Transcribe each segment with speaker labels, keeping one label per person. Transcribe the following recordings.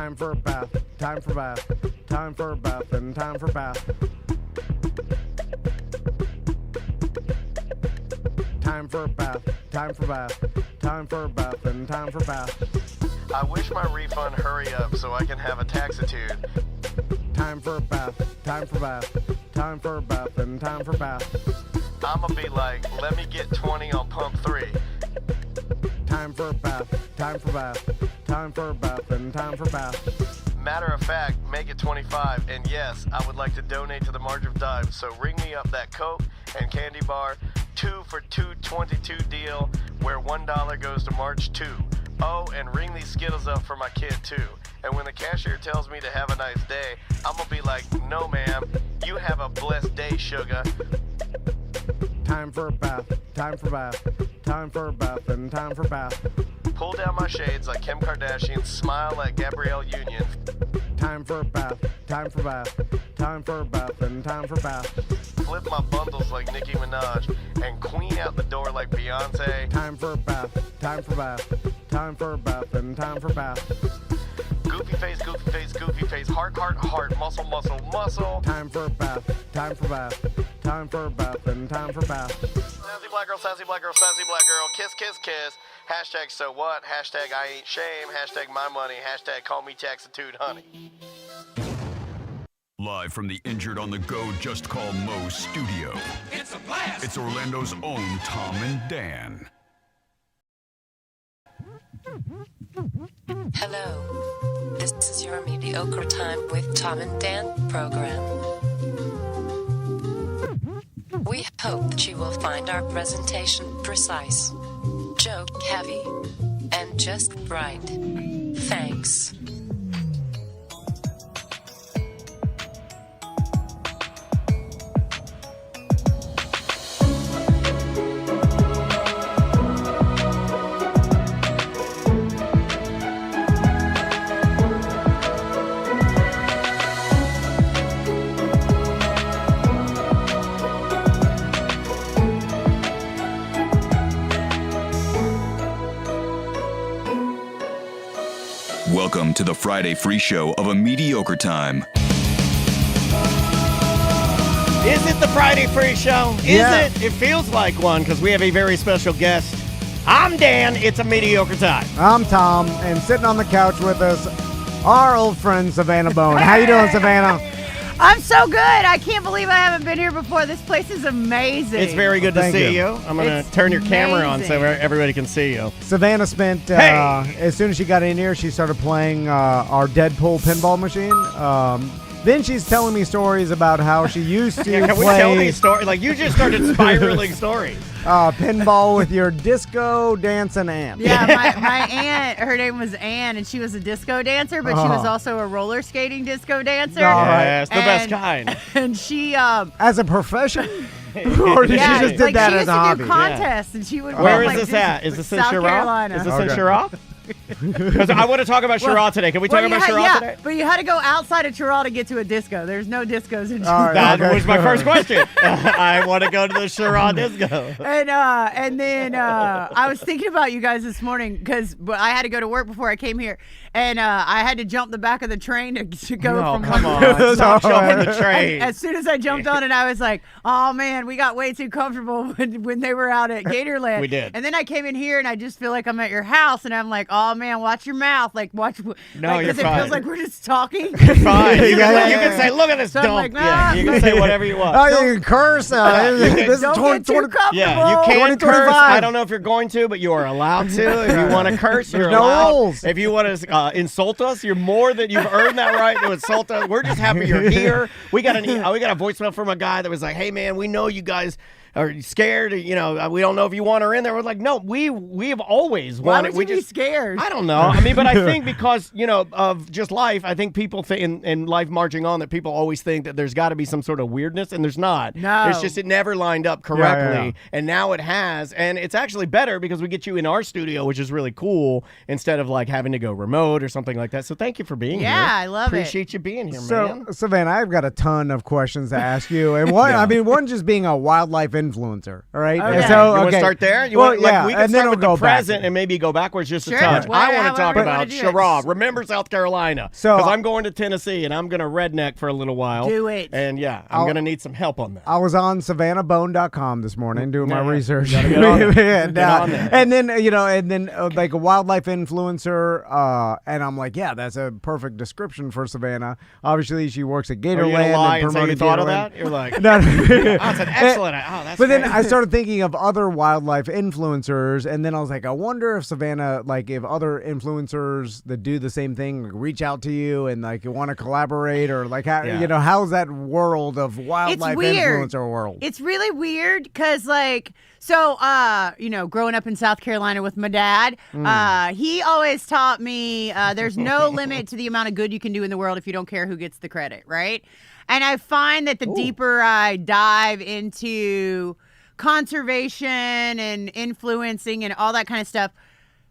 Speaker 1: Time for a bath, time for bath, time for a bath, and time for bath. Time for a bath, time for bath, time for a bath, and time for bath.
Speaker 2: I wish my refund hurry up so I can have a taxitude.
Speaker 1: Time for a bath, time for bath, time for a bath, and time for bath.
Speaker 2: I'ma be like, let me get 20 on pump 3.
Speaker 1: Time for a bath, time for bath, time for a bath, and time for bath.
Speaker 2: Matter of fact, make it 25, and yes, I would like to donate to the March of Dimes, so ring me up that Coke and candy bar 2 for $2.22 deal where $1 goes to March 2. Oh, and ring these Skittles up for my kid too. And when the cashier tells me to have a nice day, I'm gonna be like, no ma'am, you have a blessed day, sugar.
Speaker 1: Time for a bath, time for bath, time for a bath, and time for bath.
Speaker 2: Pull down my shades like Kim Kardashian, smile like Gabrielle Union.
Speaker 1: Time for a bath, time for bath, time for a bath, and time for bath.
Speaker 2: Flip my bundles like Nicki Minaj and queen out the door like Beyonce.
Speaker 1: Time for a bath, time for bath, time for a bath, and time for bath.
Speaker 2: Goofy face, goofy face, goofy face, heart, heart, heart, muscle, muscle, muscle.
Speaker 1: Time for a bath, time for bath, time for a bath, and time for bath.
Speaker 2: Sassy black girl, sassy black girl, sassy black girl, kiss, kiss, kiss. Hashtag so what, hashtag I ain't shame, hashtag my money, hashtag call me taxitude honey.
Speaker 3: Live from the Injured on the Go Just Call Mo studio.
Speaker 4: It's a blast!
Speaker 3: It's Orlando's own Tom and Dan.
Speaker 5: Hello. This is your Mediocre Time with Tom and Dan program. We hope that you will find our presentation precise, joke heavy, and just right. Thanks.
Speaker 3: Welcome to the Friday free show of A Mediocre Time.
Speaker 6: Is it the Friday free show? Is it? It feels like one because we have a very special guest. I'm Dan. It's A Mediocre Time.
Speaker 1: I'm Tom, and sitting on the couch with us, our old friend Savannah Boan. How you doing, Savannah?
Speaker 7: I'm so good. I can't believe I haven't been here before. This place is amazing.
Speaker 6: It's very good to see you. I'm going to turn your camera on so everybody can see you.
Speaker 1: Savannah spent, as soon as she got in here, she started playing our Deadpool pinball machine. Then she's telling me stories about how she used to
Speaker 6: Can we tell these stories? Like, you just started spiraling stories.
Speaker 1: Pinball with your disco dancing aunt.
Speaker 7: Yeah, my aunt, her name was Ann, and she was a disco dancer, but she was also a roller skating disco dancer.
Speaker 6: Yes, the best kind.
Speaker 7: And she...
Speaker 1: as a profession? Or did she just did that as a hobby?
Speaker 7: She used to do contests, and she would
Speaker 6: Where
Speaker 7: win,
Speaker 6: is this at? Is this in
Speaker 7: South
Speaker 6: Chirac?
Speaker 7: Carolina.
Speaker 6: Is this in Chirac? Because I want to talk about Chirac today. Can we talk about Chirac today?
Speaker 7: But you had to go outside of Chirac to get to a disco. There's no discos in
Speaker 1: All
Speaker 7: Chirac.
Speaker 1: right,
Speaker 6: That was my first question. I want to go to the Chirac disco.
Speaker 7: And then I was thinking about you guys this morning because I had to go to work before I came here, and I had to jump the back of the train to go from
Speaker 6: come
Speaker 7: one
Speaker 6: on. Stop jumping the train.
Speaker 7: As soon as I jumped on it, I was like, oh, man, we got way too comfortable when they were out at Gatorland.
Speaker 6: We did.
Speaker 7: And then I came in here, and I just feel like I'm at your house, and I'm like, oh, man, watch your mouth. Like, watch.
Speaker 6: No,
Speaker 7: like,
Speaker 6: you're
Speaker 7: it
Speaker 6: fine.
Speaker 7: feels like we're just talking.
Speaker 6: You're fine. You
Speaker 1: Yeah.
Speaker 6: can say, look at this
Speaker 7: So I'm
Speaker 6: dump.
Speaker 7: like, nah.
Speaker 6: Yeah, you can say whatever you want.
Speaker 1: Oh, you can curse. This is
Speaker 7: Don't
Speaker 1: 20,
Speaker 7: get too comfortable.
Speaker 6: Yeah, you can
Speaker 1: 2025.
Speaker 6: curse. I don't know if you're going to, but you are allowed to. If you want to curse, you're
Speaker 1: There's no
Speaker 6: allowed.
Speaker 1: rules.
Speaker 6: If you want to insult us, you're more than you've earned that right to insult us. We're just happy you're here. We got a voicemail from a guy that was like, "Hey man, we know you guys are scared. You know, we don't know if you want her in there." We're like, "No, we have always
Speaker 7: Why
Speaker 6: wanted."
Speaker 7: would you be scared?
Speaker 6: I don't know. I mean, but I think because, of just life, I think people think in life marching on that people always think that there's got to be some sort of weirdness, and there's not.
Speaker 7: No.
Speaker 6: It's just it never lined up correctly,
Speaker 1: Yeah.
Speaker 6: and now it has, and it's actually better because we get you in our studio, which is really cool, instead of like having to go remote or something like that. So thank you for being here.
Speaker 7: Yeah, I love it.
Speaker 6: Appreciate you being here,
Speaker 1: So,
Speaker 6: man.
Speaker 1: Savannah, I've got a ton of questions to ask you. And one,
Speaker 6: Yeah.
Speaker 1: one just being a wildlife influencer. All right.
Speaker 7: Okay.
Speaker 1: So
Speaker 6: You want to start there? You
Speaker 1: Well,
Speaker 6: want,
Speaker 1: yeah,
Speaker 6: we can
Speaker 1: and then
Speaker 6: start with
Speaker 1: we'll
Speaker 6: the
Speaker 1: go back.
Speaker 6: present and maybe go backwards just
Speaker 7: Sure.
Speaker 6: a touch.
Speaker 7: Well,
Speaker 6: I want to talk
Speaker 7: however you
Speaker 6: about
Speaker 7: wanna do it.
Speaker 6: Sherrod. Remember South Carolina.
Speaker 1: So-
Speaker 6: Because I'm going to Tennessee and I'm going to redneck for a little while.
Speaker 7: Do it.
Speaker 6: And yeah, I'm going to need some help on that.
Speaker 1: I was on SavannahBone.com this morning doing my
Speaker 6: Yeah,
Speaker 1: research.
Speaker 6: you gotta get on there.
Speaker 1: and,
Speaker 6: Get on there.
Speaker 1: and then like a wildlife influencer, and I'm like, yeah, that's a perfect description for Savannah. Obviously, she works at
Speaker 6: Are you going
Speaker 1: Gatorland
Speaker 6: to lie
Speaker 1: and
Speaker 6: and say you
Speaker 1: promoted
Speaker 6: thought of
Speaker 1: Gatorland.
Speaker 6: that? You're like,
Speaker 1: No,
Speaker 6: that's an excellent. Oh, that's
Speaker 1: But then
Speaker 6: great.
Speaker 1: I started thinking of other wildlife influencers, and then I was like, I wonder if Savannah, like, if other influencers that do the same thing, like, reach out to you and like you want to collaborate, or like how
Speaker 6: Yeah.
Speaker 1: how's that world of wildlife
Speaker 7: weird.
Speaker 1: influencer world?
Speaker 7: It's really weird because, like, so, growing up in South Carolina with my dad, he always taught me there's no limit to the amount of good you can do in the world if you don't care who gets the credit, right? And I find that the deeper I dive into conservation and influencing and all that kind of stuff,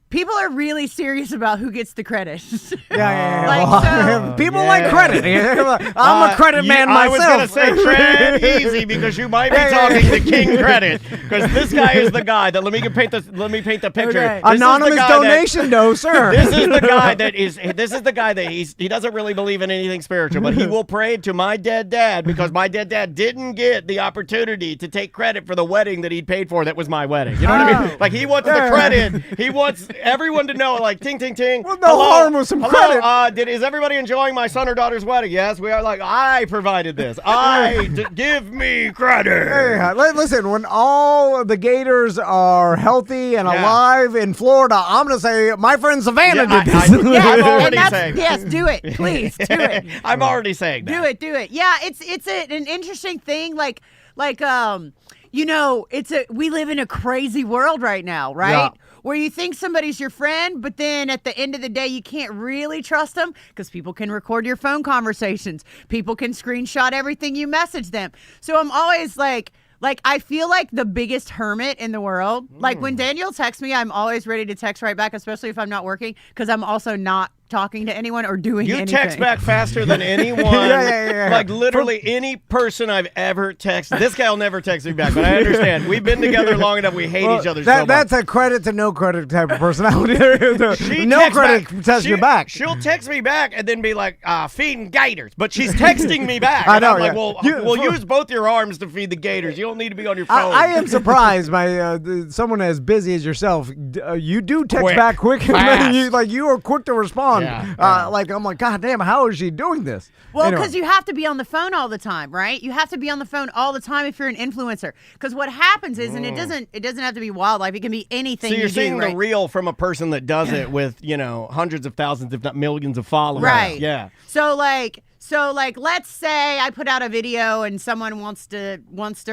Speaker 7: people are really serious about who gets the credit.
Speaker 1: Yeah.
Speaker 7: Like,
Speaker 1: Well,
Speaker 7: so-
Speaker 1: people like credit. I'm a credit man
Speaker 6: I was
Speaker 1: myself.
Speaker 6: going to say tread easy because you might be talking to King Credit, because this guy is the guy that let me paint the picture.
Speaker 7: Okay.
Speaker 6: This is the
Speaker 1: Anonymous
Speaker 6: guy that-
Speaker 1: donation, no, sir.
Speaker 6: This is the guy that he doesn't really believe in anything spiritual, but he will pray to my dead dad because my dead dad didn't get the opportunity to take credit for the wedding that he'd paid for that was my wedding. You know what I mean? Like, he wants the credit. He wants everyone to know, like, ting, ting, ting.
Speaker 1: Well, no harm with some credit.
Speaker 6: Is everybody enjoying my son or daughter's wedding? Yes, we are. Like, I provided this. Give me credit.
Speaker 1: Hey, listen, when all the gators are healthy and
Speaker 6: Yeah.
Speaker 1: alive in Florida, I'm going to say my friend Savannah
Speaker 6: Yeah,
Speaker 1: did
Speaker 6: I-
Speaker 1: this.
Speaker 6: I'm
Speaker 7: Yes,
Speaker 6: already
Speaker 7: and that's-
Speaker 6: saying that.
Speaker 7: yes, do it, please, do it.
Speaker 6: I'm already saying that.
Speaker 7: Do it. Yeah, it's an interesting thing. We live in a crazy world right now, right?
Speaker 1: Yeah.
Speaker 7: Where you think somebody's your friend, but then at the end of the day, you can't really trust them because people can record your phone conversations. People can screenshot everything you message them. So I'm always like I feel like the biggest hermit in the world. Like when Daniel texts me, I'm always ready to text right back, especially if I'm not working, because I'm also not talking to anyone or doing
Speaker 6: You
Speaker 7: anything.
Speaker 6: text back faster than anyone.
Speaker 1: Yeah.
Speaker 6: Like, literally any person I've ever texted. This guy will never text me back, but I understand. We've been together long enough. We hate each other so much.
Speaker 1: That's a credit to no credit type of personality.
Speaker 6: She
Speaker 1: No
Speaker 6: texts
Speaker 1: credit
Speaker 6: back.
Speaker 1: tells you back.
Speaker 6: She'll text me back and then be like, feeding gators. But she's texting me back.
Speaker 1: I
Speaker 6: And
Speaker 1: know,
Speaker 6: I'm like,
Speaker 1: yeah.
Speaker 6: well, we'll use both your arms to feed the gators. You don't need to be on your phone.
Speaker 1: I am surprised by someone as busy as yourself. You do text
Speaker 6: Quick.
Speaker 1: back quick.
Speaker 6: Fast.
Speaker 1: you are quick to respond.
Speaker 6: Yeah.
Speaker 1: Like, I'm like, God damn, how is she doing this?
Speaker 7: Well,
Speaker 1: Anyway.
Speaker 7: because you have to be on the phone all the time, right? You have to be on the phone all the time if you're an influencer. Because what happens is, and it doesn't have to be wildlife. It can be anything.
Speaker 6: So you're
Speaker 7: you
Speaker 6: seeing
Speaker 7: do,
Speaker 6: the
Speaker 7: right?
Speaker 6: reel from a person that does it with, hundreds of thousands, if not millions of followers.
Speaker 7: Right.
Speaker 6: Yeah.
Speaker 7: So let's say I put out a video and someone wants to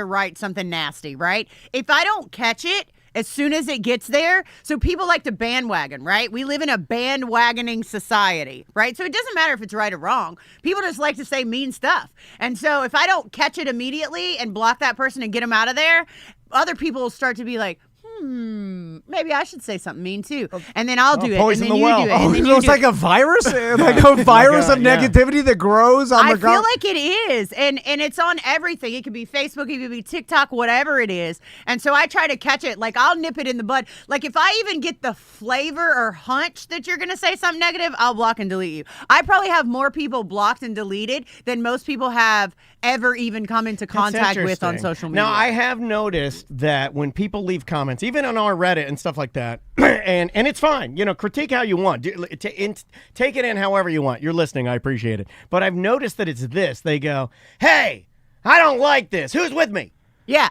Speaker 7: write something nasty, right? If I don't catch it as soon as it gets there, so people like to bandwagon, right? We live in a bandwagoning society, right? So it doesn't matter if it's right or wrong. People just like to say mean stuff. And so if I don't catch it immediately and block that person and get them out of there, other people will start to be like, maybe I should say something mean too. And then I'll do it. And
Speaker 6: poison
Speaker 7: then
Speaker 6: the
Speaker 7: you
Speaker 6: well.
Speaker 7: do it. And then
Speaker 1: So
Speaker 7: you
Speaker 1: it's
Speaker 7: do
Speaker 1: like
Speaker 7: it.
Speaker 1: a virus? Like a virus of
Speaker 6: yeah.
Speaker 1: negativity that grows on
Speaker 7: I
Speaker 1: the
Speaker 7: feel like it is, and it's on everything. It could be Facebook, it could be TikTok, whatever it is. And so I try to catch it. Like, I'll nip it in the bud. Like, if I even get the flavor or hunch that you're gonna say something negative, I'll block and delete you. I probably have more people blocked and deleted than most people have ever even come into contact with on
Speaker 6: interesting.
Speaker 7: social media.
Speaker 6: Now, I have noticed that when people leave comments, even on our Reddit and stuff like that, and it's fine, critique how you want. Take it in however you want. You're listening. I appreciate it. But I've noticed that it's this. They go, hey, I don't like this. Who's with me?
Speaker 7: yeah.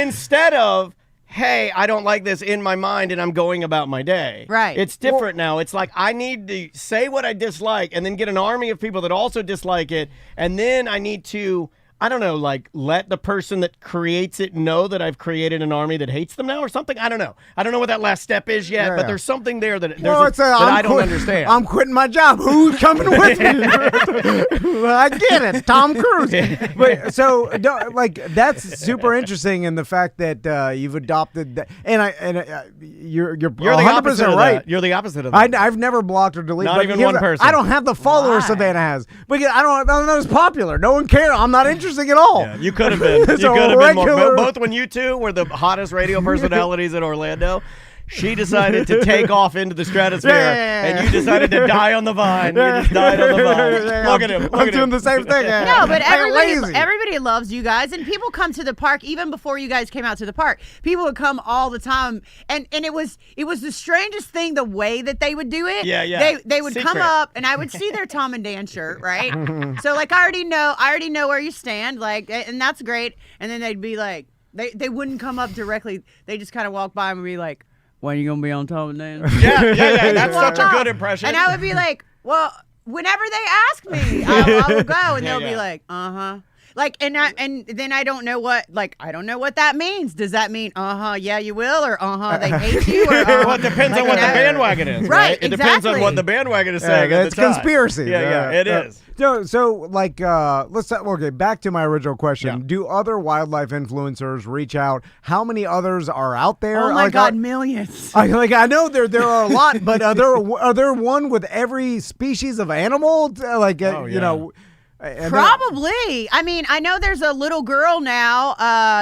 Speaker 6: Instead of, hey, I don't like this in my mind and I'm going about my day.
Speaker 7: Right.
Speaker 6: It's different now. It's like I need to say what I dislike and then get an army of people that also dislike it. And then I need to, I don't know, like let the person that creates it know that I've created an army that hates them now or something. I don't know. I don't know what that last step is yet,
Speaker 1: Yeah.
Speaker 6: but there's something there that,
Speaker 1: I
Speaker 6: don't understand.
Speaker 1: I'm quitting my job. Who's coming with me? Well, I get it, Tom Cruise. But that's super interesting in the fact that you've adopted that, you're
Speaker 6: You're the
Speaker 1: 100%
Speaker 6: opposite of
Speaker 1: right.
Speaker 6: that. You're the opposite of that.
Speaker 1: I've never blocked or deleted.
Speaker 6: Not
Speaker 1: but
Speaker 6: even
Speaker 1: here's
Speaker 6: one
Speaker 1: the-
Speaker 6: person.
Speaker 1: I don't have the followers
Speaker 7: Why?
Speaker 1: Savannah has. Because I'm not as popular. No one cares. I'm not interested interesting at all.
Speaker 6: Yeah, you could have been. You
Speaker 1: It's a
Speaker 6: could have been more.
Speaker 1: regular-
Speaker 6: Both when you two were the hottest radio personalities in Orlando. She decided to take off into the stratosphere, and you decided to die on the vine. You just died on the vine. Look at him. Look
Speaker 1: I'm
Speaker 6: at
Speaker 1: doing
Speaker 6: him.
Speaker 1: the same thing.
Speaker 7: No, but
Speaker 1: I'm lazy.
Speaker 7: everybody loves you guys, and people come to the park even before you guys came out to the park. People would come all the time, and it was the strangest thing the way that they would do it.
Speaker 6: Yeah.
Speaker 7: They would come
Speaker 6: Secret.
Speaker 7: up, and I would see their Tom and Dan shirt, right? So like I already know where you stand, like, and that's great. And then they'd be like, they wouldn't come up directly. They just kind of walk by and be like, when are you gonna be on Tom and Dan?
Speaker 6: Yeah. That's
Speaker 7: Walk
Speaker 6: such a
Speaker 7: up.
Speaker 6: good impression.
Speaker 7: And I would be like, well, whenever they ask me, I will go, and they'll be like, like, and then I don't know what that means. Does that mean, yeah, you will, or they hate you, or
Speaker 6: Well, it depends on what the bandwagon is, right? It depends on
Speaker 7: exactly.
Speaker 6: what the bandwagon is saying. at
Speaker 1: It's
Speaker 6: the time.
Speaker 1: conspiracy.
Speaker 6: Yeah, it is.
Speaker 1: So like, okay, back to my original question.
Speaker 6: Yeah.
Speaker 1: Do other wildlife influencers reach out? How many others are out there?
Speaker 7: oh my
Speaker 1: Like,
Speaker 7: God, millions.
Speaker 1: I know there are a lot, but are there one with every species of animal? You know. and
Speaker 7: Probably. I mean, I know there's a little girl now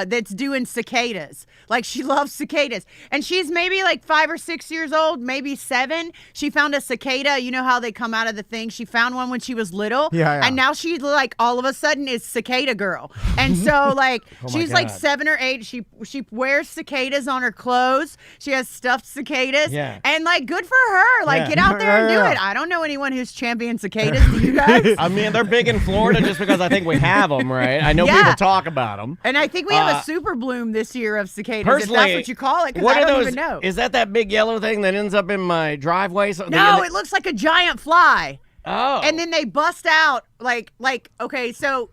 Speaker 7: that's doing cicadas. Like, she loves cicadas. And she's maybe like 5 or 6 years old, maybe 7. She found a cicada. You know how they come out of the thing? She found one when she was little.
Speaker 1: Yeah.
Speaker 7: And now she's like, all of a sudden is cicada girl. And so like, she's like
Speaker 6: God.
Speaker 7: 7 or 8. She wears cicadas on her clothes. She has stuffed cicadas.
Speaker 6: Yeah.
Speaker 7: And like, good for her. Like,
Speaker 6: Yeah.
Speaker 7: get out there and do
Speaker 1: Yeah.
Speaker 7: it. I don't know anyone who's championed cicadas. Do you guys?
Speaker 6: I mean, they're big in Florida just because I think we have them, right? I know
Speaker 7: Yeah.
Speaker 6: people talk about them.
Speaker 7: And I think we have a super bloom this year of cicadas,
Speaker 6: Personally,
Speaker 7: if that's what you call it, because
Speaker 6: what
Speaker 7: I
Speaker 6: are
Speaker 7: don't
Speaker 6: those?
Speaker 7: even know.
Speaker 6: Is that big yellow thing that ends up in my driveway? So
Speaker 7: No, it looks like a giant fly.
Speaker 6: Oh.
Speaker 7: And then they bust out like okay, so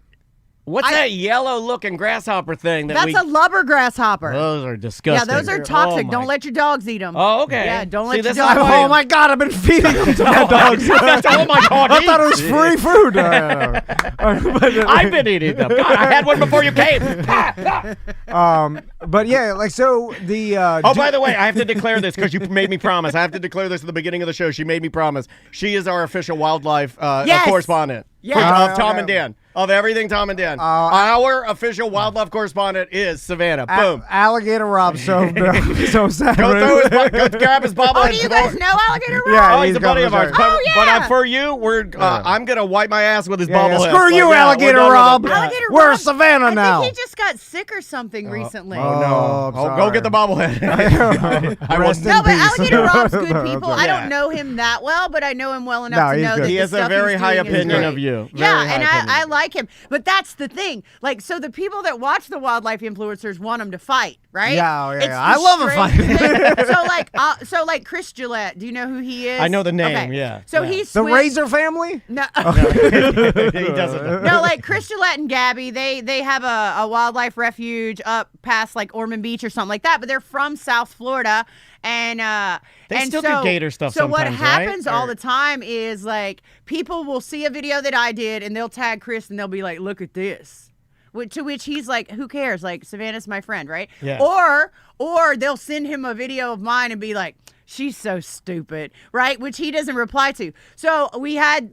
Speaker 6: What's that yellow-looking grasshopper thing that
Speaker 7: that's a lubber grasshopper.
Speaker 6: Those are
Speaker 7: Yeah,
Speaker 6: disgusting.
Speaker 7: those are toxic. Don't let your dogs eat them.
Speaker 6: Oh, okay.
Speaker 7: Yeah, don't
Speaker 6: See,
Speaker 7: let your
Speaker 6: this is
Speaker 7: dogs.
Speaker 6: why-
Speaker 1: Oh my God! I've been feeding them to my dogs.
Speaker 6: oh my God!
Speaker 1: I thought it was free food.
Speaker 6: I've been eating them. God, I had one before you came.
Speaker 1: But yeah, like so the.
Speaker 6: Oh, by the way, I have to declare this because you made me promise. I have to declare this at the beginning of the show. She made me promise. She is our official wildlife
Speaker 7: Yes.
Speaker 6: correspondent
Speaker 7: Yes.
Speaker 6: of Tom and Dan. Of everything Tom and Dan. Our official wildlife correspondent is Savannah. Boom.
Speaker 1: Alligator Rob. So sad.
Speaker 6: Go grab his bobblehead.
Speaker 7: Oh, do you guys know Alligator Rob?
Speaker 1: Yeah.
Speaker 6: Oh, he's a buddy of ours.
Speaker 1: Oh,
Speaker 6: But for you, I'm gonna wipe my ass with his bobblehead.
Speaker 1: Screw you,
Speaker 6: Like, yeah,
Speaker 1: Alligator
Speaker 6: we're done with
Speaker 1: Rob.
Speaker 6: it.
Speaker 7: Alligator
Speaker 1: We're
Speaker 7: Rob,
Speaker 1: Savannah
Speaker 7: I
Speaker 1: now.
Speaker 7: think he just got sick or something recently.
Speaker 6: Oh no!
Speaker 1: I'm
Speaker 6: Oh,
Speaker 1: sorry.
Speaker 6: go get the bobblehead. I
Speaker 1: Rest
Speaker 6: was
Speaker 1: in
Speaker 7: No, but
Speaker 1: peace.
Speaker 7: Alligator Rob's good people. I
Speaker 6: Yeah.
Speaker 7: don't know him that well, but I know him well enough
Speaker 1: No,
Speaker 7: to
Speaker 1: he's
Speaker 7: know
Speaker 1: good.
Speaker 7: that
Speaker 6: He
Speaker 7: the
Speaker 6: has a
Speaker 7: stuff
Speaker 6: very
Speaker 7: he's
Speaker 6: high
Speaker 7: doing is
Speaker 6: opinion
Speaker 7: great.
Speaker 6: of you.
Speaker 7: Yeah,
Speaker 6: Very high
Speaker 7: and
Speaker 6: opinion.
Speaker 7: I like him. But that's the thing. Like, so the people that watch the wildlife influencers want them to fight, right?
Speaker 1: Yeah,
Speaker 7: It's
Speaker 1: yeah.
Speaker 7: the
Speaker 1: I love a
Speaker 7: strangest
Speaker 1: fight.
Speaker 7: thing. so like Chris Gillette, do you know who he is?
Speaker 6: I know the name,
Speaker 7: Okay.
Speaker 6: yeah.
Speaker 7: So
Speaker 6: Yeah.
Speaker 7: he's
Speaker 1: The Razor family?
Speaker 7: No.
Speaker 6: He doesn't.
Speaker 7: No, like Chris Gillette and Gabby, they have a wildlife refuge up past like Ormond Beach or something like that, but they're from South Florida. And
Speaker 6: They
Speaker 7: and
Speaker 6: still do
Speaker 7: so,
Speaker 6: gator stuff
Speaker 7: So what
Speaker 6: sometimes, right?
Speaker 7: happens all
Speaker 6: Or-
Speaker 7: the time is like people will see a video that I did and they'll tag Chris and they'll be like, "Look at this." To which he's like, "Who cares? Like, Savannah's my friend, right?"
Speaker 6: Yeah.
Speaker 7: Or they'll send him a video of mine and be like, "She's so stupid," right? Which he doesn't reply to. So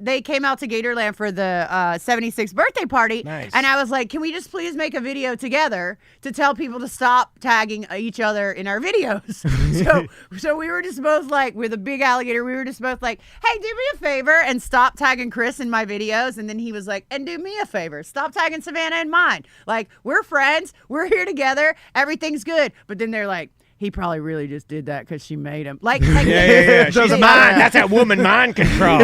Speaker 7: they came out to Gatorland for the 76th birthday party.
Speaker 6: Nice.
Speaker 7: And I was like, "Can we just please make a video together to tell people to stop tagging each other in our videos?" So we were just both like, with a big alligator, we were just both like, "Hey, do me a favor and stop tagging Chris in my videos." And then he was like, "And do me a favor, stop tagging Savannah in mine. Like, we're friends, we're here together, everything's good." But then they're like, "He probably really just did that because she made him." Like
Speaker 6: Yeah. She's
Speaker 1: Doesn't
Speaker 6: mind.
Speaker 1: matter.
Speaker 6: That's that woman mind control.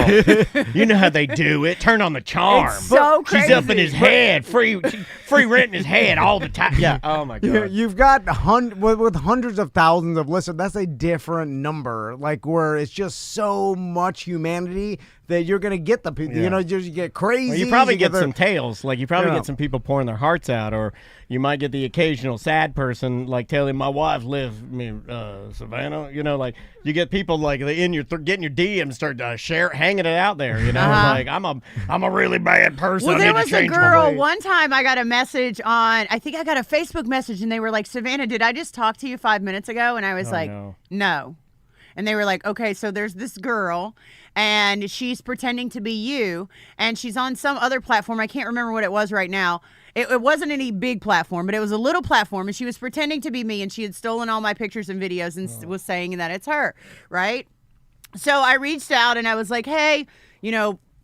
Speaker 6: You know how they do it. Turn on the charm.
Speaker 7: It's so
Speaker 6: She's up in
Speaker 7: crazy.
Speaker 6: his head, free renting his head all the time. Yeah. Oh my God.
Speaker 1: You've got with hundreds of thousands of listeners. That's a different number. Like where it's just so much humanity that you're gonna get the people.
Speaker 6: Yeah.
Speaker 1: You know, you get crazy.
Speaker 6: Well, you probably get
Speaker 1: the-
Speaker 6: some tales. Like you probably
Speaker 1: Yeah.
Speaker 6: get some people pouring their hearts out, or you might get the occasional sad person like telling my wife lives me Savannah. You know, like you get people like in your getting your DM start hanging it out there. You know, like I'm a really bad person.
Speaker 7: Well,
Speaker 6: I
Speaker 7: there
Speaker 6: need to
Speaker 7: was a
Speaker 6: change my
Speaker 7: girl
Speaker 6: ways.
Speaker 7: one time I got a message on, I think I got a Facebook message, and they were like, "Savannah, did I just talk to you 5 minutes ago?" And I was like,
Speaker 6: no.
Speaker 7: "No." And they were like, okay, so there's this girl and she's pretending to be you and she's on some other platform. I can't remember what it was right now. It wasn't any big platform, but it was a little platform, and she was pretending to be me, and she had stolen all my pictures and videos and was saying that it's her, right? So I reached out and I was like, hey,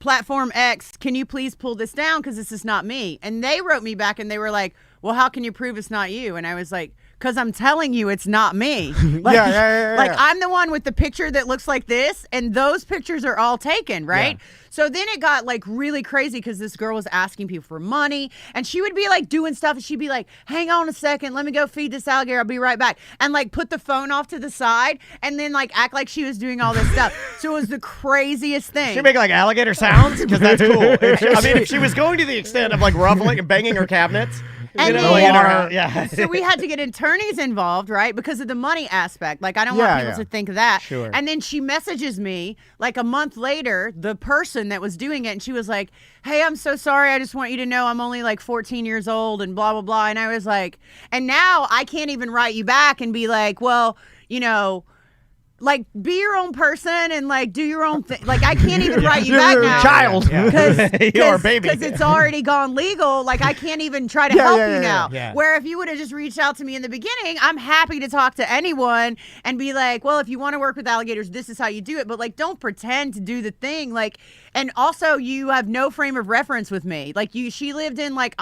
Speaker 7: Platform X, can you please pull this down because this is not me? And they wrote me back and they were like, well, how can you prove it's not you? And I was like, because I'm telling you it's not me. Like, like I'm the one with the picture that looks like this, and those pictures are all taken, right? Yeah. So then it got like really crazy because this girl was asking people for money, and she would be like doing stuff, and she'd be like, hang on a second, let me go feed this alligator, I'll be right back. And like put the phone off to the side and then like act like she was doing all this stuff. So it was the craziest thing.
Speaker 6: She make like alligator sounds? Because that's cool. If she was going to the extent of like ruffling and banging her cabinets.
Speaker 7: And so we had to get attorneys involved, right? Because of the money aspect. Like, I don't want people to think that.
Speaker 6: Sure.
Speaker 7: And then she messages me like a month later, the person that was doing it, and she was like, hey, I'm so sorry. I just want you to know I'm only like 14 years old and blah, blah, blah. And I was like, and now I can't even write you back and be like, well, like, be your own person and like do your own thing. Like, I can't even write you back now.
Speaker 1: Child.
Speaker 6: You're a baby.
Speaker 7: Because it's already gone legal. Like, I can't even try to help you now.
Speaker 6: Yeah.
Speaker 7: Where if you would have just reached out to me in the beginning, I'm happy to talk to anyone and be like, well, if you want to work with alligators, this is how you do it. But like, don't pretend to do the thing. Like, and also you have no frame of reference with me. Like, she lived in like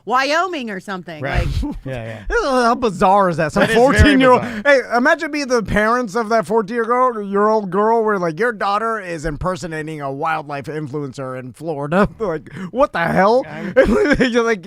Speaker 7: Wyoming or something.
Speaker 6: Right.
Speaker 7: Like,
Speaker 1: How bizarre is that? Some
Speaker 6: That is very
Speaker 1: 14-year-old.
Speaker 6: bizarre.
Speaker 1: Hey, imagine being the parents of that 14-year-old girl where like your daughter is impersonating a wildlife influencer in Florida. Like, what the hell? You're like,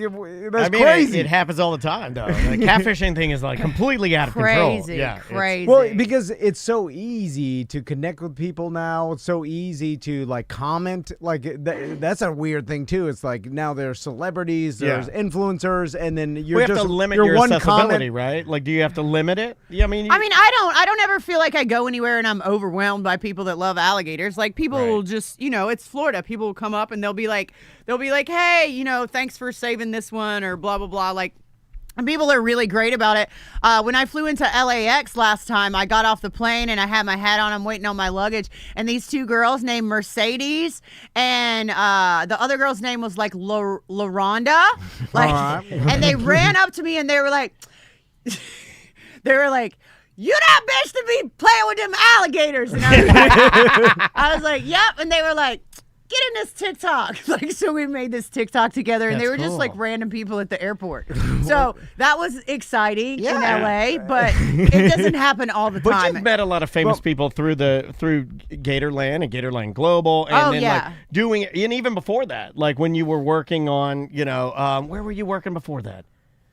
Speaker 1: that's crazy.
Speaker 6: It happens all the time, though. The catfishing thing is like completely out of control.
Speaker 7: Crazy.
Speaker 1: Well, because it's so easy to connect with people now. It's so easy to like comment. Like that's a weird thing too. It's like now there's celebrities, there's influencers, and then
Speaker 6: We have to limit your
Speaker 1: one
Speaker 6: accessibility,
Speaker 1: comment.
Speaker 6: right? Like, do you have to limit it? Yeah, I mean,
Speaker 7: I don't ever feel like I go anywhere and I'm overwhelmed by people that love alligators. Like, people will just, it's Florida. People will come up and they'll be like, hey, thanks for saving this one or blah, blah, blah. Like, and people are really great about it. When I flew into LAX last time, I got off the plane and I had my hat on. I'm waiting on my luggage. And these two girls named Mercedes and the other girl's name was like LaRonda. Like, and they ran up to me and they were like, you that bitch to be playing with them alligators. And I was like, yep. And they were like, get in this TikTok. Like, so we made this TikTok together, and they were just like random people at the airport. So that was exciting in LA, but it doesn't happen all the
Speaker 6: But
Speaker 7: time.
Speaker 6: you've met a lot of famous people through Gatorland and Gatorland Global, and like doing it, and even before that, like when you were working on, where were you working before that?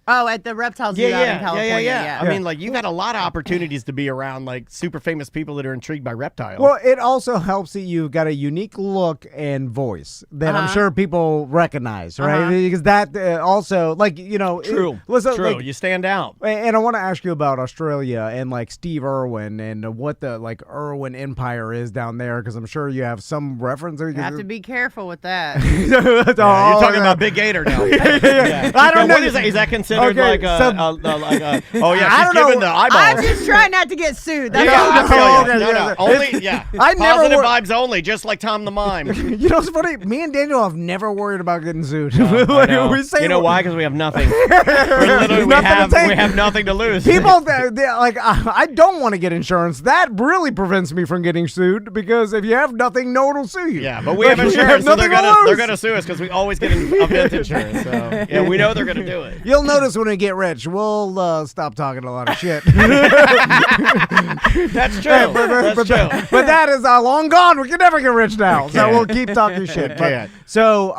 Speaker 7: Oh, at the reptile zoo out in California. Yeah.
Speaker 6: I mean, like, you've had a lot of opportunities to be around like super famous people that are intrigued by reptiles.
Speaker 1: Well, it also helps that you've got a unique look and voice that I'm sure people recognize, right? Because that also, like,
Speaker 6: True.
Speaker 1: Like,
Speaker 6: you stand out.
Speaker 1: And I want to ask you about Australia and like Steve Irwin and what the like Irwin empire is down there, because I'm sure you have some reference.
Speaker 7: You have to be careful with that.
Speaker 6: You're talking about Big Gator now.
Speaker 1: I don't know.
Speaker 6: What is that? Is that considered
Speaker 1: Okay,
Speaker 6: like a she's giving the eyeballs.
Speaker 7: I'm just trying not to get sued. That's all.
Speaker 6: I feel you. No. Only,
Speaker 1: I never
Speaker 6: positive vibes only, just like Tom the Mime.
Speaker 1: You know what's funny? Me and Daniel have never worried about getting sued.
Speaker 6: I know. You know why? Because we have nothing. We have nothing to lose.
Speaker 1: People, like, I don't want to get insurance. That really prevents me from getting sued, because if you have nothing, no one will sue you.
Speaker 6: Yeah, but we have insurance, so they're gonna sue us because we always get event insurance. So yeah, we know they're gonna do it.
Speaker 1: You'll notice when we get rich, we'll stop talking a lot of shit.
Speaker 6: That's true.
Speaker 1: But that is long gone. We can never get rich now, so we'll keep talking shit. So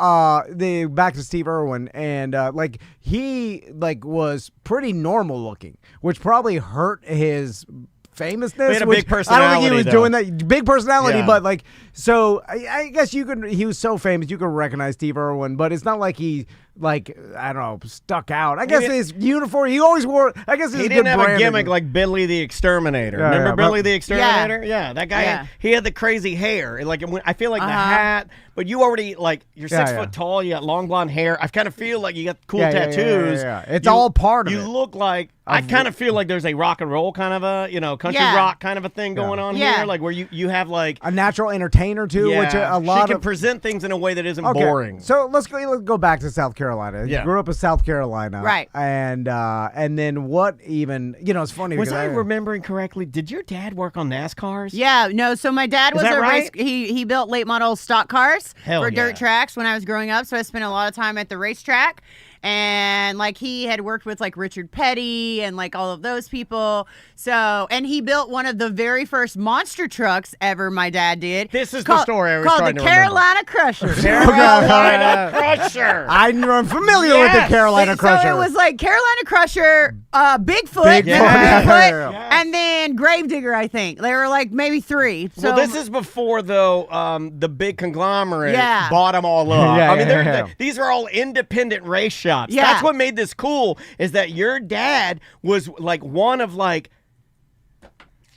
Speaker 1: back to Steve Irwin, and like he was pretty normal looking, which probably hurt his famousness.
Speaker 6: He had a big personality.
Speaker 1: I don't think he was doing that. Big personality, but like, so I guess he was so famous you could recognize Steve Irwin, but it's not like he like, I don't know, stuck out. I guess his uniform, he always wore, I guess
Speaker 6: he didn't have a gimmick like Billy the Exterminator. Remember Billy the Exterminator? Yeah, that guy, he had the crazy hair. Like, I feel like the hat, but you already, like, you're 6 foot tall, you got long blonde hair. I kind of feel like you got cool tattoos.
Speaker 1: It's all part of it.
Speaker 6: You look like, I kind of feel like there's a rock and roll kind of a, country rock kind of a thing going on here. Like, where you have, like,
Speaker 1: a natural entertainer, too, which a lot
Speaker 6: she can present things in a way that isn't
Speaker 1: Okay.
Speaker 6: boring.
Speaker 1: So let's go back to South Carolina. You grew up in South Carolina,
Speaker 7: right?
Speaker 1: And then what? Even it's funny.
Speaker 6: Was I remembering correctly? Did your dad work on NASCARs?
Speaker 7: Yeah, no. So my dad was a race. He built late model stock cars for dirt tracks when I was growing up. So I spent a lot of time at the racetrack. And like he had worked with like Richard Petty and like all of those people. So, and he built one of the very first monster trucks ever. My dad did.
Speaker 6: This is the story I was trying to
Speaker 7: remember. Called the Carolina Crusher.
Speaker 6: Carolina Crusher.
Speaker 1: I'm familiar with the Carolina Crusher.
Speaker 7: So it was like Carolina Crusher, Bigfoot,
Speaker 1: Bigfoot.
Speaker 7: and then Gravedigger. I think they were like maybe 3. So
Speaker 6: well, this is before though the big conglomerate bought them all up. I mean, these are all independent race shops. Yeah. That's what made this cool, is that your dad was like one of like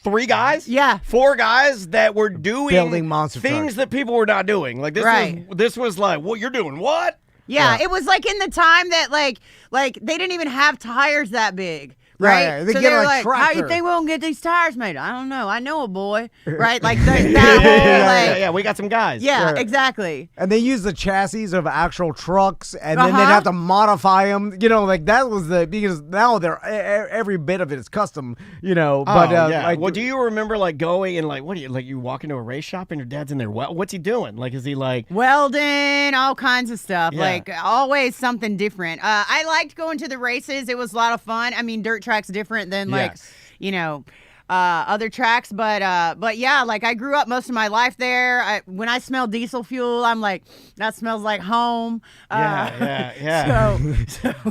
Speaker 6: 3 guys, 4 guys that were building
Speaker 1: monster
Speaker 6: things
Speaker 1: trucks
Speaker 6: that people were not doing. Like this was like, well, you're doing what?
Speaker 7: Yeah, it was like in the time that like they didn't even have tires that big. Right?
Speaker 1: Yeah, they
Speaker 7: so
Speaker 1: get
Speaker 7: they're
Speaker 1: like,
Speaker 7: how you think we're going to get these tires made? I don't know. I know a boy. Right? Like that whole,
Speaker 6: we got some guys.
Speaker 7: Yeah, exactly.
Speaker 1: And they use the chassis of actual trucks, and then they'd have to modify them. Like that was because now they're every bit of it is custom, But like,
Speaker 6: well, do you remember like going and like, what do you walk into a race shop and your dad's in there? What's he doing? Like, is he like
Speaker 7: welding, all kinds of stuff? Yeah. Like always something different. I liked going to the races. It was a lot of fun. I mean, dirt track's different than like other tracks, but yeah, like I grew up most of my life there. When I smell diesel fuel, I'm like, that smells like home.
Speaker 1: So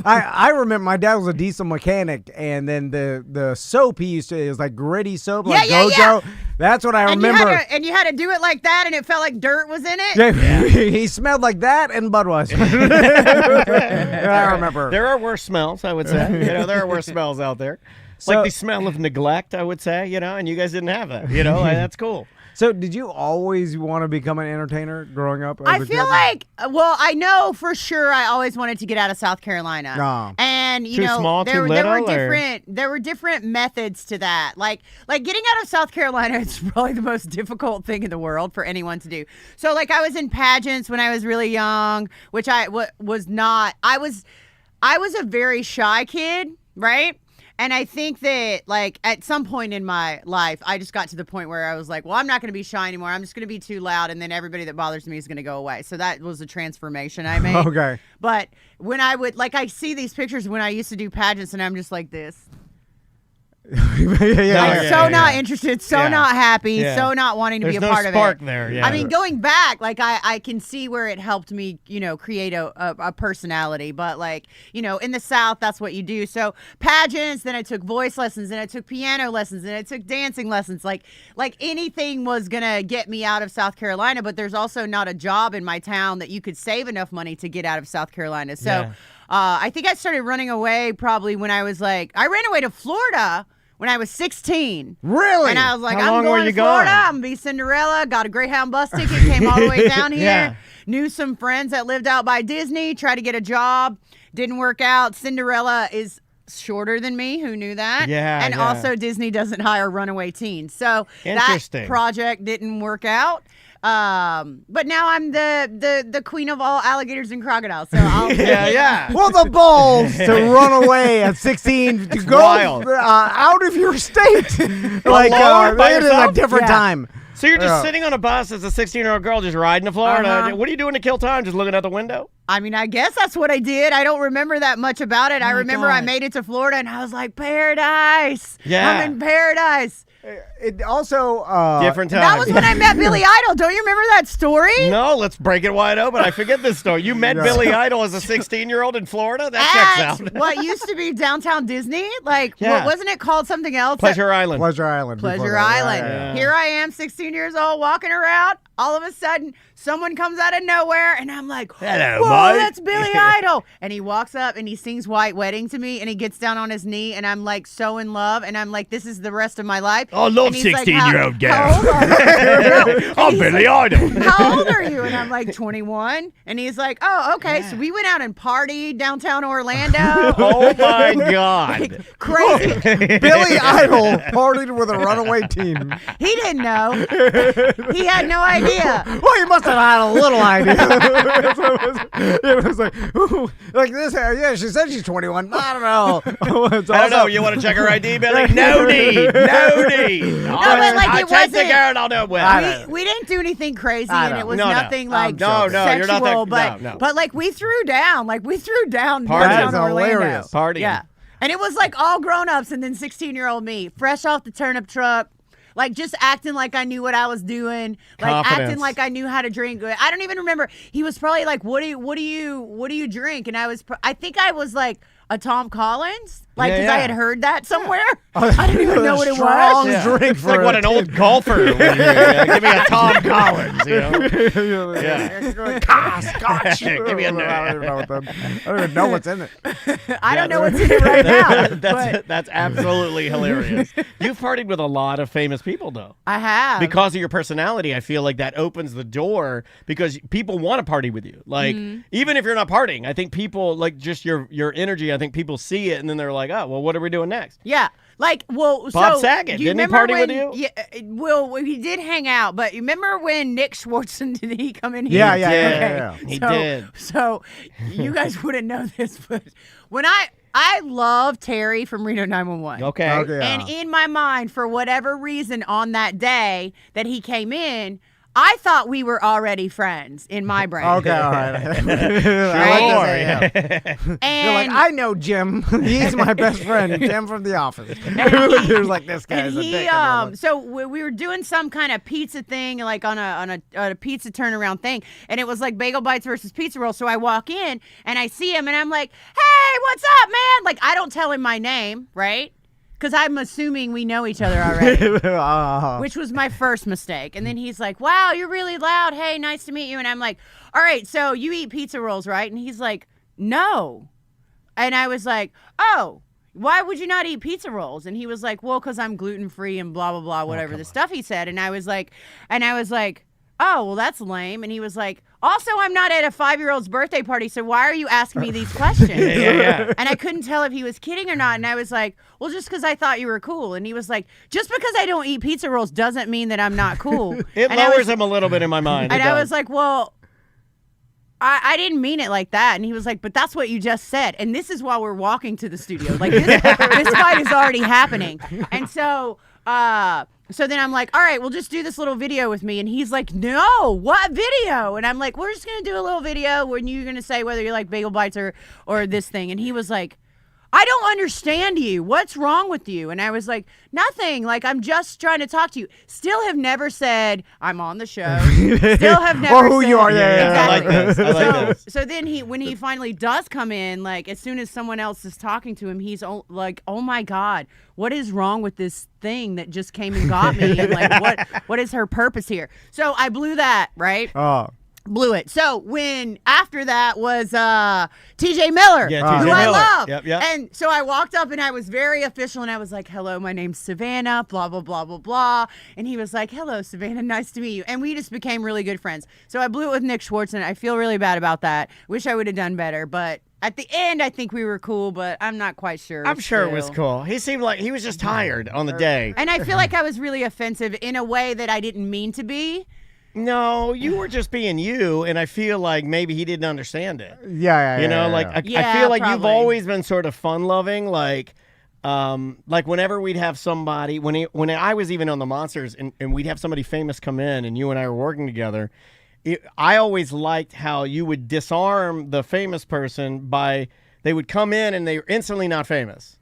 Speaker 1: I remember my dad was a diesel mechanic, and then the soap he used to, it was like gritty soap, like Gojo. Yeah. That's what I remember.
Speaker 7: And you had to do it like that, and it felt like dirt was in it.
Speaker 1: Yeah. He smelled like that and Budweiser. I remember.
Speaker 6: There are worse smells, I would say. There are worse smells out there. Like the smell of neglect, I would say, and you guys didn't have that, like, that's cool.
Speaker 1: So did you always want to become an entertainer growing up?
Speaker 7: I feel like, I know for sure I always wanted to get out of South Carolina.
Speaker 1: Oh.
Speaker 7: And, there were different methods to that. Like getting out of South Carolina is probably the most difficult thing in the world for anyone to do. So like I was in pageants when I was really young, which I was not. I was a very shy kid, right? And I think that, like, at some point in my life, I just got to the point where I was like, well, I'm not going to be shy anymore. I'm just going to be too loud, and then everybody that bothers me is going to go away. So that was a transformation I made.
Speaker 1: Okay.
Speaker 7: But when I would, like, I see these pictures when I used to do pageants, and I'm just like this. Not interested, not happy, so not wanting to be a part of it.
Speaker 6: There's no spark there. Yeah.
Speaker 7: I mean, going back, like I can see where it helped me, create a personality. But like, in the South, that's what you do. So pageants, then I took voice lessons, and I took piano lessons, and I took dancing lessons. Like anything was gonna get me out of South Carolina. But there's also not a job in my town that you could save enough money to get out of South Carolina. So I think I started running away probably when I was like, I ran away to Florida when I was 16.
Speaker 1: Really?
Speaker 7: And I was like, I'm going to Florida. I'm going to be Cinderella. Got a Greyhound bus ticket. Came all the way down here.
Speaker 6: Yeah.
Speaker 7: Knew some friends that lived out by Disney. Tried to get a job. Didn't work out. Cinderella is shorter than me. Who knew that?
Speaker 6: Yeah.
Speaker 7: And also Disney doesn't hire runaway teens. So that project didn't work out. But now I'm the queen of all alligators and crocodiles. So I'll
Speaker 1: Well, the balls to run away at 16 to go out of your state. Like it is a different time.
Speaker 6: So you're just sitting on a bus as a 16-year-old girl just riding to Florida. What are you doing to kill time? Just looking out the window?
Speaker 7: I mean, I guess that's what I did. I don't remember that much about it. I remember I made it to Florida and I was like, paradise.
Speaker 6: Yeah.
Speaker 7: I'm in paradise.
Speaker 1: It also
Speaker 6: different time.
Speaker 7: That was when I met Billy Idol. Don't you remember that story?
Speaker 6: No, let's break it wide open. I forget this story. You met Billy Idol as a 16-year-old in Florida? That checks out.
Speaker 7: What used to be downtown Disney? Like, wasn't it called something else?
Speaker 6: Pleasure Island.
Speaker 1: Pleasure Island.
Speaker 7: Pleasure Island. Yeah. Here I am, 16 years old, walking around. All of a sudden, someone comes out of nowhere, and I'm like,
Speaker 6: hello,
Speaker 7: whoa,
Speaker 6: right?
Speaker 7: That's Billy Idol. And he walks up and he sings White Wedding to me and he gets down on his knee and I'm like so in love and I'm like, this is the rest of my life.
Speaker 6: I love
Speaker 7: And he's like,
Speaker 6: 16-year-old girls.
Speaker 7: How old are you? No.
Speaker 6: I'm Billy Idol.
Speaker 7: How old are you? And I'm like 21. And he's like, oh, okay. So we went out and partied downtown Orlando.
Speaker 6: Oh my God.
Speaker 7: Like, crazy.
Speaker 1: Billy Idol partied with a runaway team.
Speaker 7: He didn't know. He had no idea.
Speaker 1: Well, he must have had a little idea. It was like, ooh, like this. Yeah, she said she's 21. I don't know. It's
Speaker 6: I don't know.
Speaker 1: also-
Speaker 6: You want to check her ID, Billy? No need. No need.
Speaker 7: No, but like
Speaker 6: I
Speaker 7: it
Speaker 6: take the
Speaker 7: wasn't.
Speaker 6: girl. I'll know well.
Speaker 7: We didn't do anything crazy,
Speaker 1: I
Speaker 7: and
Speaker 1: know.
Speaker 7: it was
Speaker 6: No, no.
Speaker 7: nothing like
Speaker 6: no, you're not
Speaker 7: sexual.
Speaker 6: that-
Speaker 7: but
Speaker 6: no.
Speaker 7: like we threw down, downtown
Speaker 1: That is
Speaker 7: Orlando.
Speaker 1: hilarious.
Speaker 6: Partying.
Speaker 7: Yeah, and it was like all grown ups, and then 16-year-old me, fresh off the turnip truck. Like just acting like I knew what I was doing, like
Speaker 6: Confidence.
Speaker 7: acting like I knew how to drink. I don't even remember. He was probably like, "What do you drink?" And I think I was like a Tom Collins, like because I had heard that somewhere. I didn't even know what it
Speaker 1: Strong
Speaker 7: was.
Speaker 1: drink
Speaker 6: It's
Speaker 1: for
Speaker 6: like what
Speaker 1: a
Speaker 6: an old golfer would do. Give me a Tom Collins, you know?
Speaker 1: Yeah. Scotch.
Speaker 6: Give me a
Speaker 1: I don't even know what's in it.
Speaker 7: I don't know what's in it right now. but
Speaker 6: That's absolutely hilarious. You've partied with a lot of famous people, though.
Speaker 7: I have.
Speaker 6: Because of your personality, I feel like that opens the door because people want to party with you. Like, even if you're not partying, I think people, like, just your energy, I think people see it and then they're like, oh, well, what are we doing next?
Speaker 7: Yeah. Like, well,
Speaker 6: Bob
Speaker 7: so
Speaker 6: Saget,
Speaker 7: do you
Speaker 6: didn't he
Speaker 7: remember
Speaker 6: party with
Speaker 7: when-
Speaker 6: you?
Speaker 7: Yeah, well, he did hang out, but you remember when Nick Schwartzen, did he come in here?
Speaker 1: Yeah, yeah,
Speaker 6: did.
Speaker 1: yeah.
Speaker 6: He did.
Speaker 7: So you guys wouldn't know this, but when I love Terry from Reno 911.
Speaker 6: Okay.
Speaker 1: Okay.
Speaker 7: And in my mind, for whatever reason on that day that he came in, I thought we were already friends in my brain.
Speaker 1: Okay, all right.
Speaker 7: Right?
Speaker 1: You're like,
Speaker 7: And
Speaker 1: I know Jim. He's my best friend, Jim from the office. You're like, this guy's
Speaker 7: and
Speaker 1: a
Speaker 7: he,
Speaker 1: dick.
Speaker 7: so we were doing some kind of pizza thing, like on a pizza turnaround thing, and it was like bagel bites versus pizza rolls. So I walk in and I see him, and I'm like, "Hey, what's up, man?" Like I don't tell him my name, right? Because I'm assuming we know each other already, which was my first mistake. And then he's like, "Wow, you're really loud. Hey, nice to meet you." And I'm like, "All right, so you eat pizza rolls, right?" And he's like, "No." And I was like, "Oh, why would you not eat pizza rolls?" And he was like, "Well, because I'm gluten-free and blah, blah, blah, whatever the stuff he said." And I was like, "Oh, well, that's lame." And he was like, "Also, I'm not at a 5-year-old's birthday party, so why are you asking me these questions?"
Speaker 6: Yeah.
Speaker 7: And I couldn't tell if he was kidding or not. And I was like, "Well, just because I thought you were cool." And he was like, "Just because I don't eat pizza rolls doesn't mean that I'm not cool."
Speaker 6: It
Speaker 7: And I
Speaker 6: lowers
Speaker 7: was-
Speaker 6: him a little bit in my mind.
Speaker 7: And
Speaker 6: It
Speaker 7: I
Speaker 6: does.
Speaker 7: was like, "Well, I didn't mean it like that." And he was like, "But that's what you just said." And this is while we're walking to the studio. Like this fight is already happening. And so then I'm like, "All right, we'll just do this little video with me." And he's like, "No, what video?" And I'm like, "We're just going to do a little video when you're going to say whether you like bagel bites or this thing." And he was like, "I don't understand you. What's wrong with you?" And I was like, "Nothing. Like, I'm just trying to talk to you." Still have never said, "I'm on the show." Still have never
Speaker 1: Or who
Speaker 7: said,
Speaker 1: you are. Yeah,
Speaker 6: I like this. I like this.
Speaker 7: so then when he finally does come in, like as soon as someone else is talking to him, he's like, "Oh my God, what is wrong with this thing that just came and got me? And like, what is her purpose here?" So I blew that, right?
Speaker 1: Oh.
Speaker 7: Blew it. So when after that was TJ Miller,
Speaker 6: Yeah, T.J.
Speaker 7: who I
Speaker 6: Miller.
Speaker 7: love.
Speaker 6: Yep.
Speaker 7: And so I walked up and I was very official and I was like, "Hello, my name's Savannah, blah, blah, blah, blah, blah." And he was like, "Hello, Savannah, nice to meet you." And we just became really good friends. So I blew it with Nick Schwartz and I feel really bad about that. Wish I would have done better, but at the end, I think we were cool, but I'm not quite sure.
Speaker 6: I'm sure it was
Speaker 7: still.
Speaker 6: cool. He seemed like he was just tired on the day.
Speaker 7: And I feel like I was really offensive in a way that I didn't mean to be.
Speaker 6: No, you were just being you, and I feel like maybe he didn't understand it.
Speaker 1: Yeah.
Speaker 6: You know,
Speaker 1: yeah,
Speaker 6: like
Speaker 1: yeah.
Speaker 6: I feel like you've
Speaker 7: probably.
Speaker 6: always been sort of fun loving, like whenever we'd have somebody when I was even on the Monsters and we'd have somebody famous come in and you and I were working together, I always liked how you would disarm the famous person by they would come in and they were instantly not famous.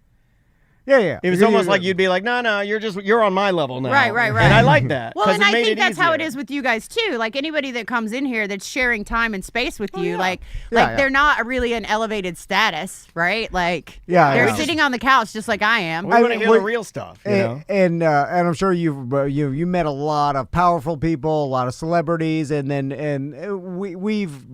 Speaker 1: Yeah.
Speaker 6: It was almost like you'd be like, no, you're on my level now.
Speaker 7: Right.
Speaker 6: And I like that.
Speaker 7: Well, and
Speaker 6: it
Speaker 7: I
Speaker 6: made
Speaker 7: think
Speaker 6: it
Speaker 7: that's how it
Speaker 6: easier.
Speaker 7: is with you guys too. Like anybody that comes in here that's sharing time and space with you, like
Speaker 1: Yeah.
Speaker 7: they're not really an elevated status, right? Like
Speaker 1: Yeah,
Speaker 7: they're
Speaker 1: yeah.
Speaker 7: sitting on the couch just like I am.
Speaker 6: We want to
Speaker 1: mean,
Speaker 6: hear the real stuff. You know?
Speaker 1: And I'm sure you met a lot of powerful people, a lot of celebrities, and we've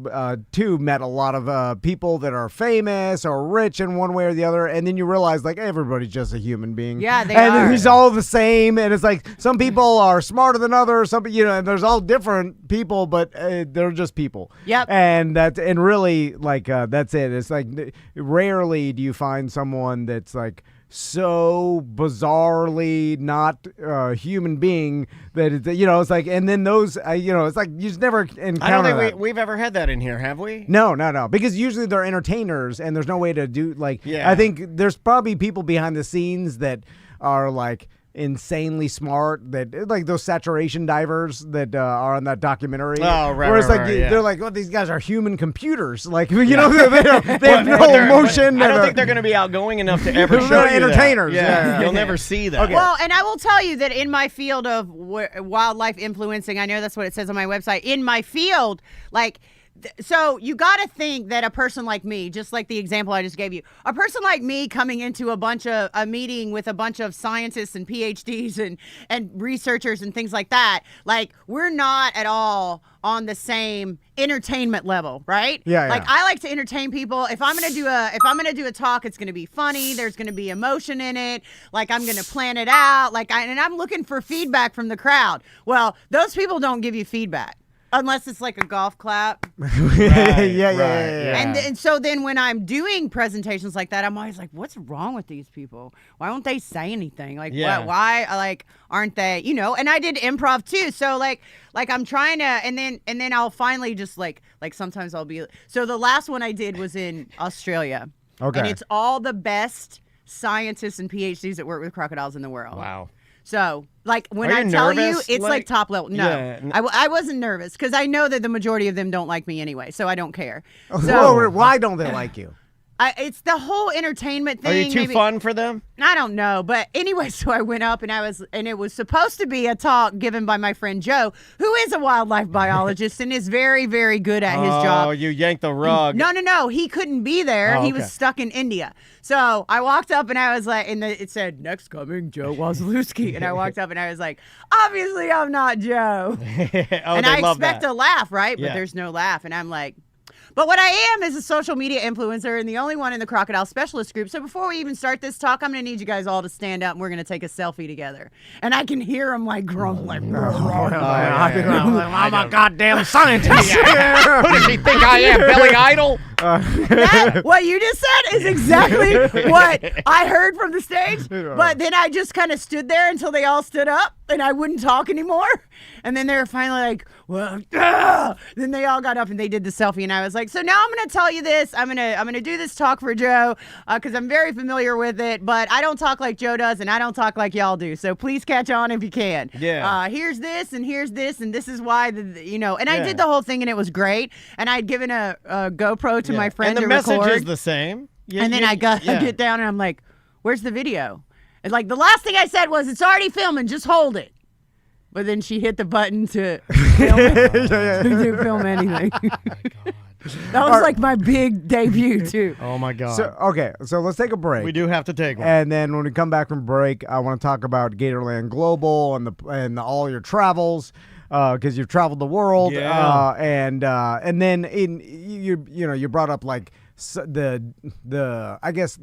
Speaker 1: too met a lot of people that are famous or rich in one way or the other, and then you realize like everybody's just a human being.
Speaker 7: Yeah, they
Speaker 1: and
Speaker 7: are.
Speaker 1: he's all the same, and it's like some people are smarter than others, some and there's all different people, but they're just people.
Speaker 7: Yep.
Speaker 1: And really like that's it. It's like rarely do you find someone that's like so bizarrely not a human being that it's like, and then those it's like you just never encounter
Speaker 6: I don't think
Speaker 1: that.
Speaker 6: we've ever had that in here, have we?
Speaker 1: No, because usually they're entertainers and there's no way to do like.
Speaker 6: Yeah.
Speaker 1: I think there's probably people behind the scenes that are like insanely smart, that like those saturation divers that are on that documentary.
Speaker 6: Oh, right,
Speaker 1: where it's
Speaker 6: right,
Speaker 1: like
Speaker 6: right, yeah.
Speaker 1: they're like, oh, these guys are human computers. Like they have no emotion.
Speaker 6: I don't think they're going to be outgoing enough to ever
Speaker 1: They're
Speaker 6: show you
Speaker 1: entertainers.
Speaker 6: that.
Speaker 1: Yeah.
Speaker 6: You'll never see that.
Speaker 1: Okay.
Speaker 7: Well, and I will tell you that in my field of wildlife influencing, I know that's what it says on my website. In my field, like, so you got to think that a person like me, just like the example I just gave you, a person like me coming into a meeting with a bunch of scientists and PhDs and researchers and things like that, like we're not at all on the same entertainment level, right?
Speaker 1: Yeah.
Speaker 7: Like I like to entertain people. If I'm gonna do a talk, it's gonna be funny. There's gonna be emotion in it. Like I'm gonna plan it out. And I'm looking for feedback from the crowd. Well, those people don't give you feedback. Unless it's like a golf clap.
Speaker 1: Yeah.
Speaker 7: And so then when I'm doing presentations like that, I'm always like, what's wrong with these people? Why won't they say anything? Like, why like, aren't they, and I did improv too. So like I'm trying to, and then I'll finally just like sometimes I'll be, so the last one I did was in Australia.
Speaker 1: Okay.
Speaker 7: And it's all the best scientists and PhDs that work with crocodiles in the world.
Speaker 6: Wow.
Speaker 7: So, like, when
Speaker 6: Are
Speaker 7: I
Speaker 6: you
Speaker 7: tell
Speaker 6: nervous?
Speaker 7: you, it's like top level. No,
Speaker 6: Yeah.
Speaker 7: I wasn't nervous because I know that the majority of them don't like me anyway, so I don't care. So,
Speaker 1: why don't they like you?
Speaker 7: it's the whole entertainment thing.
Speaker 6: Are you too
Speaker 7: maybe.
Speaker 6: fun for them?
Speaker 7: I don't know, but anyway, so I went up and it was supposed to be a talk given by my friend Joe, who is a wildlife biologist and is very, very good at his job.
Speaker 6: Oh, you yanked the rug.
Speaker 7: No, he couldn't be there.
Speaker 6: Oh,
Speaker 7: He
Speaker 6: okay.
Speaker 7: was stuck in India. So I walked up and I was like, and it said, next coming, Joe Wazalewski. And I walked up and I was like, obviously I'm not Joe. And I expect a laugh, right? But
Speaker 6: Yeah.
Speaker 7: there's no laugh. And I'm like, but what I am is a social media influencer and the only one in the crocodile specialist group. So before we even start this talk, I'm going to need you guys all to stand up and we're going to take a selfie together. And I can hear them like grumbling.
Speaker 1: I'm a goddamn scientist.
Speaker 6: Who does he think I am, Billy Idol?
Speaker 7: What you just said is exactly what I heard from the stage. But then I just kind of stood there until they all stood up and I wouldn't talk anymore. And then they were finally like, well, then they all got up and they did the selfie. And I was like, so now I'm going to tell you this. I'm going to do this talk for Joe because I'm very familiar with it. But I don't talk like Joe does and I don't talk like y'all do. So please catch on if you can.
Speaker 6: Yeah.
Speaker 7: Here's this and here's this and this is why, and I did the whole thing and it was great. And I'd given a GoPro to my friend
Speaker 6: and the
Speaker 7: to
Speaker 6: message
Speaker 7: record.
Speaker 6: is the same.
Speaker 7: And then I get down and I'm like, where's the video? And like the last thing I said was, it's already filming, just hold it. But then she hit the button to film it. Didn't film anything. That was like my big debut too.
Speaker 6: Oh my God.
Speaker 1: So let's take a break.
Speaker 6: We do have to take one.
Speaker 1: And then when we come back from break, I want to talk about Gatorland Global and all your travels, because you've traveled the world.
Speaker 6: Yeah.
Speaker 1: And then you brought up like the I guess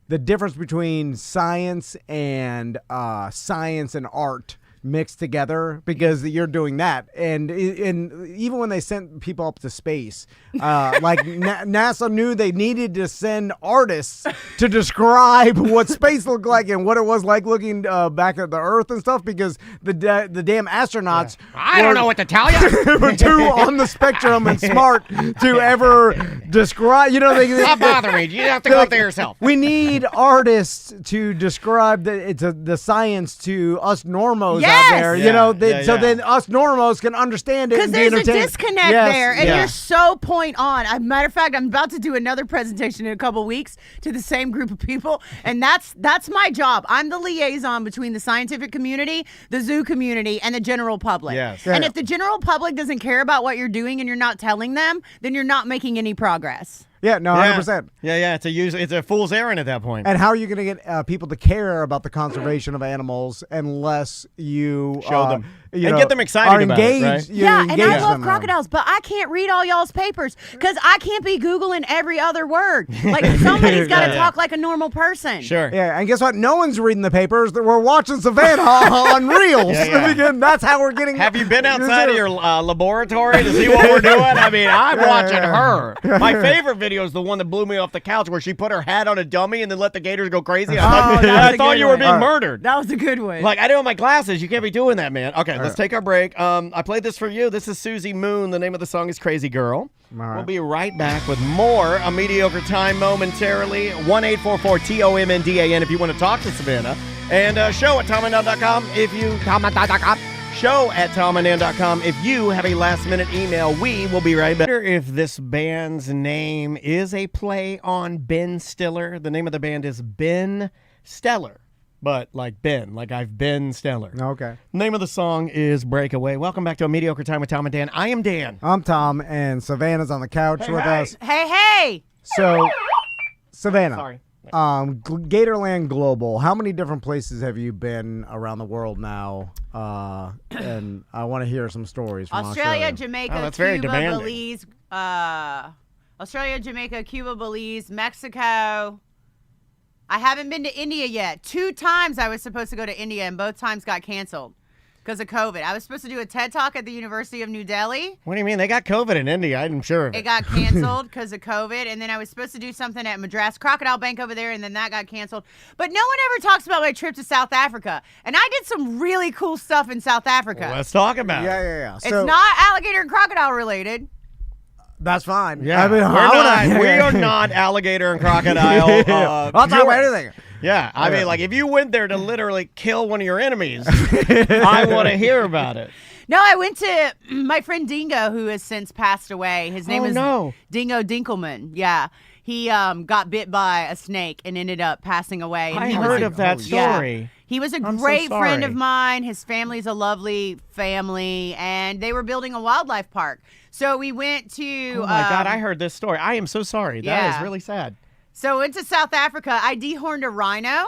Speaker 1: the difference between science and art mixed together, because you're doing that, and even when they sent people up to space, like NASA knew they needed to send artists to describe what space looked like and what it was like looking back at the Earth and stuff, because the damn astronauts
Speaker 6: I don't know what to tell you.
Speaker 1: were too on the spectrum and smart to ever describe.
Speaker 6: Stop bothering me. You have to go up there yourself.
Speaker 1: We need artists to describe the science to us normos
Speaker 7: Yes.
Speaker 1: out there.
Speaker 6: Yeah,
Speaker 1: You know,
Speaker 6: yeah.
Speaker 1: then us normals can understand it.
Speaker 7: Because
Speaker 1: and be
Speaker 7: there's a
Speaker 1: entertained.
Speaker 7: disconnect
Speaker 1: Yes.
Speaker 7: there, and
Speaker 6: Yeah.
Speaker 7: you're so point on. As a matter of fact, I'm about to do another presentation in a couple weeks to the same group of people, and that's my job. I'm the liaison between the scientific community, the zoo community, and the general public.
Speaker 6: Yes.
Speaker 7: And
Speaker 1: Yeah.
Speaker 7: if the general public doesn't care about what you're doing and you're not telling them, then you're not making any progress.
Speaker 1: Yeah, no, 100%.
Speaker 6: Yeah. It's a fool's errand at that point.
Speaker 1: And how are you going to get people to care about the conservation of animals unless you
Speaker 6: Show them.
Speaker 1: you
Speaker 6: And
Speaker 1: know,
Speaker 6: get them excited
Speaker 1: are
Speaker 6: about it,
Speaker 1: engaged,
Speaker 6: right?
Speaker 1: you
Speaker 7: Yeah, and I
Speaker 1: engage
Speaker 7: love
Speaker 1: them.
Speaker 7: crocodiles, but I can't read all y'all's papers because I can't be Googling every other word. Like, somebody's got to
Speaker 6: Yeah.
Speaker 7: talk like a normal person.
Speaker 6: Sure.
Speaker 1: Yeah, and guess what? No one's reading the papers. We're watching Savannah on Reels.
Speaker 6: Yeah.
Speaker 1: Again, that's how we're getting.
Speaker 6: Have you been outside of your laboratory to see what we're doing? I mean, I'm watching her. My favorite video is the one that blew me off the couch where she put her hat on a dummy and then let the gators go crazy. I thought you were being murdered.
Speaker 7: That was a good one.
Speaker 6: Like, I don't have my glasses. You can't be doing that, man. Okay, let's take our break. I played this for you. This is Susie Moon. The name of the song is Crazy Girl.
Speaker 1: right.
Speaker 6: We'll be right back with more A Mediocre Time momentarily. 1-844-TOMNDAN if you want to talk to Savannah. And show at TomandDan.com if you... TomandDan.com. Show at TomandDan.com if you have a last-minute email. We will be right back. I wonder if this band's name is a play on Ben Stiller. The name of the band is Ben Stellar. But like Ben, like I've been stellar.
Speaker 1: Okay.
Speaker 6: Name of the song is Breakaway. Welcome back to A Mediocre Time with Tom and Dan. I am Dan.
Speaker 1: I'm Tom, and Savannah's on the couch with us.
Speaker 7: Hey.
Speaker 1: So, Savannah.
Speaker 6: Sorry.
Speaker 1: Gatorland Global. How many different places have you been around the world now? And I want to hear some stories from
Speaker 7: Australia, Jamaica,
Speaker 6: Oh, that's very
Speaker 7: Cuba,
Speaker 6: demanding.
Speaker 7: Belize, Australia, Jamaica, Cuba, Belize, Mexico. I haven't been to India yet. 2 times I was supposed to go to India, and both times got canceled because of COVID. I was supposed to do a TED Talk at the University of New Delhi.
Speaker 6: What do you mean? They got COVID in India, I'm sure.
Speaker 7: It got canceled because of COVID, and then I was supposed to do something at Madras Crocodile Bank over there, and then that got canceled. But no one ever talks about my trip to South Africa, and I did some really cool stuff in South Africa.
Speaker 6: Well, let's talk about it.
Speaker 1: Yeah.
Speaker 7: It's
Speaker 1: So,
Speaker 7: not alligator and crocodile related.
Speaker 1: that's fine.
Speaker 6: Yeah,
Speaker 1: I mean,
Speaker 6: we are not alligator and crocodile.
Speaker 1: I'll talk about anything.
Speaker 6: Yeah, I mean, like if you went there to literally kill one of your enemies, I want to hear about it.
Speaker 7: No, I went to my friend Dingo, who has since passed away. His name is Dingo Dinkelman. Yeah. He got bit by a snake and ended up passing away. And
Speaker 6: I
Speaker 7: he was
Speaker 6: heard
Speaker 7: a-
Speaker 6: of that
Speaker 7: Yeah.
Speaker 6: story.
Speaker 7: He was a
Speaker 6: I'm so
Speaker 7: great friend
Speaker 6: sorry.
Speaker 7: of mine. His family's a lovely family, and they were building a wildlife park. So we went to.
Speaker 6: Oh my God, I heard this story. I am so sorry. That is
Speaker 7: Yeah.
Speaker 6: really sad.
Speaker 7: So went to South Africa. I dehorned a rhino.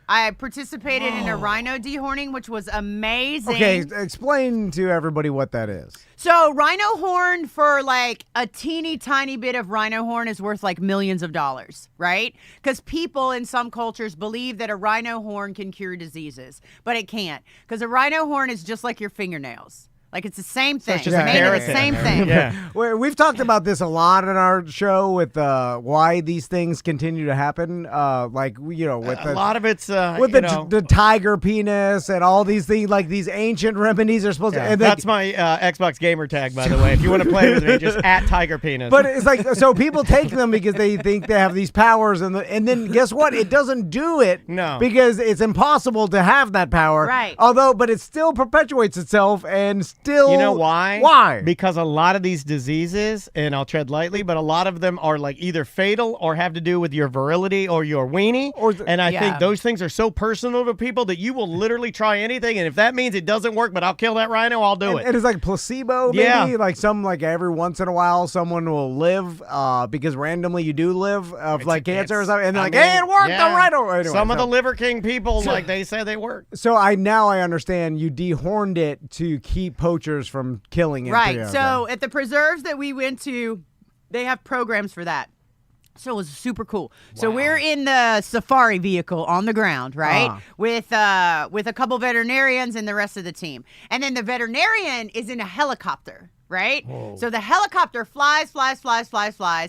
Speaker 7: I participated in a rhino dehorning, which was amazing.
Speaker 1: Okay, explain to everybody what that is.
Speaker 7: So rhino horn for like a teeny tiny bit of rhino horn is worth like millions of dollars, right? Because people in some cultures believe that a rhino horn can cure diseases, but it can't. Because a rhino horn is just like your fingernails. Like it's the same thing.
Speaker 6: it's just a
Speaker 7: made of the
Speaker 6: keratin.
Speaker 7: same thing.
Speaker 6: Yeah.
Speaker 1: We've talked about this a lot in our show with why these things continue to happen. Like, you know, with
Speaker 6: A lot of it's,
Speaker 1: with the tiger penis and all these things, like these ancient remedies are supposed to. And
Speaker 6: that's my Xbox gamer tag, by the way. If you want to play with me, just at Tiger Penis.
Speaker 1: But it's like, so people take them because they think they have these powers, and then guess what? It doesn't do it.
Speaker 6: No.
Speaker 1: Because it's impossible to have that power.
Speaker 7: Right.
Speaker 1: But it still perpetuates itself and still.
Speaker 6: You know why?
Speaker 1: Why?
Speaker 6: Because a lot of these diseases, and I'll tread lightly, but a lot of them are like either fatal or have to do with your virility or your weenie. And I think those things are so personal to people that you will literally try anything. And if that means it doesn't work, but I'll kill that rhino, I'll do it.
Speaker 1: And it's like placebo, maybe.
Speaker 6: Yeah.
Speaker 1: Like every once in a while, someone will live because randomly you do live of like cancer or something. And they're like, hey, it worked.
Speaker 6: Yeah.
Speaker 1: The rhino. Anyway,
Speaker 6: Some of the Liver King people, like they say they work.
Speaker 1: So I understand you dehorned it to keep poachers from killing it.
Speaker 7: Right.
Speaker 1: Okay.
Speaker 7: So at the preserves that we went to, they have programs for that. So it was super cool. So we're in the safari vehicle on the ground, right? With a couple veterinarians and the rest of the team. And then the veterinarian is in a helicopter, right?
Speaker 6: Whoa.
Speaker 7: So the helicopter flies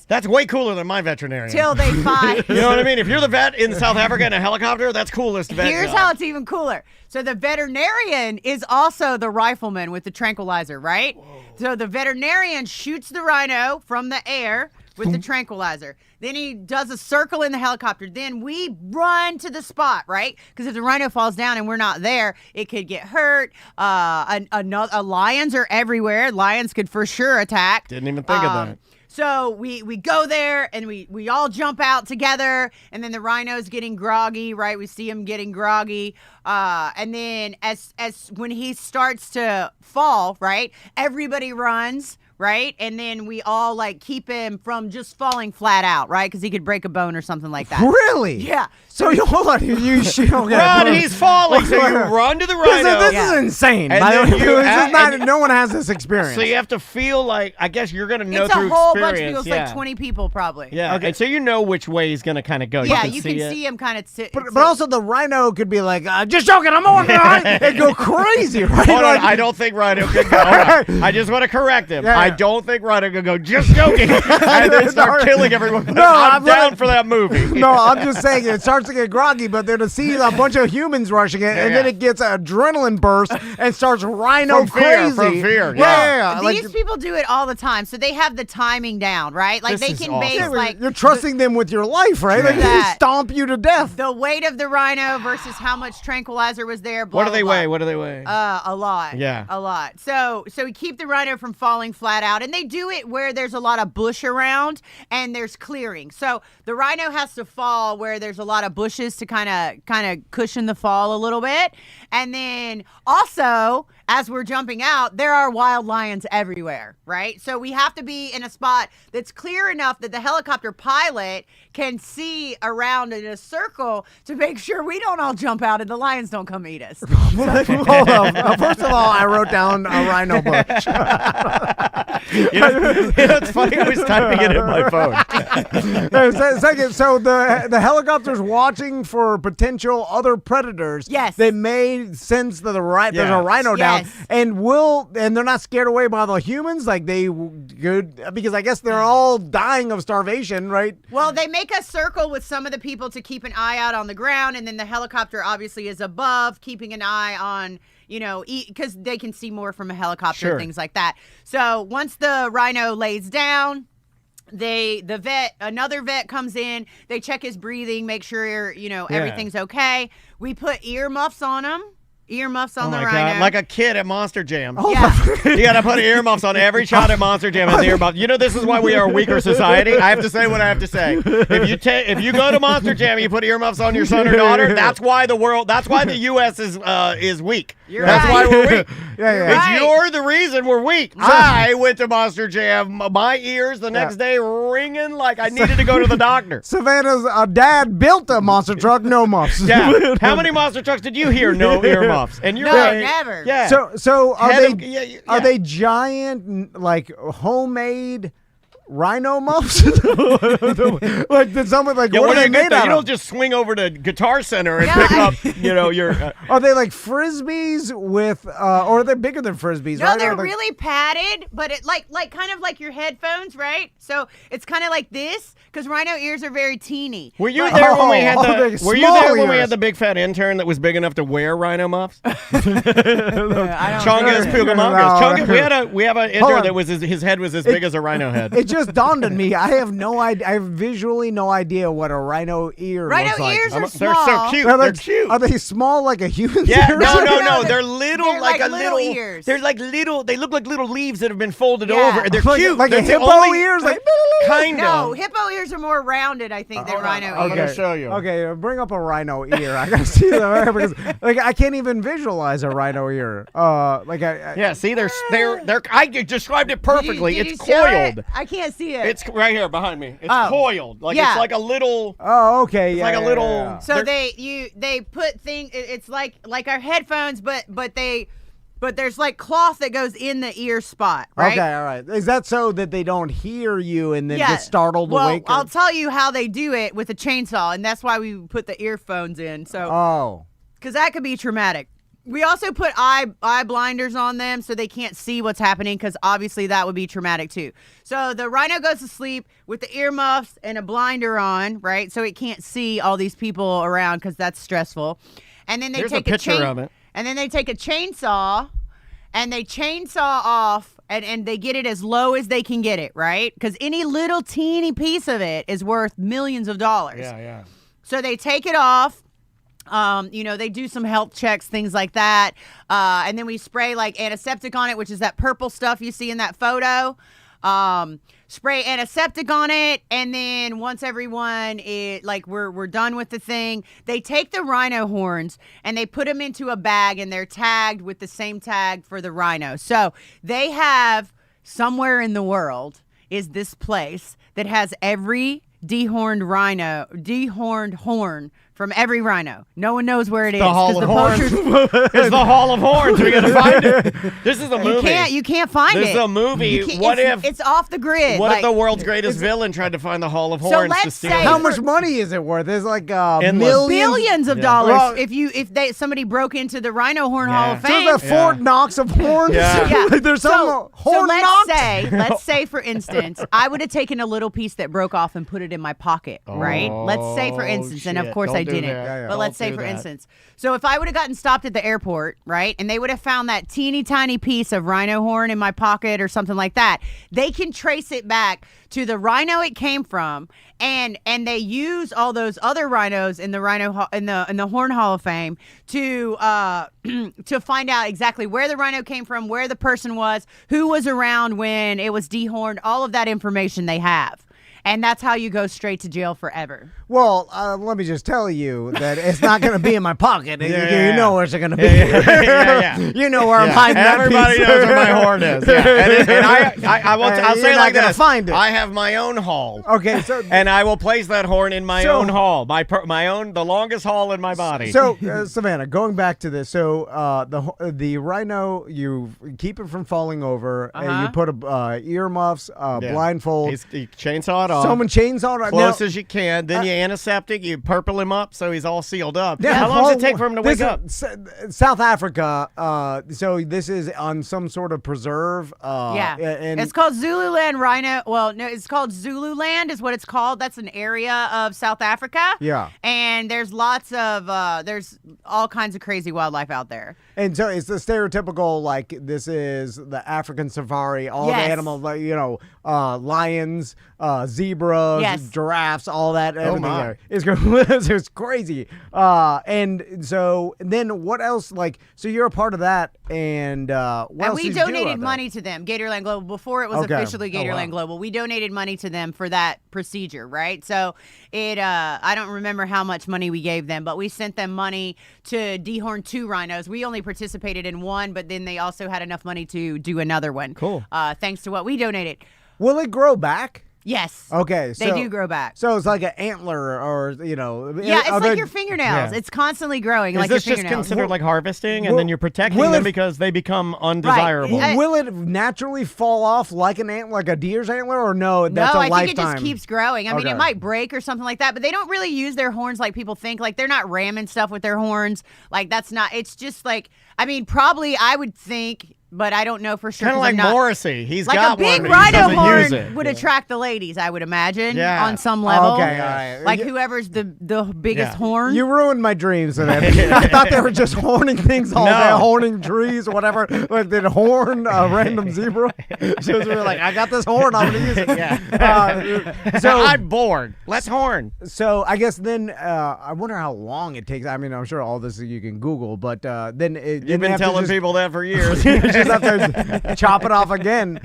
Speaker 6: That's way cooler than my veterinarian.
Speaker 7: till they find.
Speaker 6: You know what I mean? If you're the vet in South Africa in a helicopter, that's coolest vet
Speaker 7: Here's
Speaker 6: job.
Speaker 7: how it's even cooler. So the veterinarian is also the rifleman with the tranquilizer, right? So the veterinarian shoots the rhino from the air, with the tranquilizer. Then he does a circle in the helicopter. Then we run to the spot, right? Because if the rhino falls down and we're not there, it could get hurt. Lions are everywhere. Lions could for sure attack.
Speaker 6: Didn't even think of that.
Speaker 7: So we go there and we all jump out together, and then the rhino's getting groggy, right? We see him getting groggy. And then as when he starts to fall, right, everybody runs, right? And then we all like keep him from just falling flat out, right? Because he could break a bone or something like that.
Speaker 1: Really?
Speaker 7: Yeah.
Speaker 1: So hold on, you shoot. Okay.
Speaker 6: Run, he's falling. So you run to the rhino.
Speaker 1: This is insane.
Speaker 6: And
Speaker 1: by the
Speaker 6: then
Speaker 1: way.
Speaker 6: you-
Speaker 1: This is not,
Speaker 6: and-
Speaker 1: no one has this experience.
Speaker 6: So you have to feel like, I guess you're going to know
Speaker 7: It's
Speaker 6: through
Speaker 7: a whole
Speaker 6: experience.
Speaker 7: bunch of people. It's like 20 people probably.
Speaker 6: Yeah. Okay. And so you know which way he's going to kind of go.
Speaker 7: Yeah,
Speaker 6: you can
Speaker 7: see him kind of
Speaker 1: But also the rhino could be like, just joking, I'm on there, and go crazy, right?
Speaker 6: Hold
Speaker 1: Like-
Speaker 6: on, I don't think Rhino could go. Hold on. I just want to correct him.
Speaker 1: Yeah.
Speaker 6: I don't think Rhino could go, just joking, and then start killing everyone.
Speaker 1: No,
Speaker 6: I'm down
Speaker 1: really-
Speaker 6: for that movie.
Speaker 1: No, I'm just saying it starts to get groggy, but then to see a bunch of humans rushing it, and then
Speaker 6: Yeah.
Speaker 1: it gets an adrenaline burst and starts rhino
Speaker 6: From fear,
Speaker 1: crazy.
Speaker 6: from fear,
Speaker 1: Yeah.
Speaker 7: These people do it all the time, so they have the timing down, right? Like
Speaker 6: This
Speaker 7: they
Speaker 6: is
Speaker 7: can
Speaker 6: awesome.
Speaker 7: base
Speaker 1: Yeah,
Speaker 7: like
Speaker 1: you're trusting them with your life, right? Like they
Speaker 7: that.
Speaker 1: stomp you to death.
Speaker 7: the weight of the rhino versus how much tranquilizer was there. Blah,
Speaker 6: What do they
Speaker 7: blah,
Speaker 6: weigh?
Speaker 7: blah.
Speaker 6: What do they weigh?
Speaker 7: A lot.
Speaker 6: Yeah.
Speaker 7: A lot. So we keep the rhino from falling flat out, and they do it where there's a lot of bush around and there's clearing. So the rhino has to fall where there's a lot of bushes to kind of cushion the fall a little bit. And then also, as we're jumping out, there are wild lions everywhere, right? So we have to be in a spot that's clear enough that the helicopter pilot can see around in a circle to make sure we don't all jump out and the lions don't come eat us.
Speaker 1: Hold on. First of all, I wrote down a rhino bush.
Speaker 6: It's funny. I was typing it in my phone.
Speaker 1: Second, so the helicopter's watching for potential other predators.
Speaker 7: Yes.
Speaker 1: That may sense that there's
Speaker 6: Yeah.
Speaker 1: a rhino down,
Speaker 7: Yes.
Speaker 1: and they're not scared away by the humans, like they could, because I guess they're all dying of starvation, right?
Speaker 7: Well, they make a circle with some of the people to keep an eye out on the ground, and then the helicopter obviously is above, keeping an eye on, because they can see more from a helicopter,
Speaker 6: Sure.
Speaker 7: things like that. So once the rhino lays down, another vet comes in, they check his breathing, make sure, everything's okay. We put earmuffs on him. Earmuffs on
Speaker 6: Oh
Speaker 7: the
Speaker 6: my
Speaker 7: rhino.
Speaker 6: God. Like a kid at Monster Jam.
Speaker 7: Yeah.
Speaker 6: You got to put earmuffs on every child at Monster Jam. And the earmuffs. This is why we are a weaker society. I have to say what I have to say. If you go to Monster Jam and you put earmuffs on your son or daughter, that's why the U.S. is weak. That's
Speaker 7: right.
Speaker 6: why we're weak.
Speaker 1: Yeah.
Speaker 7: Right.
Speaker 6: You're the reason we're weak. I went to Monster Jam, my ears the next day ringing like I needed to go to the doctor.
Speaker 1: Savannah's dad built a monster truck, no muffs.
Speaker 6: Yeah. How many monster trucks did you hear? No earmuffs. And you're
Speaker 7: No,
Speaker 6: right.
Speaker 7: never.
Speaker 6: Yeah.
Speaker 1: So are
Speaker 6: Head
Speaker 1: they
Speaker 6: of- yeah.
Speaker 1: are they giant, like homemade rhino muffs? Like did someone like
Speaker 6: Yeah,
Speaker 1: what
Speaker 6: what
Speaker 1: are
Speaker 6: do
Speaker 1: they
Speaker 6: you
Speaker 1: made
Speaker 6: get?
Speaker 1: out
Speaker 6: You
Speaker 1: of?
Speaker 6: don't just swing over to Guitar Center and
Speaker 7: Yeah.
Speaker 6: pick up, your.
Speaker 1: Are they like frisbees with, or are they bigger than frisbees?
Speaker 7: No,
Speaker 1: right?
Speaker 7: they're
Speaker 1: Or
Speaker 7: really padded, but it like kind of like your headphones, right? So it's kind of like this because rhino ears are very teeny.
Speaker 6: Were you
Speaker 7: But-
Speaker 6: there when we had
Speaker 1: they're
Speaker 6: the? Were you
Speaker 1: small
Speaker 6: there when we
Speaker 1: ears.
Speaker 6: had the big fat intern that was big enough to wear rhino muffs?
Speaker 7: I don't
Speaker 6: Chongas Pugamongas.
Speaker 1: No.
Speaker 6: Chongas. We have an
Speaker 1: Hold
Speaker 6: intern
Speaker 1: on.
Speaker 6: that was his head was as big as a rhino head.
Speaker 1: It just dawned on me. I have no idea. I have visually no idea what a rhino ear
Speaker 7: Rhino
Speaker 1: looks like.
Speaker 7: ears are
Speaker 6: They're so
Speaker 7: small.
Speaker 6: cute.
Speaker 1: Are
Speaker 6: They're
Speaker 1: they,
Speaker 6: cute.
Speaker 1: Are they small like a human?
Speaker 6: Yeah,
Speaker 1: ear?
Speaker 6: no.
Speaker 7: No,
Speaker 6: They're little,
Speaker 7: they're
Speaker 6: like a
Speaker 7: like little
Speaker 6: little.
Speaker 7: ears.
Speaker 6: They're like little. They look like little leaves that have been folded
Speaker 7: Yeah.
Speaker 6: over. They're
Speaker 1: Like-
Speaker 6: cute.
Speaker 1: like a
Speaker 6: That's the
Speaker 1: hippo
Speaker 6: only-
Speaker 1: ears, like
Speaker 6: kind
Speaker 7: No,
Speaker 6: of.
Speaker 7: hippo ears are more rounded, I think, than rhino
Speaker 6: I'm
Speaker 7: ears.
Speaker 6: gonna show you.
Speaker 1: Okay, bring up a rhino ear. I gotta see them because like I can't even visualize a rhino ear.
Speaker 6: Yeah, see, they're. I described it perfectly.
Speaker 7: Did
Speaker 6: It's
Speaker 7: you show it?
Speaker 6: coiled.
Speaker 7: I can't see it.
Speaker 6: It's right here behind me. It's
Speaker 7: Oh.
Speaker 6: coiled. Like
Speaker 7: Yeah.
Speaker 6: it's like a little.
Speaker 1: Oh, okay.
Speaker 6: It's
Speaker 1: yeah,
Speaker 6: like a
Speaker 1: yeah,
Speaker 6: little.
Speaker 1: yeah.
Speaker 7: So
Speaker 6: they're-
Speaker 7: they put things. It's like our headphones, but there's like cloth that goes in the ear spot, right?
Speaker 1: Okay, all right. Is that so that they don't hear you and then
Speaker 7: Yeah.
Speaker 1: get startled
Speaker 7: well,
Speaker 1: awake?
Speaker 7: I'll tell you how they do it with a chainsaw, and that's why we put the earphones in. So,
Speaker 1: Oh.
Speaker 7: because that could be traumatic. We also put eye blinders on them so they can't see what's happening, because obviously that would be traumatic too. So the rhino goes to sleep with the earmuffs and a blinder on, right? So it can't see all these people around because that's stressful. And then they
Speaker 6: Here's
Speaker 7: take
Speaker 6: a picture of it.
Speaker 7: And then they take a chainsaw and they chainsaw off, and they get it as low as they can get it, right? Because any little teeny piece of it is worth millions of dollars.
Speaker 6: Yeah.
Speaker 7: So they take it off. They do some health checks, things like that. And then we spray like antiseptic on it, which is that purple stuff you see in that photo. Spray antiseptic on it. And then once everyone we're done with the thing, they take the rhino horns and they put them into a bag, and they're tagged with the same tag for the rhino. So they have somewhere in the world is this place that has every dehorned horn from every rhino. No one knows where it is.
Speaker 6: The Hall of Horns.
Speaker 7: It's
Speaker 6: the Hall of Horns. We gotta find it. This is a movie.
Speaker 7: You can't find it.
Speaker 6: This is a movie. What if
Speaker 7: it's off the grid?
Speaker 6: What if the world's greatest villain tried to find the Hall of Horns to steal it?
Speaker 1: How much money is it worth? There's like
Speaker 7: billions of dollars. Well, somebody broke into the Rhino Horn Hall of Fame.
Speaker 1: So the Fort Knox of horns.
Speaker 7: Yeah.
Speaker 1: There's some horn
Speaker 7: let's say for instance, I would have taken a little piece that broke off and put it in my pocket, right? Let's say for instance, and of course I didn't. But let's say for instance, so if I would have gotten stopped at the airport, right, and they would have found that teeny tiny piece of rhino horn in my pocket or something like that, they can trace it back to the rhino it came from, and they use all those other rhinos in the the Horn Hall of Fame to find out exactly where the rhino came from, where the person was, who was around when it was dehorned, all of that information they have. And that's how you go straight to jail forever.
Speaker 1: Well, let me just tell you that it's not going to be in my pocket. You know where it's going to be. You know where I'm hiding that
Speaker 6: Everybody
Speaker 1: piece.
Speaker 6: knows where my horn is. And I'll say it like this.
Speaker 1: Find it.
Speaker 6: I have my own hall.
Speaker 1: Okay, so
Speaker 6: and I will place that horn in my own hall, my own, the longest hall in my body.
Speaker 1: So, Savannah, going back to this, so the rhino, you keep it from falling over, and you put earmuffs, blindfold.
Speaker 6: You chainsaw it off.
Speaker 1: Someone chainsawed it.
Speaker 6: Close as you can. Then you antiseptic. You purple him up so he's all sealed up.
Speaker 1: Yeah,
Speaker 6: How long does it take for him to wake up?
Speaker 1: South Africa. So this is on some sort of preserve. And
Speaker 7: it's called Zululand Rhino. Well, no, it's called Zululand is what it's called. That's an area of South Africa.
Speaker 1: Yeah.
Speaker 7: And there's lots of there's all kinds of crazy wildlife out there.
Speaker 1: And so it's the stereotypical, like, this is the African safari, all the animals, like, lions, zebras, giraffes, all that.
Speaker 6: Oh my!
Speaker 1: It's crazy. And so then what else? Like, so you're a part of that, and what else
Speaker 7: we
Speaker 1: did you do
Speaker 7: donated
Speaker 1: out
Speaker 7: money to them, Gatorland Global, before it was officially Gatorland Global. We donated money to them for that procedure, right? So it, I don't remember how much money we gave them, but we sent them money to dehorn 2 rhinos. We only participated in one, but then they also had enough money to do another one.
Speaker 6: Cool.
Speaker 7: Thanks to what we donated.
Speaker 1: Will it grow back?
Speaker 7: Yes.
Speaker 1: Okay.
Speaker 7: They do grow back.
Speaker 1: So it's like an antler, or
Speaker 7: Yeah, it's like your fingernails. Yeah. It's constantly growing.
Speaker 6: Is
Speaker 7: like
Speaker 6: this
Speaker 7: your
Speaker 6: just
Speaker 7: fingernails.
Speaker 6: considered like harvesting, and then you're protecting them because they become undesirable?
Speaker 7: Right.
Speaker 1: Will it naturally fall off like an ant, like a deer's antler, or no? That's a lifetime.
Speaker 7: I think it just keeps growing. I mean, it might break or something like that, but they don't really use their horns like people think. Like, they're not ramming stuff with their horns. Like, that's not. It's just like, I mean, probably I would think. But I don't know for sure.
Speaker 6: Kind of like Morrissey. He's
Speaker 7: like
Speaker 6: got
Speaker 7: a big
Speaker 6: one, but he
Speaker 7: rhino
Speaker 6: doesn't use
Speaker 7: horn
Speaker 6: it.
Speaker 7: would attract the ladies, I would imagine,
Speaker 6: Yeah.
Speaker 7: on some level.
Speaker 1: Okay, all right.
Speaker 7: Like whoever's the biggest horn.
Speaker 1: You ruined my dreams. I thought they were just horning things all day, horning trees or whatever. Like they'd horn a random zebra. So we were like, I got this horn, I'm going to use it.
Speaker 6: Yeah. So I'm bored. Let's horn.
Speaker 1: So I guess then I wonder how long it takes. I mean, I'm sure all this you can Google, but then
Speaker 6: you've been telling people that for years.
Speaker 1: Just have to chop it off again.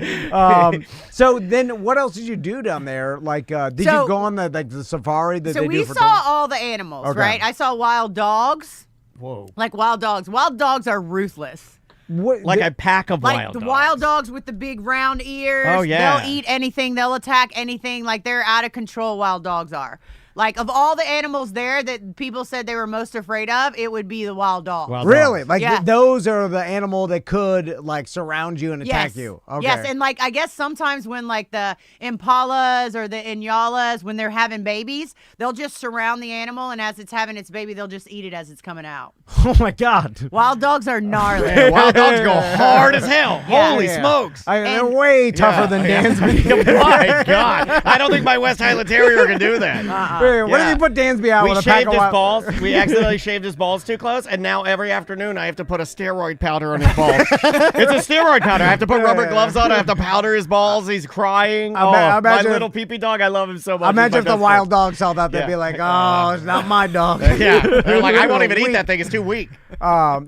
Speaker 1: So then, what else did you do down there? Like, did you go on the safari that
Speaker 7: so
Speaker 1: they
Speaker 7: we
Speaker 1: do for
Speaker 7: saw all the animals, right? I saw wild dogs.
Speaker 6: Whoa!
Speaker 7: Like wild dogs. Wild dogs are ruthless.
Speaker 6: Like a pack of
Speaker 7: like
Speaker 6: wild dogs.
Speaker 7: Like the wild dogs with the big round ears.
Speaker 6: Oh yeah.
Speaker 7: They'll eat anything. They'll attack anything. Like, they're out of control. Wild dogs are. Like, of all the animals there that people said they were most afraid of, it would be the wild dog.
Speaker 1: Really? Like, those are the animal that could, like, surround you and attack
Speaker 7: yes.
Speaker 1: you. Okay.
Speaker 7: Yes, and, like, I guess sometimes when, like, the impalas or the inyalas, when they're having babies, they'll just surround the animal, and as it's having its baby, they'll just eat it as it's coming out.
Speaker 1: Oh, my God.
Speaker 7: Wild dogs are gnarly.
Speaker 6: Wild dogs go hard as hell. Yeah. Holy smokes.
Speaker 1: They're way tougher than Dansby.
Speaker 6: My God. I don't think my West Highland Terrier can do that.
Speaker 1: Wait, what if you put Dansby out
Speaker 6: We
Speaker 1: with a pack
Speaker 6: shaved
Speaker 1: of
Speaker 6: his
Speaker 1: wild-
Speaker 6: balls. We accidentally shaved his balls too close, and now every afternoon I have to put a steroid powder on his balls. It's a steroid powder. I have to put rubber gloves on. I have to powder his balls. He's crying. My little pee-pee dog, I love him so much.
Speaker 1: Imagine if the wild dog saw that, they'd be like, "Oh, it's not my dog."
Speaker 6: Yeah, they're like, I won't even eat that thing. It's too weak.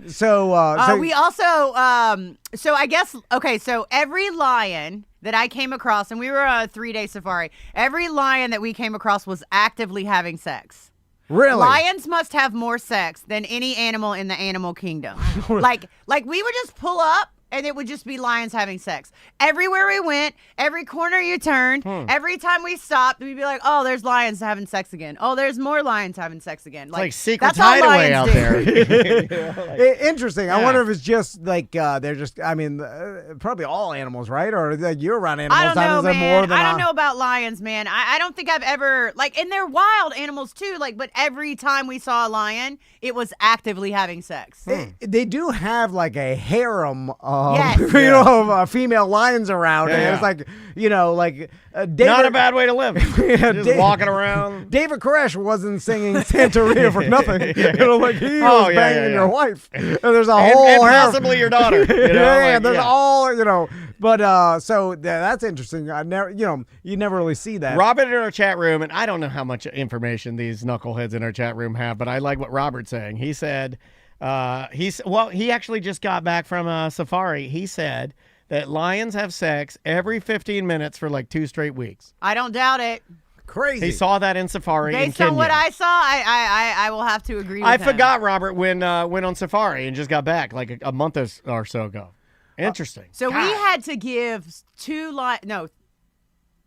Speaker 1: So
Speaker 7: we also, so I guess, okay, so every lion that I came across, and we were on a 3-day safari, every lion that we came across was actively having sex.
Speaker 1: really,
Speaker 7: Lions must have more sex than any animal in the animal kingdom. like we would just pull up and it would just be lions having sex. Everywhere we went, every corner you turned, every time we stopped, we'd be like, oh, there's lions having sex again. Oh, there's more lions having sex again.
Speaker 6: Like secret
Speaker 7: that's all
Speaker 6: hideaway
Speaker 7: lions
Speaker 6: out
Speaker 7: do.
Speaker 6: there.
Speaker 1: Interesting. I wonder if it's just like they're just. I mean, probably all animals, right? Or like you're around animals.
Speaker 7: I don't know,
Speaker 1: is there
Speaker 7: man.
Speaker 1: more than
Speaker 7: I don't know about lions, man. I don't think I've ever, like, and they're wild animals too, like, but every time we saw a lion, it was actively having sex.
Speaker 1: They do have like a harem of,
Speaker 7: Yes.
Speaker 1: of female lions around.
Speaker 6: Yeah,
Speaker 1: and
Speaker 6: yeah.
Speaker 1: it's like, like David,
Speaker 6: Not a bad way to live. Just walking around.
Speaker 1: David Koresh wasn't singing Santeria for nothing. Like he
Speaker 6: Oh,
Speaker 1: was
Speaker 6: yeah,
Speaker 1: banging
Speaker 6: yeah.
Speaker 1: your wife. And there's a
Speaker 6: And
Speaker 1: whole harem.
Speaker 6: possibly your daughter. You know,
Speaker 1: yeah,
Speaker 6: like,
Speaker 1: there's
Speaker 6: yeah.
Speaker 1: all. But so that's interesting. I never, you never really see that.
Speaker 6: Robert in our chat room, and I don't know how much information these knuckleheads in our chat room have, but I like what Robert's saying. He said, he actually just got back from a safari. He said that lions have sex every 15 minutes for like 2 straight weeks.
Speaker 7: I don't doubt it.
Speaker 1: Crazy.
Speaker 6: He saw that in safari in
Speaker 7: Based
Speaker 6: Kenya.
Speaker 7: on what I saw, I will have to agree with
Speaker 6: I
Speaker 7: him.
Speaker 6: forgot Robert went on safari and just got back like a month or so ago. Interesting.
Speaker 7: So we had to give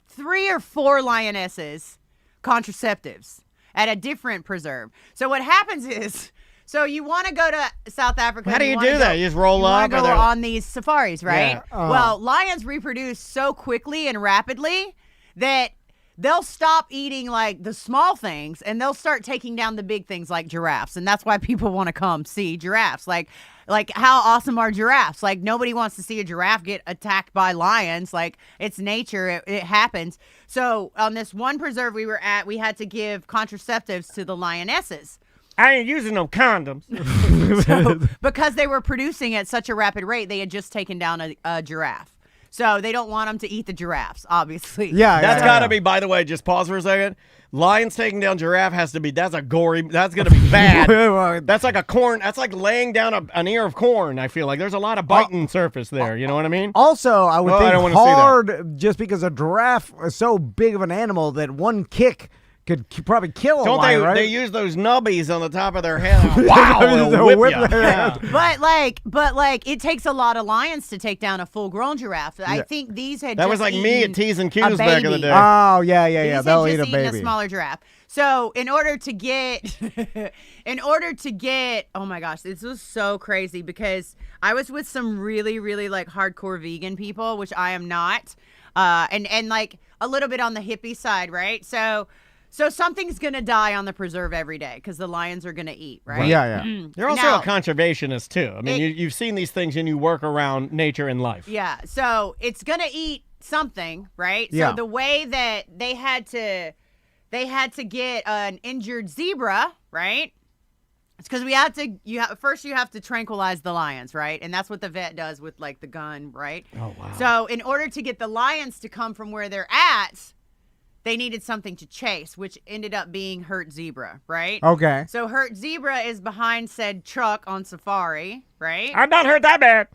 Speaker 7: 3 or 4 lionesses contraceptives at a different preserve. So what happens is, so you want to go to South Africa.
Speaker 6: How do
Speaker 7: and
Speaker 6: you
Speaker 7: wanna
Speaker 6: do that? You just roll
Speaker 7: you wanna
Speaker 6: up? or
Speaker 7: go
Speaker 6: they're-
Speaker 7: on these safaris, right?
Speaker 6: Yeah.
Speaker 7: Well, lions reproduce so quickly and rapidly that they'll stop eating like the small things and they'll start taking down the big things like giraffes. And that's why people want to come see giraffes. Like how awesome are giraffes? Like nobody wants to see a giraffe get attacked by lions. Like it's nature. It happens. So on this one preserve we were at, we had to give contraceptives to the lionesses.
Speaker 6: I ain't using no condoms.
Speaker 7: So, because they were producing at such a rapid rate, they had just taken down a giraffe. So they don't want them to eat the giraffes, obviously.
Speaker 1: Yeah,
Speaker 6: That's got to be, by the way, just pause for a second. Lions taking down giraffe has to be, that's a gory, that's going to be bad. That's like a corn, that's like laying down an ear of corn, I feel like. There's a lot of biting surface there, you know what I mean?
Speaker 1: Also, I would
Speaker 6: Well, I don't
Speaker 1: think
Speaker 6: wanna see that.
Speaker 1: hard just because a giraffe is so big of an animal that one kick could probably kill a
Speaker 6: Don't
Speaker 1: lion,
Speaker 6: they,
Speaker 1: right?
Speaker 6: they use those nubbies on the top of their head.
Speaker 1: Wow,
Speaker 6: they'll
Speaker 1: they'll whip
Speaker 6: ya.
Speaker 1: their
Speaker 6: Yeah.
Speaker 7: But it takes a lot of lions to take down a full-grown giraffe. I think these had
Speaker 6: That
Speaker 7: just
Speaker 6: was like me
Speaker 7: eaten
Speaker 6: at T's and
Speaker 7: a
Speaker 6: Q's back in the
Speaker 7: baby.
Speaker 6: day.
Speaker 1: Oh, yeah.
Speaker 7: These had
Speaker 1: They'll
Speaker 7: just
Speaker 1: eat a
Speaker 7: eaten
Speaker 1: baby.
Speaker 7: a smaller giraffe. So in order to get, oh my gosh, this was so crazy because I was with some really, really like hardcore vegan people, which I am not, and like a little bit on the hippie side, right? So something's gonna die on the preserve every day because the lions are gonna eat, right?
Speaker 1: Yeah.
Speaker 6: You're also
Speaker 7: Now-
Speaker 6: a conservationist, too. I mean, you've seen these things and you work around nature and life.
Speaker 7: Yeah, so it's gonna eat something, right?
Speaker 1: Yeah.
Speaker 7: So the way that they had to get an injured zebra, right? It's because first you have to tranquilize the lions, right? And that's what the vet does with like the gun, right?
Speaker 6: Oh, wow.
Speaker 7: So in order to get the lions to come from where they're at, they needed something to chase, which ended up being hurt zebra, right?
Speaker 1: Okay.
Speaker 7: So hurt zebra is behind said truck on safari, right?
Speaker 6: I'm not hurt that bad.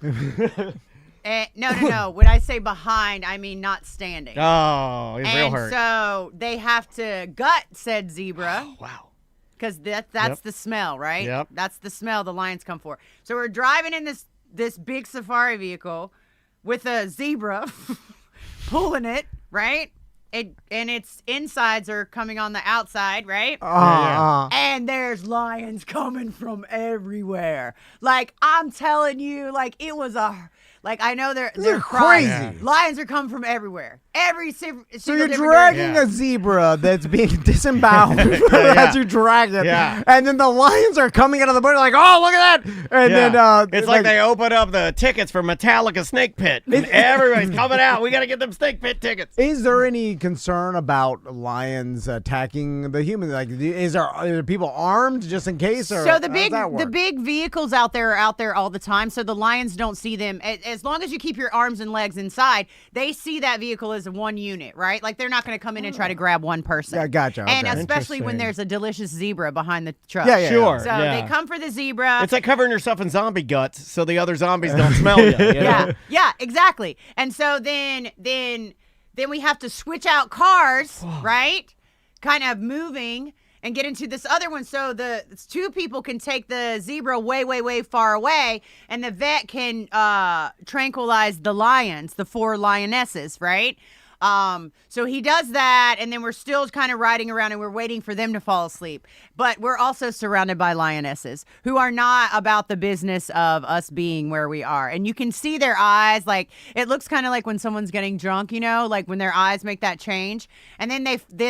Speaker 7: No. When I say behind, I mean not standing.
Speaker 6: Oh, he's real
Speaker 7: And
Speaker 6: hurt.
Speaker 7: so they have to gut said zebra
Speaker 6: Wow.
Speaker 7: because that's
Speaker 6: Yep.
Speaker 7: the smell, right?
Speaker 6: Yep.
Speaker 7: That's the smell the lions come for. So we're driving in this big safari vehicle with a zebra pulling it, right? And its insides are coming on the outside, right? And there's lions coming from everywhere. Like, I'm telling you, like, it was Like I know they're
Speaker 1: are
Speaker 7: crying.
Speaker 1: crazy.
Speaker 7: Lions are coming from everywhere.
Speaker 1: So you're dragging a zebra that's being disemboweled as you drag it, and then the lions are coming out of the bush like, oh, look at that, and then
Speaker 6: it's like they open up the tickets for Metallica Snake Pit. And everybody's coming out. We got to get them Snake Pit tickets.
Speaker 1: Is there any concern about lions attacking the humans? Like, are people armed just in case? Or
Speaker 7: so the big vehicles out there are out there all the time. So the lions don't see them. As long as you keep your arms and legs inside, they see that vehicle as one unit, right? Like they're not going to come in and try to grab one person.
Speaker 1: Yeah, gotcha.
Speaker 7: And
Speaker 1: okay.
Speaker 7: especially when there's a delicious zebra behind the truck.
Speaker 1: Yeah.
Speaker 6: Sure.
Speaker 7: So they come for the zebra.
Speaker 6: It's like covering yourself in zombie guts so the other zombies don't smell you. You know?
Speaker 7: Yeah, exactly. And so then we have to switch out cars, right? Kind of moving and get into this other one. So the two people can take the zebra way, way, way far away, and the vet can tranquilize the lions, the 4 lionesses, right? So he does that, and then we're still kind of riding around and we're waiting for them to fall asleep. But we're also surrounded by lionesses who are not about the business of us being where we are. And you can see their eyes, like it looks kind of like when someone's getting drunk, you know, like when their eyes make that change. And then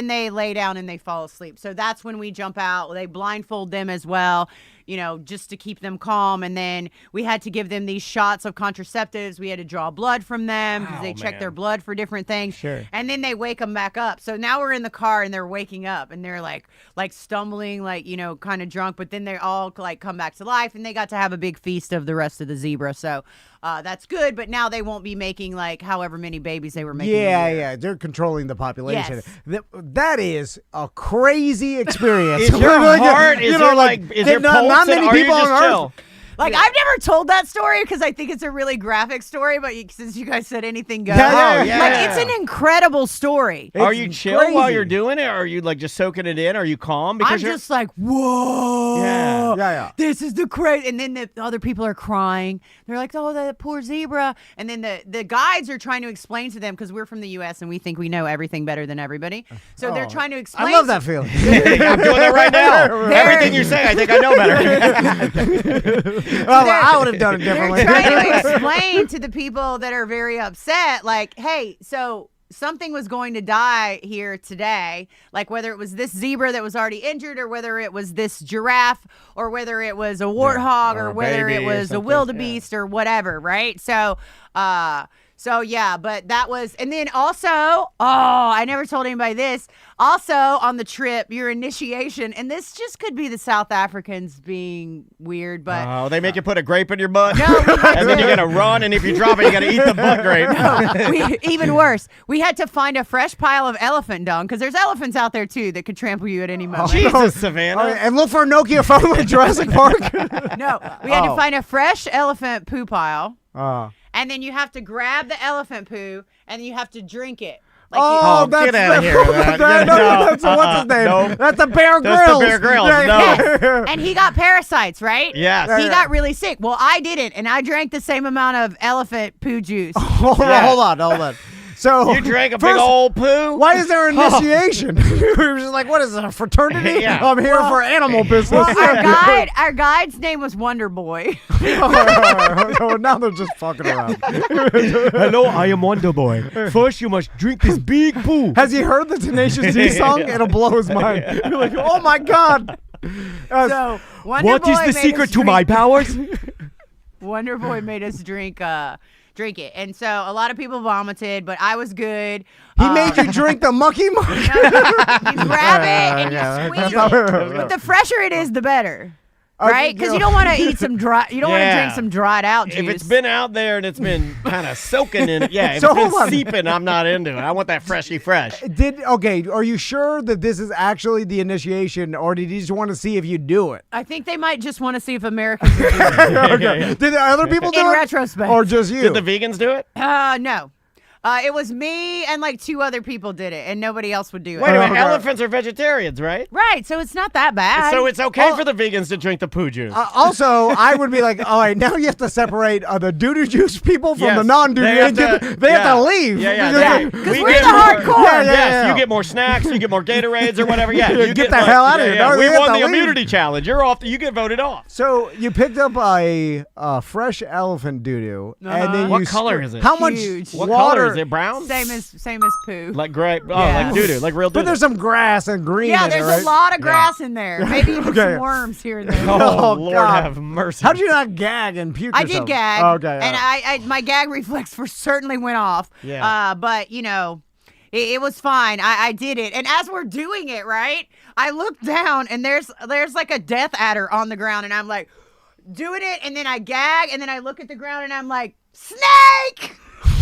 Speaker 7: they lay down and they fall asleep. So that's when we jump out. They blindfold them as well, you know, just to keep them calm. And then we had to give them these shots of contraceptives. We had to draw blood from them because they check their blood for different things.
Speaker 6: Sure.
Speaker 7: And then they wake them back up. So now we're in the car and they're waking up and they're like stumbling, like, you know, kind of drunk. But then they all like come back to life and they got to have a big feast of the rest of the zebra. So that's good. But now they won't be making like however many babies they were making.
Speaker 1: Yeah. They're controlling the population.
Speaker 7: Yes.
Speaker 1: That is a crazy experience.
Speaker 6: Is your heart, is your pulse,
Speaker 1: not many
Speaker 6: are you
Speaker 1: people
Speaker 6: just
Speaker 1: on
Speaker 6: chill?
Speaker 1: Earth.
Speaker 7: Like, I've never told that story because I think it's a really graphic story, but since you guys said anything goes,
Speaker 1: Yeah.
Speaker 7: like, it's an incredible story.
Speaker 6: Are you chill
Speaker 1: crazy.
Speaker 6: while you're doing it, or are you like just soaking it in? Are you calm?
Speaker 7: I'm
Speaker 6: Because
Speaker 7: just like, whoa.
Speaker 1: Yeah.
Speaker 7: This is the crazy. And then the other people are crying. They're like, oh, that poor zebra. And then the guides are trying to explain to them because we're from the U.S. and we think we know everything better than everybody. So they're trying to explain.
Speaker 1: I love that feeling.
Speaker 6: I'm doing that right now. Everything you say, I think I know better.
Speaker 1: Well, I would have done it differently.
Speaker 7: They're trying to explain to the people that are very upset, like, hey, so something was going to die here today, like whether it was this zebra that was already injured or whether it was this giraffe or whether it was a warthog or whether it was a wildebeest or whatever, right? So yeah, but that was, and then also, I never told anybody this. Also on the trip, your initiation, and this just could be the South Africans being weird, but
Speaker 6: they make you put a grape in your butt,
Speaker 7: No,
Speaker 6: and then you gotta run, and if you drop it, you gotta eat the butt grape.
Speaker 7: even worse, we had to find a fresh pile of elephant dung because there's elephants out there too that could trample you at any moment.
Speaker 6: Jesus, Savannah.
Speaker 1: And look for a Nokia phone like Jurassic Park.
Speaker 7: No, we had to find a fresh elephant poo pile. And then you have to grab the elephant poo and you have to drink it. Like
Speaker 1: that's
Speaker 6: get out of here.
Speaker 1: That's what's his name?
Speaker 6: No.
Speaker 1: That's the Bear Grylls.
Speaker 6: That's the Bear Grylls. No.
Speaker 7: Yes. And he got parasites, right?
Speaker 6: Yes.
Speaker 7: He got really sick. Well, I didn't, and I drank the same amount of elephant poo juice.
Speaker 1: Hold on. So
Speaker 6: You drank a big old poo?
Speaker 1: Why is there initiation? We were just like, what is this, a fraternity?
Speaker 6: Yeah.
Speaker 1: I'm here for animal business.
Speaker 7: Well, our guide's name was Wonder Boy.
Speaker 1: Oh, now they're just fucking around.
Speaker 6: Hello, I am Wonder Boy. First, you must drink this big poo.
Speaker 1: Has he heard the Tenacious D song? It'll blow his mind. You're like, oh my God.
Speaker 7: So Wonder
Speaker 6: What
Speaker 7: Boy
Speaker 6: is the
Speaker 7: made
Speaker 6: secret
Speaker 7: us
Speaker 6: to my
Speaker 7: drink-
Speaker 6: powers?
Speaker 7: Wonder Boy made us drink it, and so a lot of people vomited, but I was good.
Speaker 1: He made you drink the monkey mark?
Speaker 7: You grab it and you squeeze it. But the fresher it is, the better. Right? Because you don't want to eat some dry. You don't want to drink some dried out juice.
Speaker 6: If it's been out there and it's been kind of soaking in it, if
Speaker 1: So
Speaker 6: it's
Speaker 1: hold
Speaker 6: been
Speaker 1: on.
Speaker 6: seeping, I'm not into it. I want that freshy fresh.
Speaker 1: Are you sure that this is actually the initiation, or did you just want to see if you do it?
Speaker 7: I think they might just want to see if Americans would do it.
Speaker 1: Did other people do
Speaker 7: In
Speaker 1: it?
Speaker 7: retrospect.
Speaker 1: Or just you?
Speaker 6: Did the vegans do it?
Speaker 7: No. It was me and like 2 other people did it, and nobody else would do it.
Speaker 6: Wait a minute, elephants are vegetarians, right?
Speaker 7: Right, so it's not that bad.
Speaker 6: So it's okay for the vegans to drink the poo juice.
Speaker 1: Also, I would be like, all right, now you have to separate the doo-doo juice people from the non-doo-doo. They have to leave.
Speaker 7: Yeah, because we're the hardcore.
Speaker 6: Yes, you get more snacks, you get more Gatorades or whatever. Yeah, you
Speaker 1: get the hell out of here. No,
Speaker 6: we
Speaker 1: they have
Speaker 6: won
Speaker 1: to
Speaker 6: the
Speaker 1: leave.
Speaker 6: immunity challenge. You're off. You get voted off.
Speaker 1: So you picked up a fresh elephant doo-doo, and then
Speaker 6: What color is it?
Speaker 1: How much
Speaker 7: Huge.
Speaker 6: What
Speaker 1: water?
Speaker 6: color is it? Brown?
Speaker 7: Same as poo.
Speaker 6: Like gray. Oh,
Speaker 7: Yeah.
Speaker 6: like doo-doo, like real doo-doo.
Speaker 1: But there's some grass and green
Speaker 7: Yeah,
Speaker 1: in
Speaker 7: there's
Speaker 1: it, right?
Speaker 7: a lot of grass in there. Maybe even
Speaker 1: Okay.
Speaker 7: some worms here and there.
Speaker 6: Oh,
Speaker 1: Oh,
Speaker 6: Lord
Speaker 1: God.
Speaker 6: have mercy.
Speaker 1: How did you not gag and puke
Speaker 7: I
Speaker 1: yourself?
Speaker 7: did gag.
Speaker 1: Okay.
Speaker 7: And I my gag reflex certainly went off.
Speaker 6: Yeah.
Speaker 7: But, it was fine. I did it. And as we're doing it, right, I look down and there's like a death adder on the ground. And I'm like doing it. And then I gag. And then I look at the ground and I'm like, snake!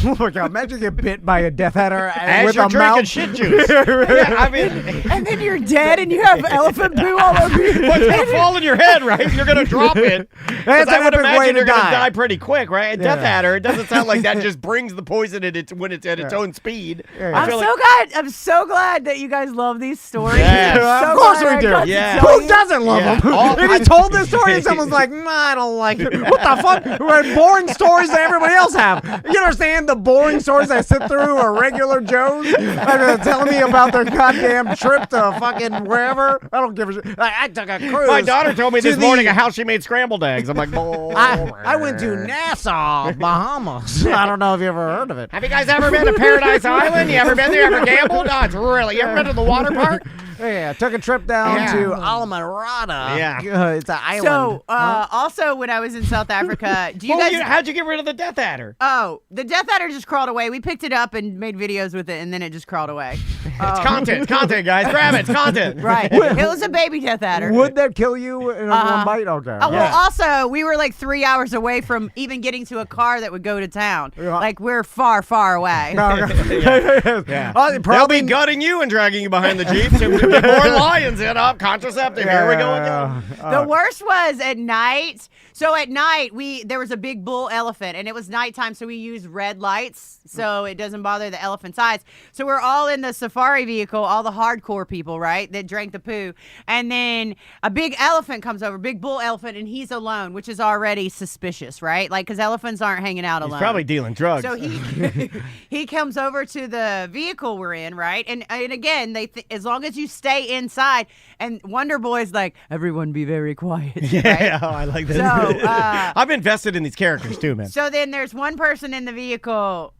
Speaker 1: Oh my God! Imagine you get bit by a death adder
Speaker 6: As
Speaker 1: with
Speaker 6: you're
Speaker 1: a
Speaker 6: drinking
Speaker 1: mouth.
Speaker 6: shit juice. Yeah, I mean,
Speaker 7: And then you're dead and you have elephant poo all over you.
Speaker 6: what's going to fall in your head, right? You're going to drop it. 'Cause
Speaker 1: That's
Speaker 6: I
Speaker 1: an
Speaker 6: would
Speaker 1: epic way
Speaker 6: imagine
Speaker 1: to
Speaker 6: you're going to
Speaker 1: die.
Speaker 6: die pretty quick, right? A death
Speaker 1: Yeah.
Speaker 6: adder, it doesn't sound like that just brings the poison when it's at its own speed.
Speaker 1: Yeah.
Speaker 6: I
Speaker 7: I'm
Speaker 6: feel
Speaker 7: so
Speaker 6: like-
Speaker 7: glad. I'm so glad that you guys love these stories.
Speaker 6: Yes.
Speaker 7: I'm so
Speaker 1: Of course
Speaker 7: glad
Speaker 1: we
Speaker 7: I
Speaker 1: do.
Speaker 7: got to
Speaker 6: Yeah.
Speaker 7: tell
Speaker 1: Who
Speaker 7: you.
Speaker 1: doesn't love
Speaker 6: Yeah.
Speaker 1: them?
Speaker 6: All-
Speaker 1: If you told this story and someone's like, nah, I don't like it. What the fuck? We're boring stories that everybody else have. You understand the boring stories I sit through are regular Joes? Telling me about their goddamn trip to fucking wherever. I don't give a shit. I took a cruise.
Speaker 6: My daughter told me
Speaker 1: to
Speaker 6: this
Speaker 1: the-
Speaker 6: morning how she made scrambled eggs. I'm like,
Speaker 1: I went to Nassau, Bahamas. I don't know if you ever heard of it.
Speaker 6: have you guys ever been to Paradise Island? You ever been there? Ever gambled? Oh, it's really. You ever been to the water park?
Speaker 1: Yeah, took a trip down
Speaker 6: Yeah.
Speaker 1: to Alamarada.
Speaker 6: Yeah.
Speaker 1: It's an island.
Speaker 7: So, also when I was in South Africa, do you
Speaker 6: Well,
Speaker 7: guys?
Speaker 6: how'd you get rid of the death adder?
Speaker 7: Oh, the death adder just crawled away. We picked it up and made videos with it, and then it just crawled away.
Speaker 6: It's content, guys. Grab it. It's content.
Speaker 7: Right. It was a baby death adder.
Speaker 1: Would that kill you in one bite? Okay.
Speaker 7: Oh,
Speaker 6: Yeah.
Speaker 7: well, also, we were like 3 hours away from even getting to a car that would go to town.
Speaker 1: Yeah.
Speaker 7: Like, we're far, far away.
Speaker 6: Yeah. They'll
Speaker 1: Probably
Speaker 6: be gutting you and dragging you behind the Jeep to get more lions in up. Contraceptive. Here we go again.
Speaker 7: The worst was at night. So at night, there was a big bull elephant, and it was nighttime, so we used red lights so it doesn't bother the elephant's eyes. So we're all in the safari vehicle, all the hardcore people, right, that drank the poo. And then a big elephant comes over, big bull elephant, and he's alone, which is already suspicious, right? Like, because elephants aren't hanging out alone.
Speaker 6: He's probably dealing drugs.
Speaker 7: So he comes over to the vehicle we're in, right? And again, as long as you stay inside, and Wonder Boy's like, everyone be very quiet.
Speaker 6: yeah,
Speaker 7: right?
Speaker 6: I like this.
Speaker 7: So,
Speaker 6: I'm invested in these characters too, man.
Speaker 7: So then there's one person in the vehicle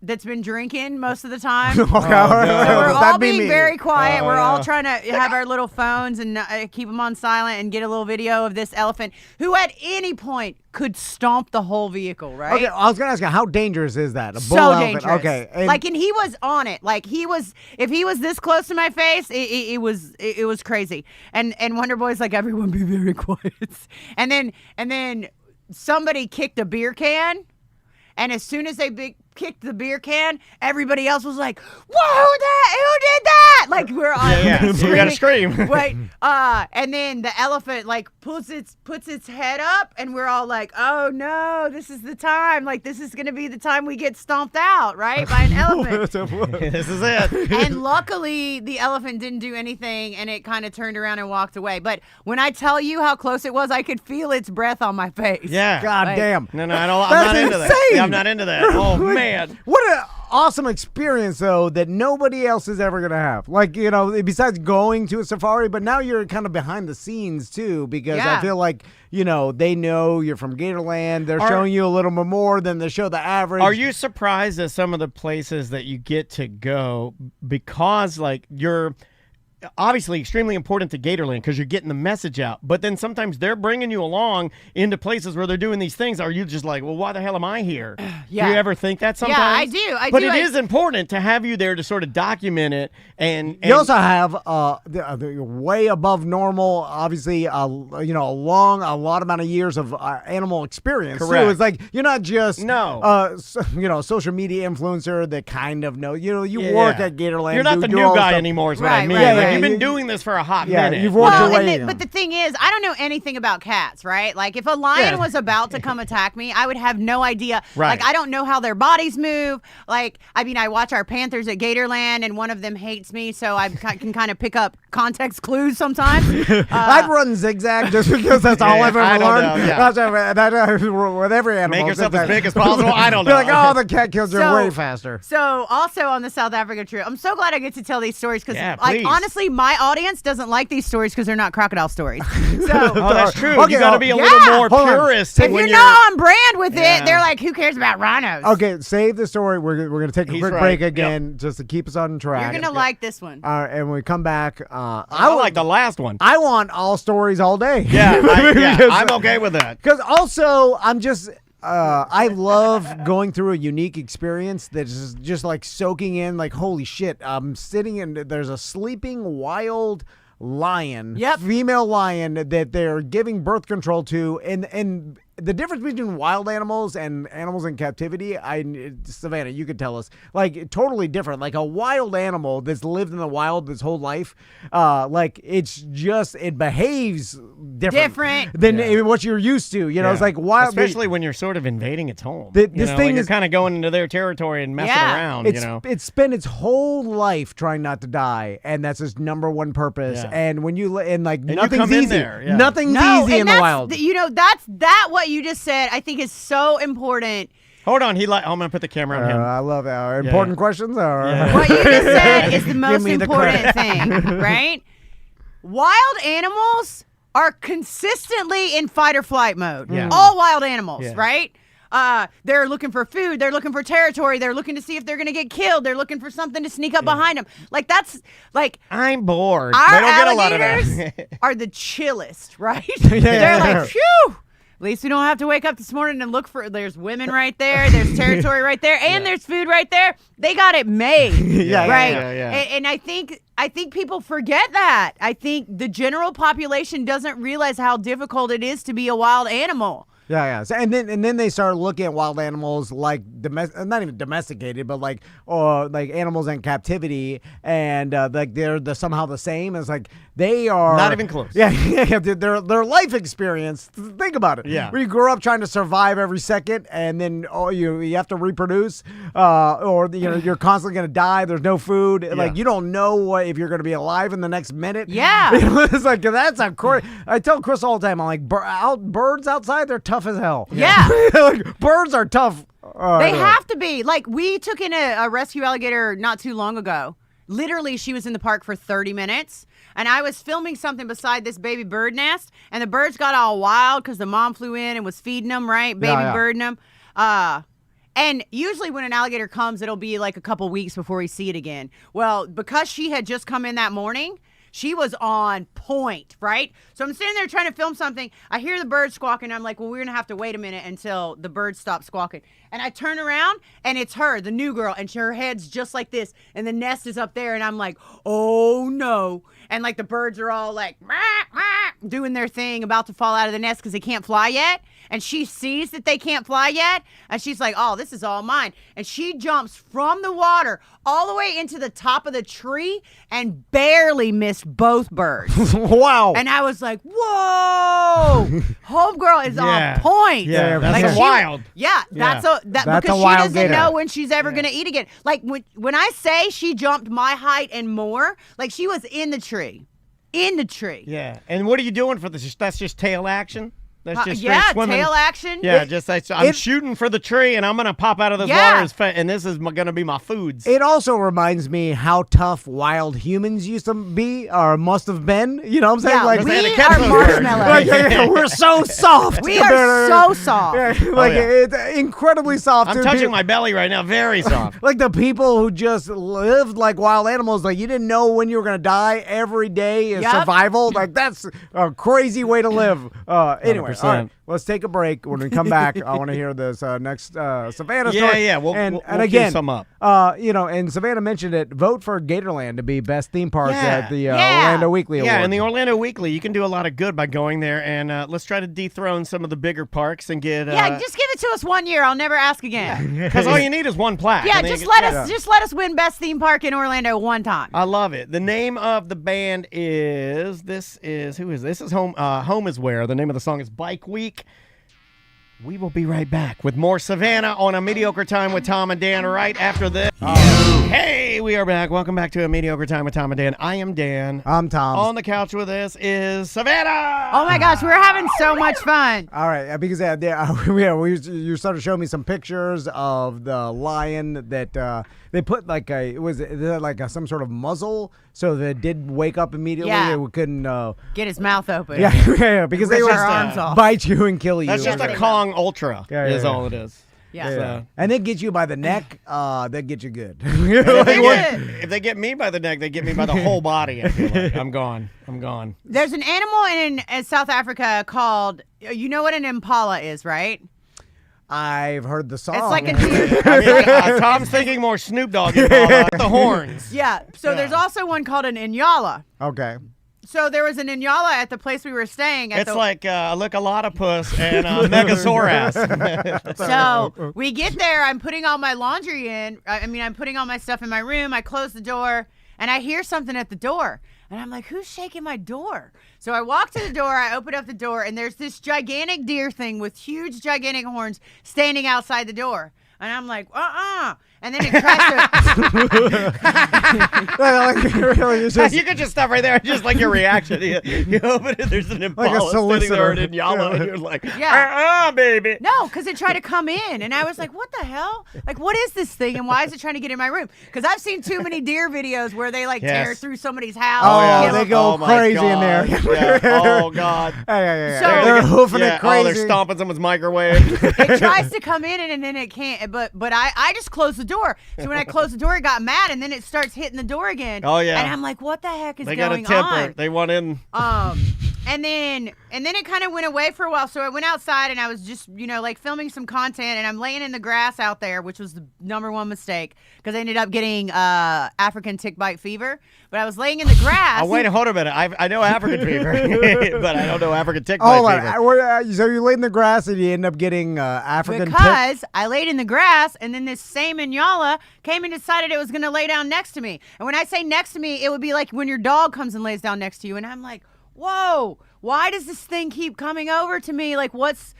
Speaker 7: that's been drinking most of the time.
Speaker 1: Okay.
Speaker 7: So we're all
Speaker 1: That'd be
Speaker 7: being
Speaker 1: me.
Speaker 7: very quiet.
Speaker 6: Oh,
Speaker 7: We're all
Speaker 6: no.
Speaker 7: trying to have our little phones and keep them on silent and get a little video of this elephant who at any point could stomp the whole vehicle, right?
Speaker 1: Okay, I was gonna ask you, how dangerous is that? A bull
Speaker 7: So
Speaker 1: elephant.
Speaker 7: dangerous.
Speaker 1: Okay. And
Speaker 7: and he was on it. Like if he was this close to my face, it was crazy. And Wonder Boy's like, everyone be very quiet. And then somebody kicked a beer can, and as soon as they kicked the beer can, everybody else was like, "Whoa, who did that?" Like we're all
Speaker 6: Yeah. So you gotta scream.
Speaker 7: Wait, and then the elephant like puts its head up, and we're all like, "Oh no, this is the time! Like this is gonna be the time we get stomped out, right, by an elephant."
Speaker 6: This is it.
Speaker 7: And luckily, the elephant didn't do anything, and it kind of turned around and walked away. But when I tell you how close it was, I could feel its breath on my face.
Speaker 6: Yeah.
Speaker 1: God
Speaker 7: Like-
Speaker 1: damn.
Speaker 6: No, I don't. I'm
Speaker 1: That's
Speaker 6: not into that.
Speaker 1: insane.
Speaker 6: Yeah, I'm not into that. Oh man.
Speaker 1: What an awesome experience, though, that nobody else is ever going to have. Like, besides going to a safari, but now you're kind of behind the scenes, too, because I
Speaker 7: Yeah.
Speaker 1: feel like, they know you're from Gatorland. They're showing you a little bit more than they show the average.
Speaker 6: Are you surprised at some of the places that you get to go because, like, you're obviously extremely important to Gatorland because you're getting the message out, but then sometimes they're bringing you along into places where they're doing these things. Are you just like, well, why the hell am I here?
Speaker 7: Yeah.
Speaker 6: Do you ever think that sometimes?
Speaker 7: I do.
Speaker 6: But it is important to have you there to sort of document it. And
Speaker 1: You also have the way above normal, obviously, a lot amount of years of animal experience. too.
Speaker 6: Correct.
Speaker 1: It's like you're not just
Speaker 6: No.
Speaker 1: social media influencer that kind of know. You
Speaker 6: Yeah,
Speaker 1: work
Speaker 6: yeah.
Speaker 1: at Gatorland.
Speaker 6: You're not the
Speaker 1: do
Speaker 6: new
Speaker 1: all
Speaker 6: guy
Speaker 1: stuff.
Speaker 6: anymore is what I
Speaker 7: Right,
Speaker 6: mean.
Speaker 7: right,
Speaker 6: Like,
Speaker 7: right.
Speaker 6: you've been doing this for a hot
Speaker 1: Yeah,
Speaker 6: minute.
Speaker 1: you've worked your way.
Speaker 7: But the thing is, I don't know anything about cats, right? Like, if a lion was about to come attack me, I would have no idea.
Speaker 6: Right.
Speaker 7: Like, I don't know how their bodies move. Like, I mean, I watch our Panthers at Gatorland, and one of them hates me, so I can kind of pick up context clues sometimes.
Speaker 1: I'd run zigzag just because that's all I've
Speaker 6: I
Speaker 1: ever
Speaker 6: don't
Speaker 1: learned.
Speaker 6: know, yeah.
Speaker 1: With every animal.
Speaker 6: Make yourself
Speaker 1: zigzag.
Speaker 6: as big as possible. I don't know.
Speaker 1: Be like, oh, the cat kills are way faster.
Speaker 7: So, also on the South Africa trip, I'm so glad I get to tell these stories because,
Speaker 6: Yeah,
Speaker 7: like,
Speaker 6: please.
Speaker 7: honestly, my audience doesn't like these stories because they're not crocodile stories. So,
Speaker 6: Oh, that's true.
Speaker 1: Okay,
Speaker 6: you got to be a
Speaker 7: yeah.
Speaker 6: little more
Speaker 1: Hold on.
Speaker 6: purist.
Speaker 7: if
Speaker 6: when
Speaker 7: you're not on brand with
Speaker 6: Yeah.
Speaker 7: it, they're like, who cares about rhinos?
Speaker 1: Okay, save the story. We're going to take a
Speaker 6: He's
Speaker 1: quick
Speaker 6: right.
Speaker 1: break again just to keep us on track.
Speaker 7: You're going to like this one.
Speaker 1: And when we come back,
Speaker 6: I like the last one.
Speaker 1: I want all stories all day.
Speaker 6: Yeah, I'm okay with that.
Speaker 1: Because also, I'm just, I love going through a unique experience that's just like soaking in, like, holy shit, I'm sitting in, there's a sleeping wild lion, female lion that they're giving birth control to, and the difference between wild animals and animals in captivity, Savannah, you could tell us, like, totally different. Like, a wild animal that's lived in the wild this whole life, like, it behaves different than what you're used to. You know, it's like wild.
Speaker 6: Especially when you're sort of invading its home.
Speaker 1: This
Speaker 6: like
Speaker 1: thing
Speaker 6: you're
Speaker 1: is
Speaker 6: kind of going into their territory and messing around.
Speaker 1: It's spent its whole life trying not to die, and that's its number one purpose.
Speaker 6: Yeah.
Speaker 1: And when you nothing's
Speaker 6: you come in
Speaker 1: easy.
Speaker 6: there, yeah.
Speaker 1: Nothing's easy in the wild.
Speaker 7: That's what you just said. I think is so important.
Speaker 6: Hold on, I'm gonna put the camera on him.
Speaker 1: I love our important questions.
Speaker 7: What you just said is the most
Speaker 1: me the
Speaker 7: important thing, right? Wild animals are consistently in fight or flight mode.
Speaker 6: Yeah.
Speaker 7: All wild animals,
Speaker 6: Yeah.
Speaker 7: right? They're looking for food. They're looking for territory. They're looking to see if they're going to get killed. They're looking for something to sneak up behind them. Like, that's like
Speaker 6: I'm bored.
Speaker 7: our
Speaker 6: They don't get a lot of
Speaker 7: alligators
Speaker 6: that.
Speaker 7: are the chillest, right? They're like, phew. At least we don't have to wake up this morning and look for. There's women right there. There's territory right there, and there's food right there. They got it made, right?
Speaker 6: Yeah.
Speaker 7: And I think people forget that. I think the general population doesn't realize how difficult it is to be a wild animal.
Speaker 1: Yeah. So, and then they start looking at wild animals like not even domesticated, but like animals in captivity, and like they're somehow the same. It's like they are
Speaker 6: Not even close.
Speaker 1: Yeah. Their life experience. Think about it.
Speaker 6: Yeah.
Speaker 1: Where you grow up trying to survive every second, and then you have to reproduce, or you're constantly gonna die. There's no food. Like you don't know if you're gonna be alive in the next minute.
Speaker 7: Yeah.
Speaker 1: It's like that's I tell Chris all the time. I'm like birds outside. They're tough as hell.
Speaker 7: Yeah.
Speaker 1: Like, birds are tough.
Speaker 7: They have to be. Like, we took in a rescue alligator not too long ago. Literally, she was in the park for 30 minutes, and I was filming something beside this baby bird nest, and the birds got all wild because the mom flew in and was feeding them, right? Baby birding them. And usually when an alligator comes, it'll be like a couple weeks before we see it again. Well, because she had just come in that morning, she was on point, right? So I'm sitting there trying to film something. I hear the bird squawking. I'm like, well, we're going to have to wait a minute until the bird stops squawking. And I turn around, and it's her, the new girl, and her head's just like this, and the nest is up there, and I'm like, oh, no. And, like, the birds are all, like, rah, rah, doing their thing, about to fall out of the nest because they can't fly yet. And she sees that they can't fly yet, and she's like, oh, this is all mine. And she jumps from the water all the way into the top of the tree and barely missed both birds.
Speaker 1: Wow.
Speaker 7: And I was like, whoa, homegirl is on point.
Speaker 6: Yeah,
Speaker 1: that's
Speaker 6: that's wild.
Speaker 7: That's
Speaker 1: That's
Speaker 7: because
Speaker 1: a
Speaker 7: she
Speaker 1: wild
Speaker 7: doesn't
Speaker 1: gator.
Speaker 7: know when she's ever going to eat again. Like, when I say she jumped my height and more, like, she was in the tree. In the tree.
Speaker 6: Yeah. And what are you doing for this? That's just tail action? That's just straight
Speaker 7: yeah,
Speaker 6: swimming.
Speaker 7: tail action.
Speaker 6: Yeah, I'm shooting for the tree, and I'm going to pop out of this water, and this is going to be my foods.
Speaker 1: It also reminds me how tough wild humans used to be, or must have been. You know what I'm saying?
Speaker 7: Yeah,
Speaker 1: like
Speaker 7: we
Speaker 6: they had to
Speaker 7: are
Speaker 6: catch those birds.
Speaker 7: marshmallows.
Speaker 1: like, we're so soft.
Speaker 7: We are so soft.
Speaker 1: Like
Speaker 6: yeah.
Speaker 1: it's incredibly soft.
Speaker 6: I'm
Speaker 1: dude.
Speaker 6: touching my belly right now. Very soft.
Speaker 1: Like the people who just lived like wild animals, like you didn't know when you were gonna die every day is
Speaker 7: Yep.
Speaker 1: survival. Like that's a crazy way to live. Anyway,
Speaker 6: 100%.
Speaker 1: All right, let's take a break. When we come back, I want to hear this next Savannah story.
Speaker 6: Yeah. We'll
Speaker 1: again,
Speaker 6: cue some up.
Speaker 1: And Savannah mentioned it. Vote for Gatorland to be best theme park at the Orlando Weekly Award.
Speaker 6: Yeah, in the Orlando Weekly, you can do a lot of good by going there, and let's try to dethrone some of the bigger parks and get.
Speaker 7: Just give it to us 1 year. I'll never ask again.
Speaker 6: Because all you need is one plaque.
Speaker 7: Yeah,
Speaker 6: and then
Speaker 7: just
Speaker 6: you
Speaker 7: let us win best theme park in Orlando one time.
Speaker 6: I love it. The name of the band is This is Home Is Where. The name of the song is Bike Week. We will be right back with more Savannah on A Mediocre Time with Tom and Dan right after this. Hey, we are back. Welcome back to A Mediocre Time with Tom and Dan. I am Dan.
Speaker 1: I'm Tom.
Speaker 6: On the couch with us is Savannah.
Speaker 7: Oh my gosh, we're having so much fun.
Speaker 1: All right, because you started showing me some pictures of the lion that they put like some sort of muzzle so that it did wake up immediately.
Speaker 7: Yeah.
Speaker 1: It couldn't
Speaker 7: get his mouth open.
Speaker 1: Yeah, because they
Speaker 7: Rip
Speaker 1: would
Speaker 7: our arms off.
Speaker 1: bite you and kill you.
Speaker 6: That's just a Kong Ultra is all it is.
Speaker 7: Yeah.
Speaker 1: And they get you by the neck. They get you good.
Speaker 6: If they get me by the neck, they get me by the whole body. I feel like. I'm gone.
Speaker 7: There's an animal in South Africa called, you know what an impala is, right?
Speaker 1: I've heard the song.
Speaker 7: It's like a deer.
Speaker 6: I mean, Tom's thinking more Snoop Dogg involved. The horns.
Speaker 7: Yeah. So there's also one called an inyala.
Speaker 1: Okay.
Speaker 7: So there was an inyala at the place we were staying at.
Speaker 6: It's like a look-a-lot-of-puss and a megasaurus.
Speaker 7: So we get there. I'm putting all my laundry in. I'm putting all my stuff in my room. I close the door, and I hear something at the door. And I'm like, who's shaking my door? So I walk to the door. I open up the door, and there's this gigantic deer thing with huge, gigantic horns standing outside the door. And I'm like, And then it tries to.
Speaker 6: You could just stop right there. Just like your reaction. You open it, there's an impala sitting there in Inyala, and you're like, baby.
Speaker 7: No, because it tried to come in. And I was like, what the hell? Like, what is this thing? And why is it trying to get in my room? Because I've seen too many deer videos where they tear through somebody's house.
Speaker 1: Oh, yeah. They go crazy in there.
Speaker 6: Yeah. Oh, God.
Speaker 1: Yeah.
Speaker 7: So,
Speaker 1: they're hoofing it crazy.
Speaker 6: Oh, they're stomping someone's microwave.
Speaker 7: It tries to come in and then it can't. But I just closed the door. So when I closed the door, it got mad, and then it starts hitting the door again.
Speaker 6: Oh, yeah.
Speaker 7: And I'm like, what the heck is
Speaker 6: they
Speaker 7: going
Speaker 6: got a temper.
Speaker 7: on?
Speaker 6: They want in.
Speaker 7: And then it kind of went away for a while. So I went outside and I was just, filming some content, and I'm laying in the grass out there, which was the number one mistake because I ended up getting African tick bite fever. But I was laying in the grass.
Speaker 6: Oh, wait, hold a minute. I know African fever, but I don't know African tick bite fever.
Speaker 1: So you laid in the grass and you end up getting African
Speaker 7: because
Speaker 1: tick?
Speaker 7: I laid in the grass, and then this same Inyala came and decided it was going to lay down next to me. And when I say next to me, it would be like when your dog comes and lays down next to you. And I'm like, whoa, why does this thing keep coming over to me? Like, what's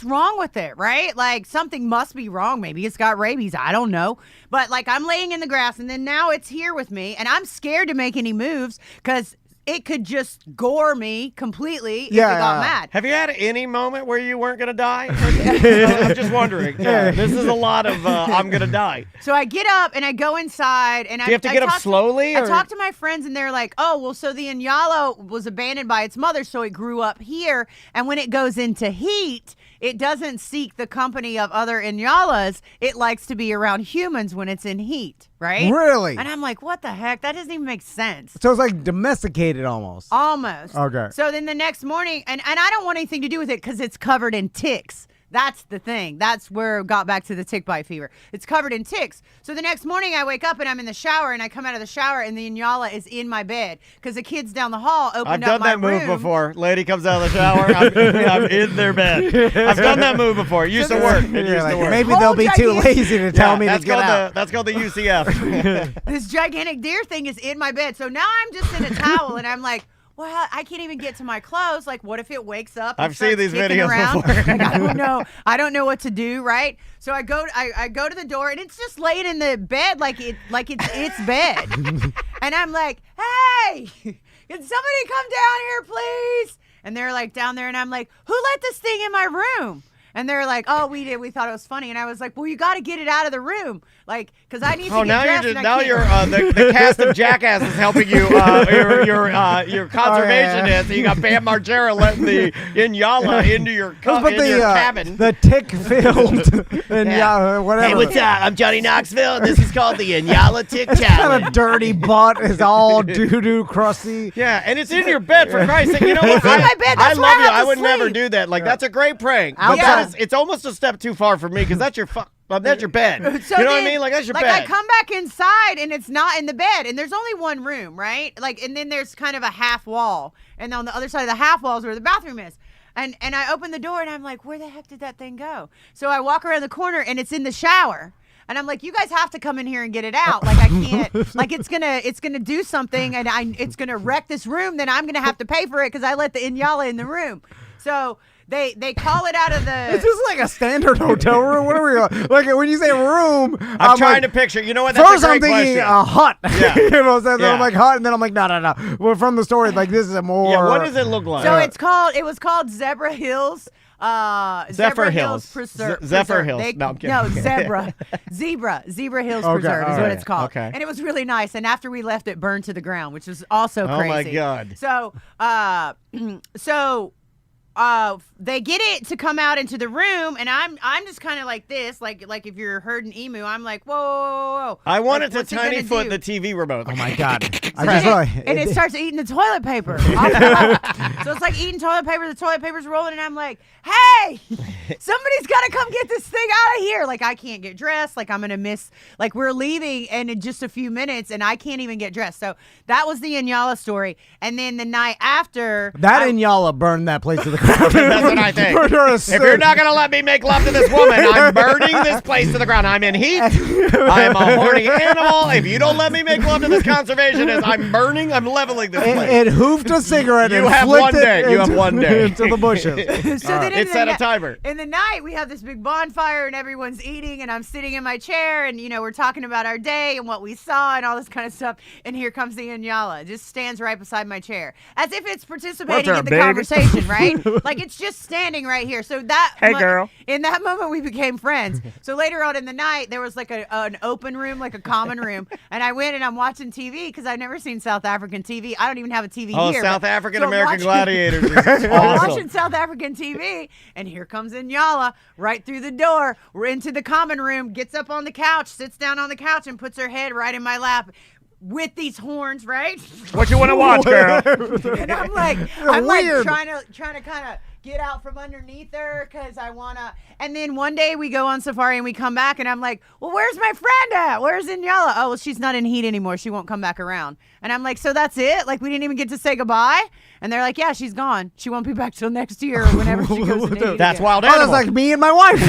Speaker 7: wrong with it, right? Like, something must be wrong. Maybe it's got rabies. I don't know. But, I'm laying in the grass, and then now it's here with me, and I'm scared to make any moves because it could just gore me completely if it got mad.
Speaker 6: Have you had any moment where you weren't going to die? I'm just wondering. Yeah, this is a lot of I'm going to die.
Speaker 7: So I get up and I go inside. And
Speaker 6: Do you have to get up slowly?
Speaker 7: I talk to my friends and they're like, oh, well, so the Inyala was abandoned by its mother, so it grew up here. And when it goes into heat, it doesn't seek the company of other Inyalas. It likes to be around humans when it's in heat, right?
Speaker 1: Really?
Speaker 7: And I'm like, what the heck? That doesn't even make sense.
Speaker 1: So it's like domesticated almost.
Speaker 7: Almost.
Speaker 1: Okay.
Speaker 7: So then the next morning, and I don't want anything to do with it because it's covered in ticks. That's the thing. That's where it got back to the tick bite fever. It's covered in ticks. So the next morning I wake up and I'm in the shower and I come out of the shower and the Inyala is in my bed because the kids down the hall opened up my room.
Speaker 6: I've done that move before. Lady comes out of the shower. I'm in their bed. I've done that move before. It used to work. It used to work.
Speaker 1: Maybe they'll be too lazy to tell me to get out.
Speaker 6: That's called the UCF.
Speaker 7: This gigantic deer thing is in my bed. So now I'm just in a towel and I'm like, well, I can't even get to my clothes. Like, what if it wakes up? And
Speaker 6: I've seen these videos
Speaker 7: around?
Speaker 6: before.
Speaker 7: Like, I don't know. I don't know what to do. Right. So I go to the door and it's just laying in the bed like it's its bed. And I'm like, hey, can somebody come down here, please? And they're like down there, and I'm like, who let this thing in my room? And they're like, oh, we did. We thought it was funny. And I was like, well, you got to get it out of the room. Like, because I need
Speaker 6: Oh,
Speaker 7: to get
Speaker 6: now
Speaker 7: dressed.
Speaker 6: you're
Speaker 7: and
Speaker 6: just,
Speaker 7: I
Speaker 6: now
Speaker 7: can't.
Speaker 6: you're the cast of Jackass is helping you. Your conservationist. You got Bam Margera letting the inyala into your cabin.
Speaker 1: The tick-filled and whatever.
Speaker 6: Hey, what's up? I'm Johnny Knoxville. This is called the inyala tick
Speaker 1: Kind
Speaker 6: challenge.
Speaker 1: of dirty butt is all doo-doo crusty.
Speaker 6: Yeah, and it's in your bed, for Christ's sake. You know what?
Speaker 7: It's in my bed.
Speaker 6: I
Speaker 7: That's where
Speaker 6: love
Speaker 7: I
Speaker 6: you.
Speaker 7: have
Speaker 6: I
Speaker 7: to
Speaker 6: would never
Speaker 7: sleep.
Speaker 6: do that. Like, that's a great prank. But
Speaker 7: Yeah.
Speaker 6: it's almost a step too far for me because that's your that's your bed.
Speaker 7: So
Speaker 6: you know what I
Speaker 7: then,
Speaker 6: mean? Like, that's your
Speaker 7: like
Speaker 6: bed.
Speaker 7: I come back inside and it's not in the bed, and there's only one room, right? Like, and then there's kind of a half wall, and on the other side of the half wall is where the bathroom is. And I open the door and I'm like, where the heck did that thing go? So I walk around the corner and it's in the shower. And I'm like, you guys have to come in here and get it out. Like, I can't. Like, it's gonna do something, and it's gonna wreck this room. Then I'm gonna have to pay for it because I let the inyala in the room. So they call it out of the.
Speaker 1: Is this like a standard hotel room? What are we like? When you say room,
Speaker 6: I'm trying to picture. You know what? That's
Speaker 1: First,
Speaker 6: a great
Speaker 1: I'm thinking
Speaker 6: question.
Speaker 1: a hut.
Speaker 6: Yeah.
Speaker 1: You know, so
Speaker 6: Yeah.
Speaker 1: I'm like hut, and then I'm like, no. Well, from the story, like this is a more.
Speaker 6: Yeah, what does it look like?
Speaker 7: So it was called Zebra Hills. Zebra
Speaker 6: Hills.
Speaker 7: Preserve.
Speaker 6: Zephyr Hills. No, I'm kidding.
Speaker 7: No, Zebra Hills
Speaker 1: Okay,
Speaker 7: Preserve is
Speaker 1: all
Speaker 7: what
Speaker 1: right,
Speaker 7: it's called.
Speaker 6: okay.
Speaker 7: And it was really nice. And after we left, it burned to the ground, which was also crazy.
Speaker 6: Oh my God.
Speaker 7: So, they get it to come out into the room, and I'm just kind of like this, like if you're herding emu, I'm like, whoa.
Speaker 6: I want
Speaker 7: Like,
Speaker 6: it to
Speaker 7: what's he
Speaker 6: tiny
Speaker 7: gonna
Speaker 6: foot
Speaker 7: do?
Speaker 6: the TV remote.
Speaker 1: Oh my god! I
Speaker 7: And
Speaker 1: just
Speaker 7: and it starts eating the toilet paper. So it's like eating toilet paper. The toilet paper's rolling, and I'm like, hey, somebody's got to come get this thing out of here. Like, I can't get dressed. Like, I'm going to miss. Like, we're leaving in just a few minutes, and I can't even get dressed. So that was the inyala story. And then the night after.
Speaker 1: that inyala burned that place to the ground.
Speaker 6: That's what I think. If you're not going to let me make love to this woman, I'm burning this place to the ground. I'm in heat. I'm a horny animal. If you don't let me make love to this conservationist, I'm leveling this place.
Speaker 1: It hoofed a cigarette.
Speaker 6: You
Speaker 1: and
Speaker 6: have
Speaker 1: flicked
Speaker 6: one
Speaker 1: it
Speaker 6: day. You have
Speaker 1: into-
Speaker 6: one day.
Speaker 1: into the bushes.
Speaker 7: So then
Speaker 6: It set a timer.
Speaker 7: In the night, we have this big bonfire, and everyone's eating, and I'm sitting in my chair, and we're talking about our day and what we saw and all this kind of stuff. And here comes the inyala. It just stands right beside my chair, as if it's participating
Speaker 6: What's
Speaker 7: in
Speaker 6: up,
Speaker 7: the
Speaker 6: baby?
Speaker 7: conversation, right? Like, it's just standing right here. So that
Speaker 6: girl.
Speaker 7: In that moment, we became friends. So later on in the night, there was like an open room, like a common room, and I went and I'm watching TV because I've never seen South African TV. I don't even have a TV
Speaker 6: Oh,
Speaker 7: here.
Speaker 6: South
Speaker 7: but-
Speaker 6: African
Speaker 7: so I'm
Speaker 6: American
Speaker 7: watching-
Speaker 6: Gladiators. Is
Speaker 7: I'm
Speaker 6: awesome.
Speaker 7: watching South African TV, and here comes Inyala right through the door. We're into the common room, gets up on the couch, sits down on the couch, and puts her head right in my lap with these horns, right?
Speaker 6: What you want to watch, girl?
Speaker 7: And I'm like
Speaker 1: Weird.
Speaker 7: trying to kind of get out from underneath her because I wanna. And then one day we go on safari and we come back, and I'm like, well, where's my friend at? Where's Inyala? Oh, well, she's not in heat anymore. She won't come back around. And I'm like, so that's it? Like, we didn't even get to say goodbye? And they're like, yeah, she's gone. She won't be back till next year or whenever she goes in heat
Speaker 6: That's
Speaker 7: again.
Speaker 6: wild
Speaker 1: Oh, that's
Speaker 6: animal.
Speaker 1: like me and my wife.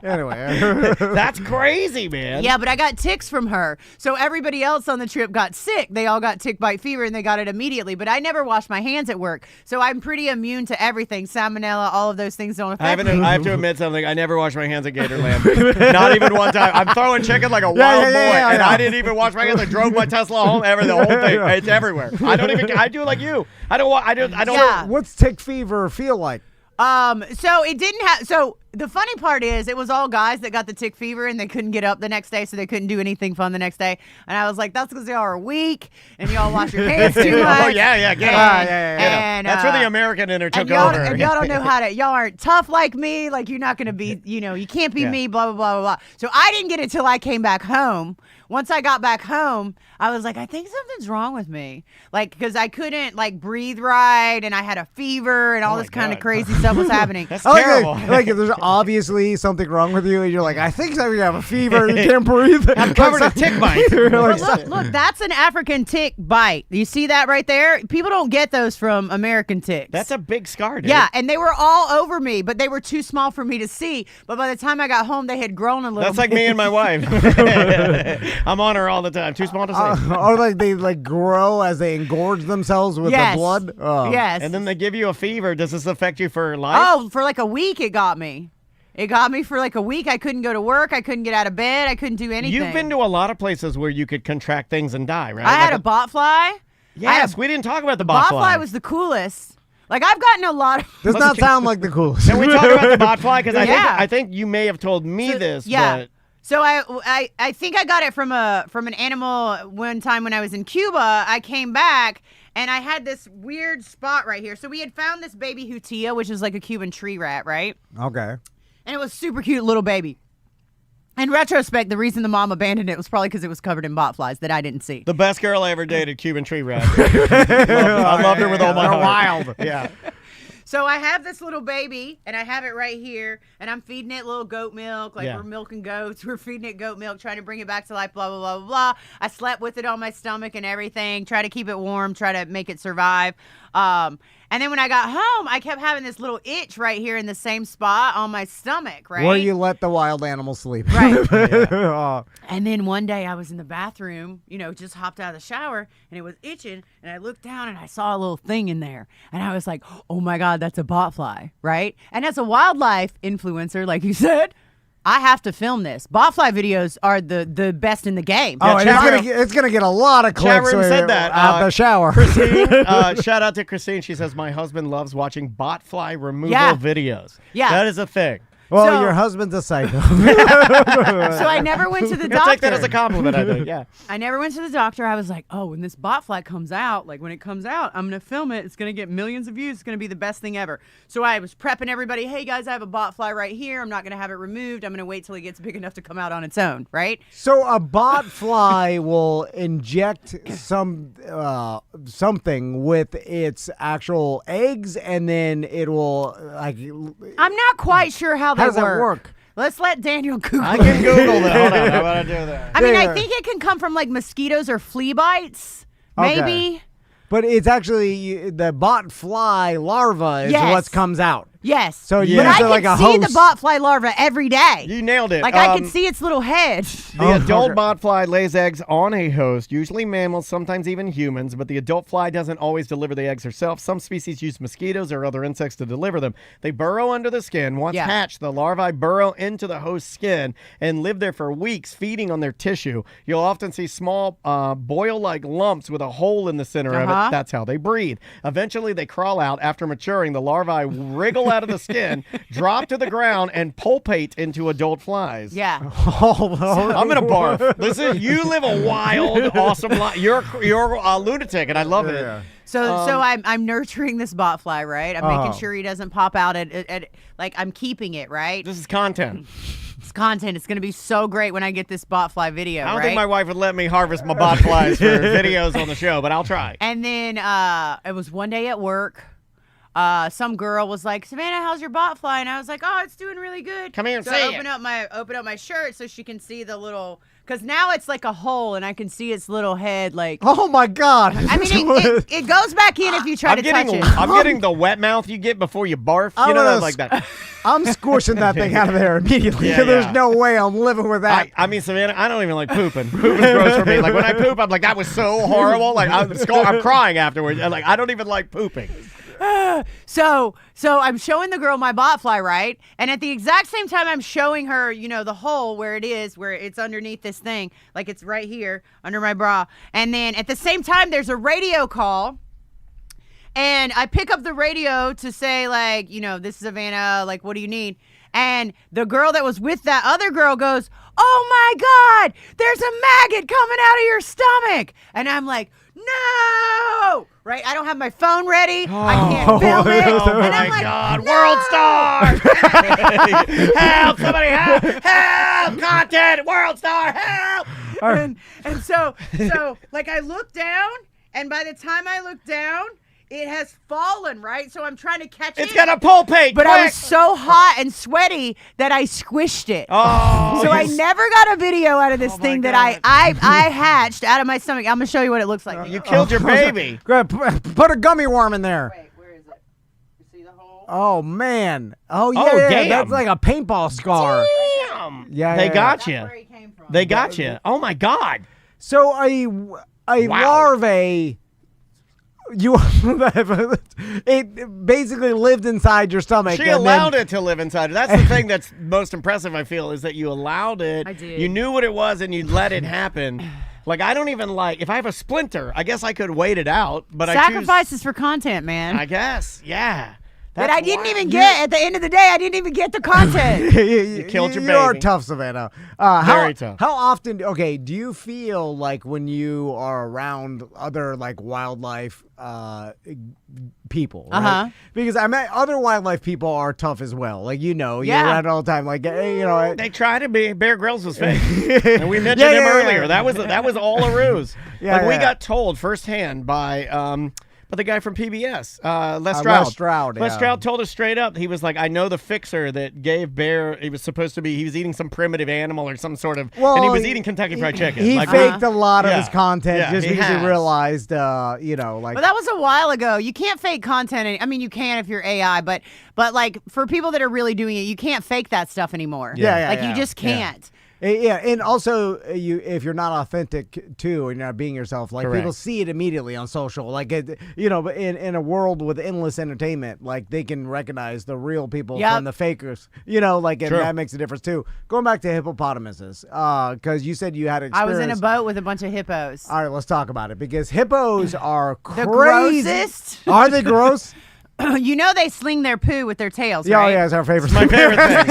Speaker 1: Anyway.
Speaker 6: That's crazy, man.
Speaker 7: Yeah, but I got ticks from her. So everybody else on the trip got sick. They all got tick bite fever, and they got it immediately. But I never washed my hands at work. So I'm pretty immune to everything. Salmonella, all of those things don't affect me.
Speaker 6: I have to admit something. I never wash my hands at Gatorland. Not even one time. I'm throwing chicken like a wild boy, and I didn't even wash my hands. I drove my Tesla home. The whole thing. It's everywhere. I don't even. I do like you. I don't.
Speaker 7: Yeah.
Speaker 1: What's tick fever feel like?
Speaker 7: So it didn't have. So the funny part is, it was all guys that got the tick fever, and they couldn't get up the next day, so they couldn't do anything fun the next day. And I was like, that's because y'all are weak and y'all wash your hands too much.
Speaker 6: Oh yeah, get it.
Speaker 7: And,
Speaker 6: That's where the American inner took
Speaker 7: and y'all,
Speaker 6: over.
Speaker 7: and y'all don't know how to. Y'all aren't tough like me. Like, you're not gonna be. You can't be me. Blah blah blah blah blah. So I didn't get it till I came back home. Once I got back home, I was like, I think something's wrong with me. Like, because I couldn't breathe right, and I had a fever, and all this kind of crazy stuff was happening.
Speaker 6: That's
Speaker 1: I like,
Speaker 6: terrible.
Speaker 1: like if there's obviously something wrong with you, and you're like, I think you have a fever, you can't breathe.
Speaker 6: I'm covered in tick bites.
Speaker 7: But look, that's an African tick bite. You see that right there? People don't get those from American ticks.
Speaker 6: That's a big scar, dude.
Speaker 7: Yeah, and they were all over me, but they were too small for me to see. But by the time I got home, they had grown a little
Speaker 6: That's
Speaker 7: bit.
Speaker 6: like me and my wife. I'm on her all the time. Too small to see.
Speaker 1: Or like they grow as they engorge themselves with
Speaker 7: Yes.
Speaker 1: the blood. Oh.
Speaker 7: Yes.
Speaker 6: And then they give you a fever. Does this affect you for life?
Speaker 7: Oh, for like a week it got me. It got me for like a week. I couldn't go to work. I couldn't get out of bed. I couldn't do anything.
Speaker 6: You've been to a lot of places where you could contract things and die, right?
Speaker 7: I had a botfly.
Speaker 6: Yes, we didn't talk about the botfly.
Speaker 7: Botfly was the coolest. Like I've gotten a lot of.
Speaker 1: Does not sound like the coolest.
Speaker 6: Can we talk about the botfly? Because
Speaker 7: Yeah.
Speaker 6: I think you may have told me this.
Speaker 7: Yeah.
Speaker 6: But
Speaker 7: So I think I got it from an animal one time when I was in Cuba. I came back and I had this weird spot right here. So we had found this baby hutia, which is like a Cuban tree rat, right?
Speaker 1: Okay.
Speaker 7: And it was super cute little baby. In retrospect, the reason the mom abandoned it was probably because it was covered in botflies that I didn't see.
Speaker 6: the best girl I ever dated, Cuban tree rat. I loved her with all my
Speaker 1: They're
Speaker 6: heart.
Speaker 1: wild.
Speaker 6: Yeah.
Speaker 7: So I have this little baby, and I have it right here, and I'm feeding it little goat milk, like
Speaker 6: Yeah.
Speaker 7: we're milking goats. We're feeding it goat milk, trying to bring it back to life, blah, blah, blah, blah, blah. I slept with it on my stomach and everything, try to keep it warm, try to make it survive. And then when I got home, I kept having this little itch right here in the same spot on my stomach, right?
Speaker 1: Where you let the wild animal sleep.
Speaker 7: Right.
Speaker 1: Oh.
Speaker 7: And then one day I was in the bathroom, just hopped out of the shower and it was itching. And I looked down and I saw a little thing in there. And I was like, oh my God, that's a botfly, right? And as a wildlife influencer, like you said, I have to film this. Botfly videos are the best in the game.
Speaker 1: Oh, and
Speaker 6: chat
Speaker 1: it's gonna get a lot of
Speaker 6: Chat
Speaker 1: clicks
Speaker 6: room said that.
Speaker 1: out the shower.
Speaker 6: Christine, shout out to Christine. She says, my husband loves watching botfly removal
Speaker 7: Yeah.
Speaker 6: videos.
Speaker 7: Yeah.
Speaker 6: That is a thing.
Speaker 1: Well,
Speaker 7: So-
Speaker 1: your husband's a psycho.
Speaker 7: So I never went to the
Speaker 6: I'll
Speaker 7: doctor.
Speaker 6: take that as a compliment, I think. Yeah.
Speaker 7: I never went to the doctor. I was like, oh, when this botfly comes out, like when it comes out, I'm going to film it. It's going to get millions of views. It's going to be the best thing ever. So I was prepping everybody. Hey, guys, I have a botfly right here. I'm not going to have it removed. I'm going to wait till it gets big enough to come out on its own, right?
Speaker 1: So a botfly will inject something with its actual eggs, and then it will like.
Speaker 7: I'm not quite sure how they
Speaker 1: How does that work?
Speaker 7: Let's let Daniel Google
Speaker 6: I
Speaker 7: it.
Speaker 6: can Google that. Hold on. How about I do that?
Speaker 7: I mean,
Speaker 1: Yeah.
Speaker 7: I think it can come from like mosquitoes or flea bites,
Speaker 1: Okay.
Speaker 7: maybe.
Speaker 1: But it's actually the botfly larva is
Speaker 7: Yes.
Speaker 1: what comes out.
Speaker 7: Yes.
Speaker 1: So
Speaker 6: Yeah.
Speaker 7: But I
Speaker 1: use
Speaker 7: can
Speaker 1: it like a
Speaker 7: see the
Speaker 1: host.
Speaker 7: botfly larva every day.
Speaker 6: You nailed it.
Speaker 7: Like I can see its little head.
Speaker 6: The adult
Speaker 1: okay.
Speaker 6: botfly lays eggs on a host, usually mammals, sometimes even humans, but the adult fly doesn't always deliver the eggs herself. Some species use mosquitoes or other insects to deliver them. They burrow under the skin. Once
Speaker 7: Yeah.
Speaker 6: hatched, the larvae burrow into the host's skin and live there for weeks, feeding on their tissue. You'll often see small boil-like lumps with a hole in the center of
Speaker 7: Uh-huh.
Speaker 6: it. That's how they breed. Eventually, they crawl out. After maturing, the larvae wriggle out of the skin, drop to the ground, and pulpate into adult flies.
Speaker 7: Yeah.
Speaker 6: I'm gonna barf. Listen, you live a wild, awesome life. You're a lunatic, and I love it.
Speaker 7: So I'm nurturing this botfly, right? I'm making
Speaker 1: Oh.
Speaker 7: sure he doesn't pop out at like I'm keeping it, right?
Speaker 6: This is content.
Speaker 7: It's content. It's gonna be so great when I get this botfly video,
Speaker 6: I don't
Speaker 7: right?
Speaker 6: think my wife would let me harvest my botflies for videos on the show, but I'll try.
Speaker 7: And then it was one day at work. Some girl was like, Savannah, how's your botfly? And I was like, oh, it's doing really good.
Speaker 6: Come here and
Speaker 7: so
Speaker 6: see
Speaker 7: I
Speaker 6: it.
Speaker 7: open up my shirt so she can see the little, because now it's like a hole and I can see its little head. Like,
Speaker 1: Oh my God!
Speaker 7: I mean, it goes back in if you try to touch it.
Speaker 6: I'm getting the wet mouth you get before you barf.
Speaker 1: I'm
Speaker 6: You know,
Speaker 1: gonna
Speaker 6: like that.
Speaker 1: I'm squishing that thing out of there immediately.
Speaker 6: Yeah,
Speaker 1: There's
Speaker 6: yeah.
Speaker 1: no way I'm living with that.
Speaker 6: I mean, Savannah, I don't even like pooping. Pooping's gross for me. Like when I poop, I'm like, that was so horrible. Like I'm crying afterwards. Like I don't even like pooping.
Speaker 7: So I'm showing the girl my botfly, right? And at the exact same time I'm showing her, the hole where it's underneath this thing, like it's right here under my bra. And then at the same time there's a radio call. And I pick up the radio to say, like, this is Savannah, like, what do you need? And the girl that was with that other girl goes, oh my God, there's a maggot coming out of your stomach. And I'm like, no, right? I don't have my phone ready. I can't film it.
Speaker 6: Oh
Speaker 7: and
Speaker 6: my
Speaker 7: I'm like,
Speaker 6: God,
Speaker 7: no!
Speaker 6: World Star! Help! Somebody help! Help! Content! World Star! Help!
Speaker 7: And so like I look down, and by the time I look down, it has fallen, right? So I'm trying to catch it.
Speaker 6: It's gonna pulpate!
Speaker 7: But
Speaker 6: quick!
Speaker 7: I was so hot and sweaty that I squished it.
Speaker 6: Oh,
Speaker 7: So I never got a video out of this thing that I hatched out of my stomach. I'm gonna show you what it looks like.
Speaker 6: you killed your baby.
Speaker 1: Go ahead, put a gummy worm in there.
Speaker 7: Wait, where is it? You see the hole?
Speaker 1: Oh man. Oh yeah.
Speaker 6: Oh,
Speaker 1: yeah,
Speaker 6: damn.
Speaker 1: That's like a paintball scar.
Speaker 6: Damn!
Speaker 1: Yeah,
Speaker 6: They
Speaker 1: yeah,
Speaker 6: got
Speaker 7: That's
Speaker 6: you.
Speaker 7: where he came from.
Speaker 6: They got you. Oh my God!
Speaker 1: So a
Speaker 6: Wow.
Speaker 1: larvae. It basically lived inside your stomach.
Speaker 6: She allowed it to live inside her. That's the thing that's most impressive, I feel, is that you allowed it.
Speaker 7: I did.
Speaker 6: You knew what it was and you let it happen. Like, I don't even like, if I have a splinter, I guess I could wait it out, but
Speaker 7: Sacrifices for content, man.
Speaker 6: I guess, yeah.
Speaker 7: But I didn't even get, at the end of the day, I didn't even get the content.
Speaker 6: You killed your baby.
Speaker 1: You are tough, Savannah.
Speaker 6: Very tough.
Speaker 1: How often, do you feel like when you are around other, like, wildlife people, right? Because I mean, other wildlife people are tough as well. Like, you're around all the time. Like,
Speaker 6: They try to be. Bear Grylls was fake. And we mentioned him earlier. That was all a ruse. We got told firsthand by... But the guy from PBS, Les Stroud. Les Stroud told us straight up. He was like, I know the fixer that gave Bear, he was eating some primitive animal or some sort of, and he was eating Kentucky Fried Chicken.
Speaker 1: He faked a lot of his content just because he realized, like.
Speaker 7: But that was a while ago. You can't fake content. I mean, you can if you're AI, but like for people that are really doing it, you can't fake that stuff anymore. You just can't.
Speaker 1: Yeah, and also if you're not authentic too, and you're not being yourself, like people see it immediately on social. Like but in a world with endless entertainment, like they can recognize the real people from the fakers. And that makes a difference too. Going back to hippopotamuses, because you said you had experience.
Speaker 7: I was in a boat with a bunch of hippos.
Speaker 1: All right, let's talk about it because hippos are
Speaker 7: the
Speaker 1: crazy.
Speaker 7: Grossest.
Speaker 1: Are they gross?
Speaker 7: They sling their poo with their tails, right?
Speaker 1: Oh, yeah, it's our favorite.
Speaker 6: It's my favorite thing.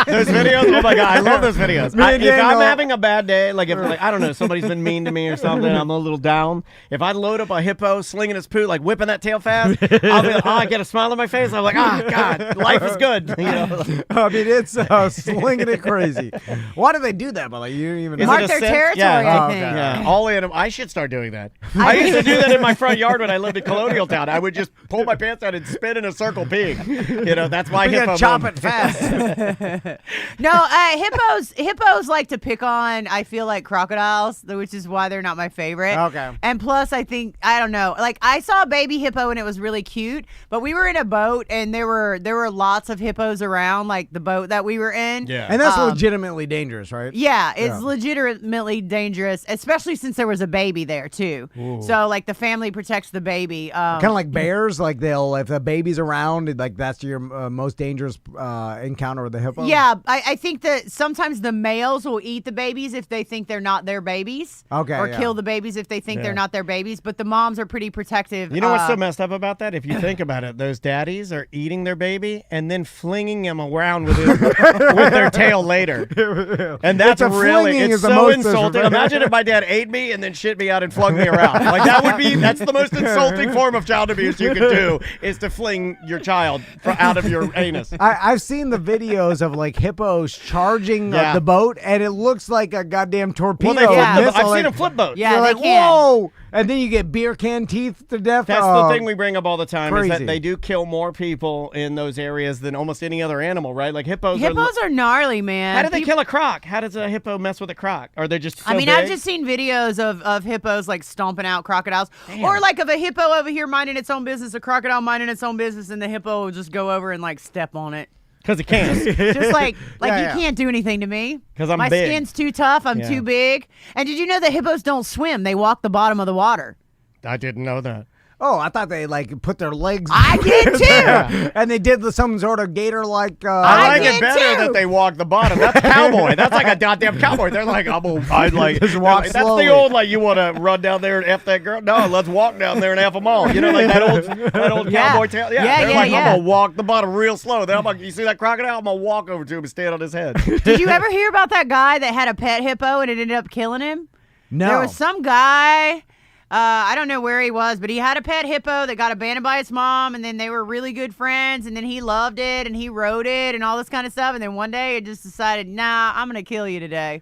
Speaker 6: Those videos, oh my God, I love those videos. If I'm having a bad day, like if I don't know, somebody's been mean to me or something, I'm a little down. If I load up a hippo slinging his poo, like whipping that tail fast, I'll be like, I get a smile on my face. I'm like, God, life is good.
Speaker 1: I mean, it's slinging it crazy. Why do they do that? But you don't even
Speaker 7: mark their territory, I think.
Speaker 6: Yeah, all in. I should start doing that. I used to do that in my front yard when I lived in Colonial Town. I would just pull my pants down and spin in a circle peeing. That's my hippo.
Speaker 1: Chop it fast.
Speaker 7: No, hippos like to pick on, I feel like, crocodiles, which is why they're not my favorite.
Speaker 1: Okay.
Speaker 7: And plus, I don't know. Like, I saw a baby hippo and it was really cute, but we were in a boat and there were lots of hippos around, like the boat that we were in.
Speaker 6: Yeah.
Speaker 1: And that's legitimately dangerous, right?
Speaker 7: Yeah, it's legitimately dangerous, especially since there was a baby there too. Ooh. So like the family protects the baby.
Speaker 1: Kind of like bears, like if the baby's around, like that's your most dangerous encounter with the hippo.
Speaker 7: Yeah, I think that sometimes the males will eat the babies if they think they're not their babies.
Speaker 1: Okay.
Speaker 7: Or kill the babies if they think they're not their babies. But the moms are pretty protective.
Speaker 6: You know what's so messed up about that? If you think about it, those daddies are eating their baby and then flinging him around with their tail later. And that's it's so insulting. Imagine if my dad ate me and then shit me out and flung me around. Like that's the most insulting form of child abuse you could do, is to fling your child out of your anus.
Speaker 1: I've seen the videos of like hippos charging the boat, and it looks like a goddamn torpedo.
Speaker 6: I've seen them flip boats.
Speaker 7: Yeah,
Speaker 1: you're like, whoa! And then you get beer can teeth to death.
Speaker 6: That's the thing we bring up all the time,
Speaker 1: crazy.
Speaker 6: is that they do kill more people in those areas than almost any other animal, right? Like hippos
Speaker 7: are gnarly, man.
Speaker 6: How do they kill a croc? How does a hippo mess with a croc? Are they just so big?
Speaker 7: I've just seen videos of hippos like stomping out crocodiles. Damn. Or like of a hippo over here minding its own business, a crocodile minding its own business, and the hippo will just go over and like step on it.
Speaker 6: Because it can't.
Speaker 7: Just like you can't do anything to me.
Speaker 6: Because I'm
Speaker 7: My
Speaker 6: big.
Speaker 7: skin's too tough. I'm too big. And did you know that hippos don't swim? They walk the bottom of the water.
Speaker 6: I didn't know that.
Speaker 1: Oh, I thought they like put their legs.
Speaker 7: I did too.
Speaker 1: And they did some sort of gator like.
Speaker 6: I like it better that they walk the bottom. That's cowboy. That's like a goddamn cowboy. They're like, I'd like
Speaker 1: just walk
Speaker 6: that's
Speaker 1: slowly.
Speaker 6: the old like, you want to run down there and F that girl? No, let's walk down there and F them all. You know, like that old cowboy tail. They're like, I'm gonna walk the bottom real slow. Then I'm like, you see that crocodile? I'm gonna walk over to him and stand on his head.
Speaker 7: Did you ever hear about that guy that had a pet hippo and it ended up killing him?
Speaker 1: No.
Speaker 7: There was some guy. I don't know where he was, but he had a pet hippo that got abandoned by his mom, and then they were really good friends, and then he loved it, and he rode it, and all this kind of stuff, and then one day it just decided, nah, I'm going to kill you today.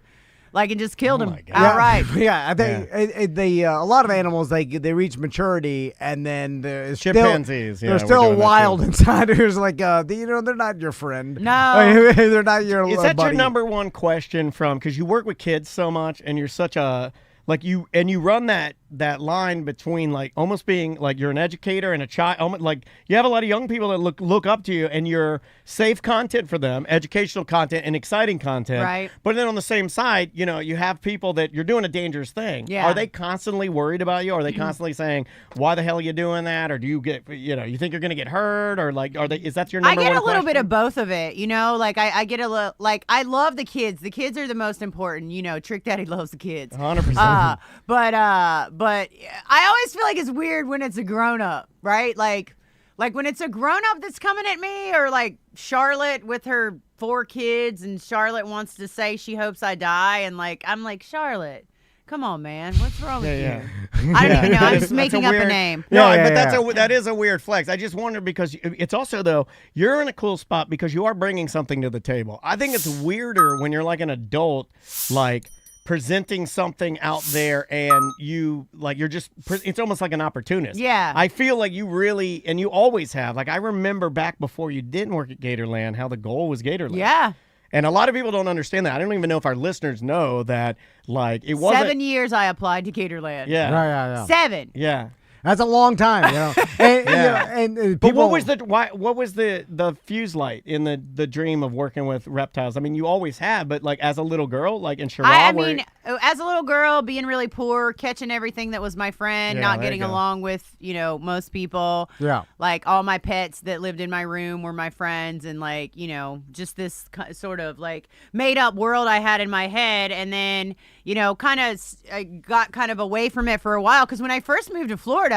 Speaker 7: Like, it just killed him outright.
Speaker 1: Yeah, I think a lot of animals, they reach maturity, and then there's
Speaker 6: chimpanzees.
Speaker 1: They're still wild inside. There's like, they're not your friend.
Speaker 7: No.
Speaker 1: They're not your
Speaker 6: Is that
Speaker 1: buddy.
Speaker 6: your number one question from, because you work with kids so much, and you're such a, like you run that that line between like almost being like you're an educator and a child. Like you have a lot of young people that look up to you, and you're safe content for them, educational content and exciting content.
Speaker 7: Right.
Speaker 6: But then on the same side, you know, you have people that you're doing a dangerous thing.
Speaker 7: Yeah.
Speaker 6: Are they constantly worried about you? Are they constantly saying, "Why the hell are you doing that?" Or do you get, you know, you think you're going to get hurt, or like, are they? Is that your number one?
Speaker 7: I get a little
Speaker 6: question?
Speaker 7: bit of both of it, you know. Like I get a little. Like I love the kids. The kids are the most important. You know, Trick Daddy loves the kids.
Speaker 6: 100%.
Speaker 7: But I always feel like it's weird when it's a grown up, right? Like when it's a grown up that's coming at me, or like Charlotte with her 4 kids, and Charlotte wants to say she hopes I die, and like I'm like, Charlotte, come on, man, what's wrong with you? I don't even know. I'm just making up a name.
Speaker 6: No,
Speaker 1: Yeah,
Speaker 6: but that is a weird flex. I just wonder because it's also though you're in a cool spot because you are bringing something to the table. I think it's weirder when you're like an adult, like presenting something out there and you like you're just it's almost like an opportunist.
Speaker 7: Yeah.
Speaker 6: I feel like you really, and you always have, like I remember back before you didn't work at Gatorland how the goal was Gatorland.
Speaker 7: Yeah.
Speaker 6: And a lot of people don't understand that. I don't even know if our listeners know that, like, it wasn't
Speaker 7: 7 years I applied to Gatorland.
Speaker 6: Yeah.
Speaker 1: Yeah.
Speaker 7: 7.
Speaker 6: Yeah.
Speaker 1: That's a long time, you know. And,
Speaker 6: Yeah.
Speaker 1: you know, and
Speaker 6: But
Speaker 1: people,
Speaker 6: what was the fuse light in the dream of working with reptiles? I mean, you always have, but like as a little girl, like in Chihuahua.
Speaker 7: I mean, as a little girl, being really poor, catching everything that was my friend,
Speaker 6: Yeah,
Speaker 7: not
Speaker 6: there
Speaker 7: getting
Speaker 6: you go.
Speaker 7: along with, you know, most people.
Speaker 1: Yeah.
Speaker 7: Like all my pets that lived in my room were my friends, and like, you know, just this sort of like made up world I had in my head. And then, you know, I got kind of away from it for a while, because when I first moved to Florida,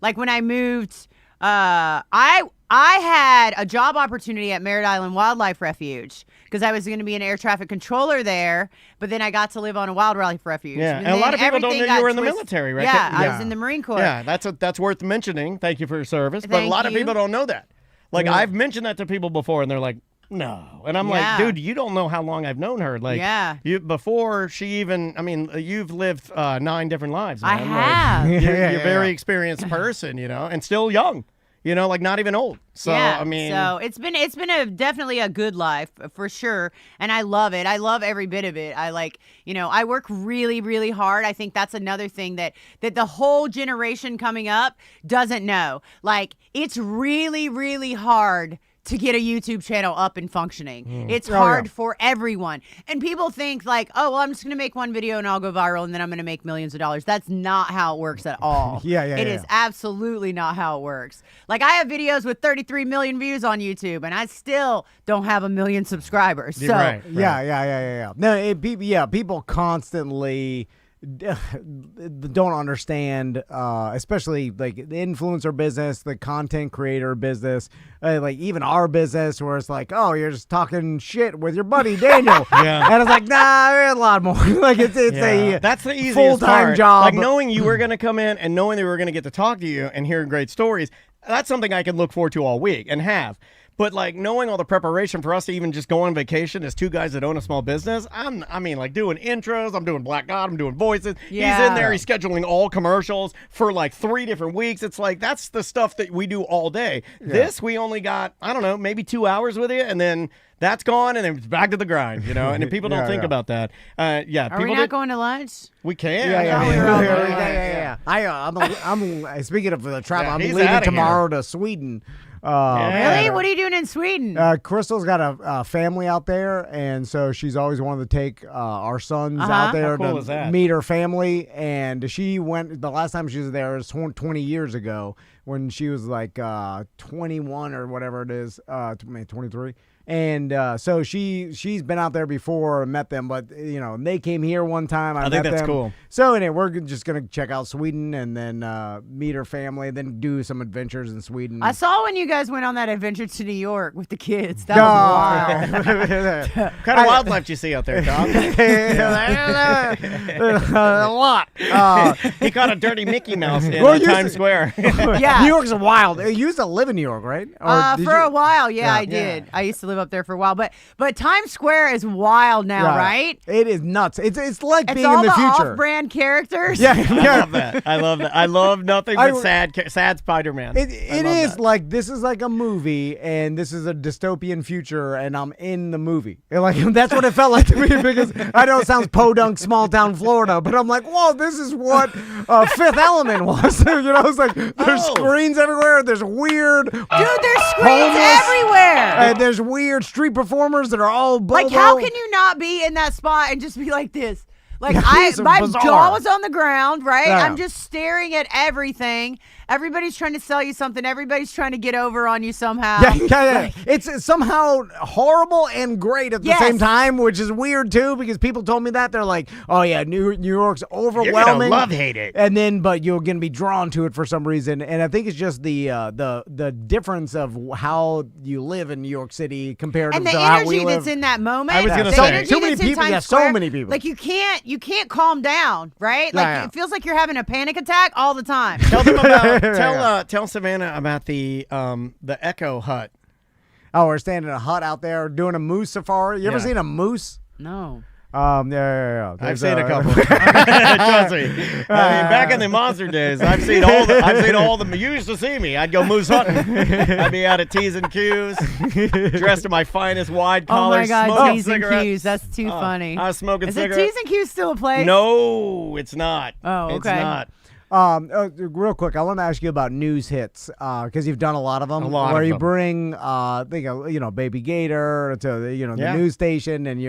Speaker 7: like when I moved, I had a job opportunity at Merritt Island Wildlife Refuge because I was going to be an air traffic controller there, but then I got to live on a wildlife refuge.
Speaker 6: Yeah,
Speaker 7: and
Speaker 6: and a lot
Speaker 7: then
Speaker 6: of people don't
Speaker 7: everything
Speaker 6: know you were
Speaker 7: got
Speaker 6: in the
Speaker 7: twisted.
Speaker 6: military, right?
Speaker 7: Yeah, I
Speaker 1: Yeah.
Speaker 7: was in the Marine Corps.
Speaker 6: Yeah, that's worth mentioning. Thank you for your service. But a
Speaker 7: Thank
Speaker 6: lot of
Speaker 7: you.
Speaker 6: people don't know that. Like I've mentioned that to people before, and they're like, "No," and I'm
Speaker 7: Yeah.
Speaker 6: like, "Dude, you don't know how long I've known her. Like,
Speaker 7: Yeah.
Speaker 6: before she even. I mean, you've lived 9 different lives.
Speaker 7: I
Speaker 6: Man.
Speaker 7: have.
Speaker 6: Like, you're
Speaker 1: Yeah,
Speaker 6: a very experienced person, you know, and still young. You know, like not even old. So
Speaker 7: yeah,
Speaker 6: I mean,
Speaker 7: so it's been definitely a good life for sure, and I love it. I love every bit of it. I like, you know, I work really, really hard. I think that's another thing that the whole generation coming up doesn't know. Like, it's really, really hard to get a YouTube channel up and functioning. It's hard for everyone. And people think like, oh, well, I'm just going to make one video and I'll go viral and then I'm going to make millions of dollars. That's not how it works at all. It is absolutely not how it works. Like, I have videos with 33 million views on YouTube and I still don't have 1 million subscribers. So
Speaker 6: right.
Speaker 1: Yeah. No, people constantly don't understand, especially like the influencer business, the content creator business, like even our business, where it's like, oh, you're just talking shit with your buddy Daniel.
Speaker 6: Yeah.
Speaker 1: And it's like, nah, there's a lot more. Like it's a
Speaker 6: that's the easiest
Speaker 1: full-time
Speaker 6: part.
Speaker 1: job.
Speaker 6: Like knowing you were going to come in and knowing they were going to get to talk to you and hear great stories. That's something I can look forward to all week and have. But like knowing all the preparation for us to even just go on vacation as 2 guys that own a small business, I mean, like doing intros, I'm doing Black God, I'm doing voices.
Speaker 7: Yeah.
Speaker 6: He's in there, he's scheduling all commercials for like 3 different weeks. It's like that's the stuff that we do all day. This we only got, I don't know, maybe 2 hours with you, and then that's gone, and then it's back to the grind, you know. And people don't think about that.
Speaker 7: Are
Speaker 6: people
Speaker 7: we not going to lunch?
Speaker 6: We can.
Speaker 1: Yeah. I'm speaking of the travel.
Speaker 6: Yeah,
Speaker 1: I'm
Speaker 6: he's
Speaker 1: leaving
Speaker 6: outta
Speaker 1: tomorrow to Sweden.
Speaker 6: Yeah.
Speaker 7: Really? What are you doing in Sweden?
Speaker 1: Crystal's got a family out there, and so she's always wanted to take our sons out there
Speaker 6: How cool is
Speaker 1: to
Speaker 6: that?
Speaker 1: meet her family. And she went, the last time she was there was 20 years ago when she was like 21 or whatever it is, 23. And so she's been out there before and met them, but you know they came here one time. I
Speaker 6: think
Speaker 1: met
Speaker 6: that's
Speaker 1: them.
Speaker 6: cool.
Speaker 1: So anyway, we're just gonna check out Sweden and then meet her family, then do some adventures in Sweden.
Speaker 7: I saw when you guys went on that adventure to New York with the kids. That was wild.
Speaker 6: What kind of wildlife do you see out there, Tom?
Speaker 1: A lot.
Speaker 6: He caught a dirty Mickey Mouse in
Speaker 1: Well, you
Speaker 6: Times
Speaker 1: see-
Speaker 6: Square.
Speaker 7: Yeah.
Speaker 1: New York's wild. You used to live in New York, right? Or did
Speaker 7: For
Speaker 1: you-
Speaker 7: a while, yeah,
Speaker 1: Yeah.
Speaker 7: I did. I used to live live up there for a while. But Times Square is wild now, right?
Speaker 1: It is nuts. It's like
Speaker 7: It's
Speaker 1: being
Speaker 7: all
Speaker 1: in the
Speaker 7: the
Speaker 1: future.
Speaker 7: off-brand characters.
Speaker 1: Yeah,
Speaker 6: I love that. I love that. I love nothing but sad Spider-Man.
Speaker 1: It is like this is like a movie, and this is a dystopian future, and I'm in the movie. Like that's what it felt like to me because I know it sounds podunk, small town Florida, but I'm like, whoa, this is what Fifth Element was. It's like there's screens everywhere. There's weird,
Speaker 7: Dude, there's screens everywhere.
Speaker 1: And there's weird street performers that are all Bobo.
Speaker 7: Like, how can you not be in that spot and just be like this? Like,
Speaker 1: It's
Speaker 7: my
Speaker 1: bizarre.
Speaker 7: jaw was on the ground, right?
Speaker 1: Yeah.
Speaker 7: I'm just staring at everything. Everybody's trying to sell you something. Everybody's trying to get over on you somehow.
Speaker 1: Yeah. It's somehow horrible and great at the same time, which is weird too because people told me that they're like, "Oh yeah, New York's overwhelming."
Speaker 6: You're gonna love-hate it,
Speaker 1: and then but you're gonna be drawn to it for some reason. And I think it's just the difference of how you live in New York City compared
Speaker 7: and
Speaker 1: to
Speaker 7: the
Speaker 1: how we
Speaker 7: energy
Speaker 1: live.
Speaker 7: that's in that moment.
Speaker 6: I was gonna
Speaker 7: the
Speaker 6: say,
Speaker 7: energy
Speaker 1: too many
Speaker 7: that's in
Speaker 1: people.
Speaker 7: Times
Speaker 1: Yeah,
Speaker 7: Square,
Speaker 1: so many people.
Speaker 7: Like you can't calm down, right? Like
Speaker 1: Yeah.
Speaker 7: it feels like you're having a panic attack all the time.
Speaker 6: Tell them about tell Savannah about the Echo Hut.
Speaker 1: Oh, we're standing in a hut out there doing a moose safari. You ever seen a moose?
Speaker 7: No.
Speaker 1: Yeah.
Speaker 6: I've
Speaker 1: There's,
Speaker 6: seen a couple. Trust me. I mean, back in the monster days, I've seen all the. You used to see me. I'd go moose hunting. I'd be out at T's and Q's, dressed in my finest wide
Speaker 7: Oh
Speaker 6: collars,
Speaker 7: my God,
Speaker 6: smoking
Speaker 7: T's and
Speaker 6: cigarettes.
Speaker 7: Q's. That's too funny.
Speaker 6: I was smoking
Speaker 7: Is it
Speaker 6: cigarettes.
Speaker 7: T's and Q's still a place?
Speaker 6: No, it's not.
Speaker 7: Oh,
Speaker 6: It's
Speaker 7: okay.
Speaker 6: not.
Speaker 1: Real quick, I want to ask you about news hits because you've done a lot of them.
Speaker 6: A lot
Speaker 1: where
Speaker 6: of
Speaker 1: you
Speaker 6: them.
Speaker 1: bring, Baby Gator to the
Speaker 6: Yeah.
Speaker 1: news station, and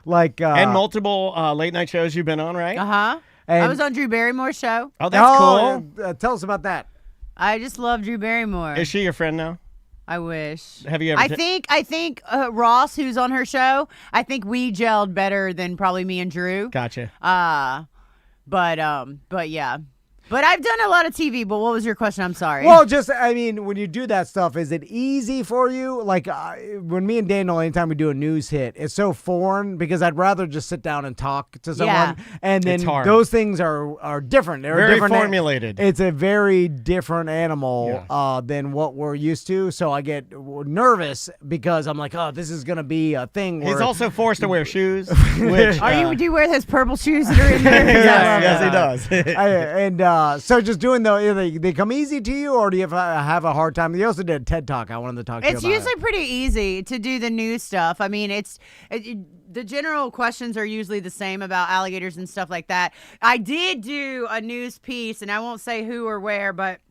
Speaker 1: like
Speaker 6: And multiple late night shows you've been on, right?
Speaker 7: Uh-huh.
Speaker 1: And-
Speaker 7: I was on Drew Barrymore's show.
Speaker 6: Oh, that's cool.
Speaker 1: Tell us about that.
Speaker 7: I just love Drew Barrymore.
Speaker 6: Is she your friend now?
Speaker 7: I wish.
Speaker 6: Have you ever?
Speaker 7: I think Ross, who's on her show, I think we gelled better than probably me and Drew.
Speaker 6: Gotcha.
Speaker 7: But yeah. But I've done a lot of TV. But what was your question? I'm sorry.
Speaker 1: Well, when you do that stuff, is it easy for you? Like when me and Daniel, anytime we do a news hit, it's so foreign because I'd rather just sit down and talk to someone.
Speaker 7: Yeah.
Speaker 1: And then
Speaker 6: It's hard.
Speaker 1: those things are different. They're
Speaker 6: Very
Speaker 1: different
Speaker 6: formulated.
Speaker 1: It's a very different animal than what we're used to. So I get nervous because I'm like, oh, this is going to be a thing. Where
Speaker 6: He's also forced to wear shoes. Which,
Speaker 7: do you wear those purple shoes that are in there?
Speaker 6: yes, he does.
Speaker 1: So just doing they come easy to you, or do you have a hard time? You also did a TED Talk. I wanted to talk to you
Speaker 7: It's
Speaker 1: about
Speaker 7: usually pretty easy to do the news stuff. I mean, the general questions are usually the same about alligators and stuff like that. I did do a news piece, and I won't say who or where, but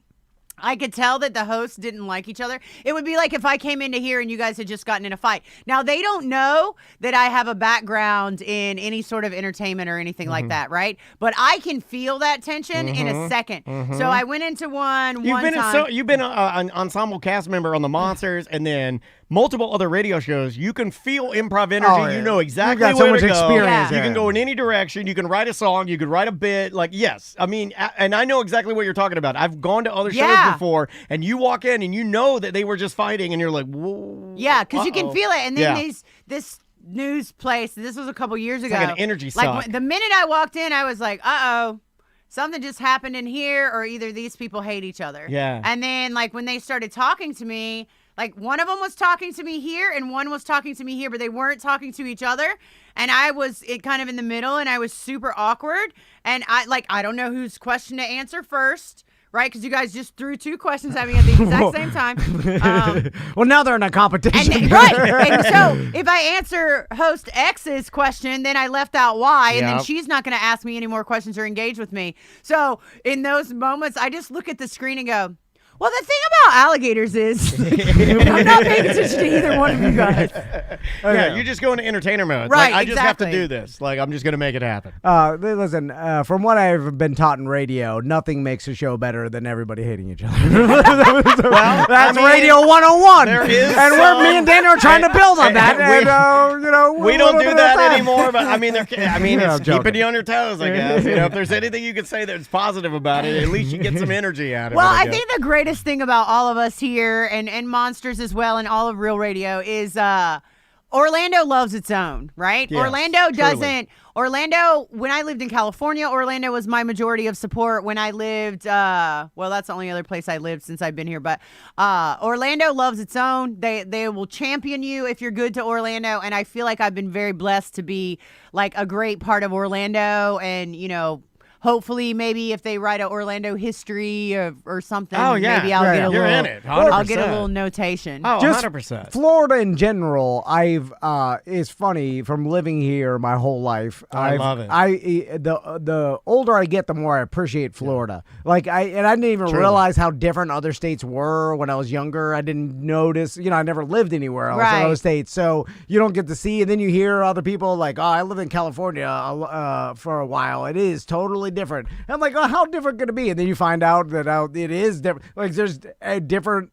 Speaker 7: I could tell that the hosts didn't like each other. It would be like if I came into here and you guys had just gotten in a fight. Now, they don't know that I have a background in any sort of entertainment or anything like that, right? But I can feel that tension in a second. So I went into one time.
Speaker 6: You've been an ensemble cast member on The Monsters and then multiple other radio shows. You can feel improv energy.
Speaker 1: Oh, yeah.
Speaker 6: You know exactly
Speaker 1: You've got so
Speaker 6: where
Speaker 1: much
Speaker 6: to go.
Speaker 1: experience.
Speaker 6: You
Speaker 1: Yeah.
Speaker 6: can go in any direction. You can write a song. You can write a bit. Like, yes. I mean, and I know exactly what you're talking about. I've gone to other shows before, and you walk in and you know that they were just fighting, and you're like, whoa.
Speaker 7: Yeah, because you can feel it. And then
Speaker 6: Yeah.
Speaker 7: this news place, this was a couple years ago.
Speaker 6: like an energy
Speaker 7: Like
Speaker 6: suck.
Speaker 7: the minute I walked in, I was like, uh-oh. Something just happened in here, or either these people hate each other.
Speaker 6: Yeah.
Speaker 7: And then, like, when they started talking to me, like, one of them was talking to me here, and one was talking to me here, but they weren't talking to each other. And I was kind of in the middle, and I was super awkward. And I don't know whose question to answer first. Right, because you guys just threw two questions at me at the exact same time.
Speaker 1: well, now they're in a competition.
Speaker 7: Right. And so if I answer host X's question, then I left out Y, and then
Speaker 6: Yep.
Speaker 7: she's not going to ask me any more questions or engage with me. So in those moments, I just look at the screen and go, well, the thing about alligators is I'm not paying attention to either one of you guys.
Speaker 6: Yeah, you just go into entertainer mode.
Speaker 7: Right,
Speaker 6: Like, I just have to
Speaker 7: exactly.
Speaker 6: do this. Like, I'm just going to make it happen.
Speaker 1: Listen, from what I've been taught in radio, nothing makes a show better than everybody hating each other.
Speaker 6: Well,
Speaker 1: That's
Speaker 6: I mean,
Speaker 1: Radio 101.
Speaker 6: there is
Speaker 1: and me and Daniel are trying to build on that.
Speaker 6: We don't do that anymore, but I mean,
Speaker 1: Yeah,
Speaker 6: it's
Speaker 1: I'm joking.
Speaker 6: keeping you on your toes, I guess. If there's anything you could say that's positive about it, at least you get some energy out of
Speaker 7: Well,
Speaker 6: it.
Speaker 7: I
Speaker 6: guess.
Speaker 7: think the greatest thing about all of us here and Monsters as well and all of Real Radio is Orlando loves its own, right?
Speaker 6: Yes,
Speaker 7: Orlando
Speaker 6: truly.
Speaker 7: doesn't. Orlando, when I lived in California, Orlando was my majority of support. When I lived, well, that's the only other place I lived since I've been here. But Orlando loves its own. They will champion you if you're good to Orlando. And I feel like I've been very blessed to be like a great part of Orlando. And, you know, hopefully maybe if they write an Orlando history or something, maybe I'll get a
Speaker 6: You're
Speaker 7: little,
Speaker 6: in it. 100%.
Speaker 7: I'll get a little notation.
Speaker 6: Oh,
Speaker 1: Just
Speaker 6: 100%.
Speaker 1: Florida in general, it's funny from living here my whole life.
Speaker 6: I love it.
Speaker 1: The older I get, the more I appreciate Florida. Like I didn't even realize how different other states were when I was younger. I didn't notice, I never lived anywhere else in those states, so you don't get to see. And then you hear other people like, "Oh, I lived in California for a while. It is totally different." And I'm like, "Oh, how different could it be?" And then you find out that it is different. Like there's different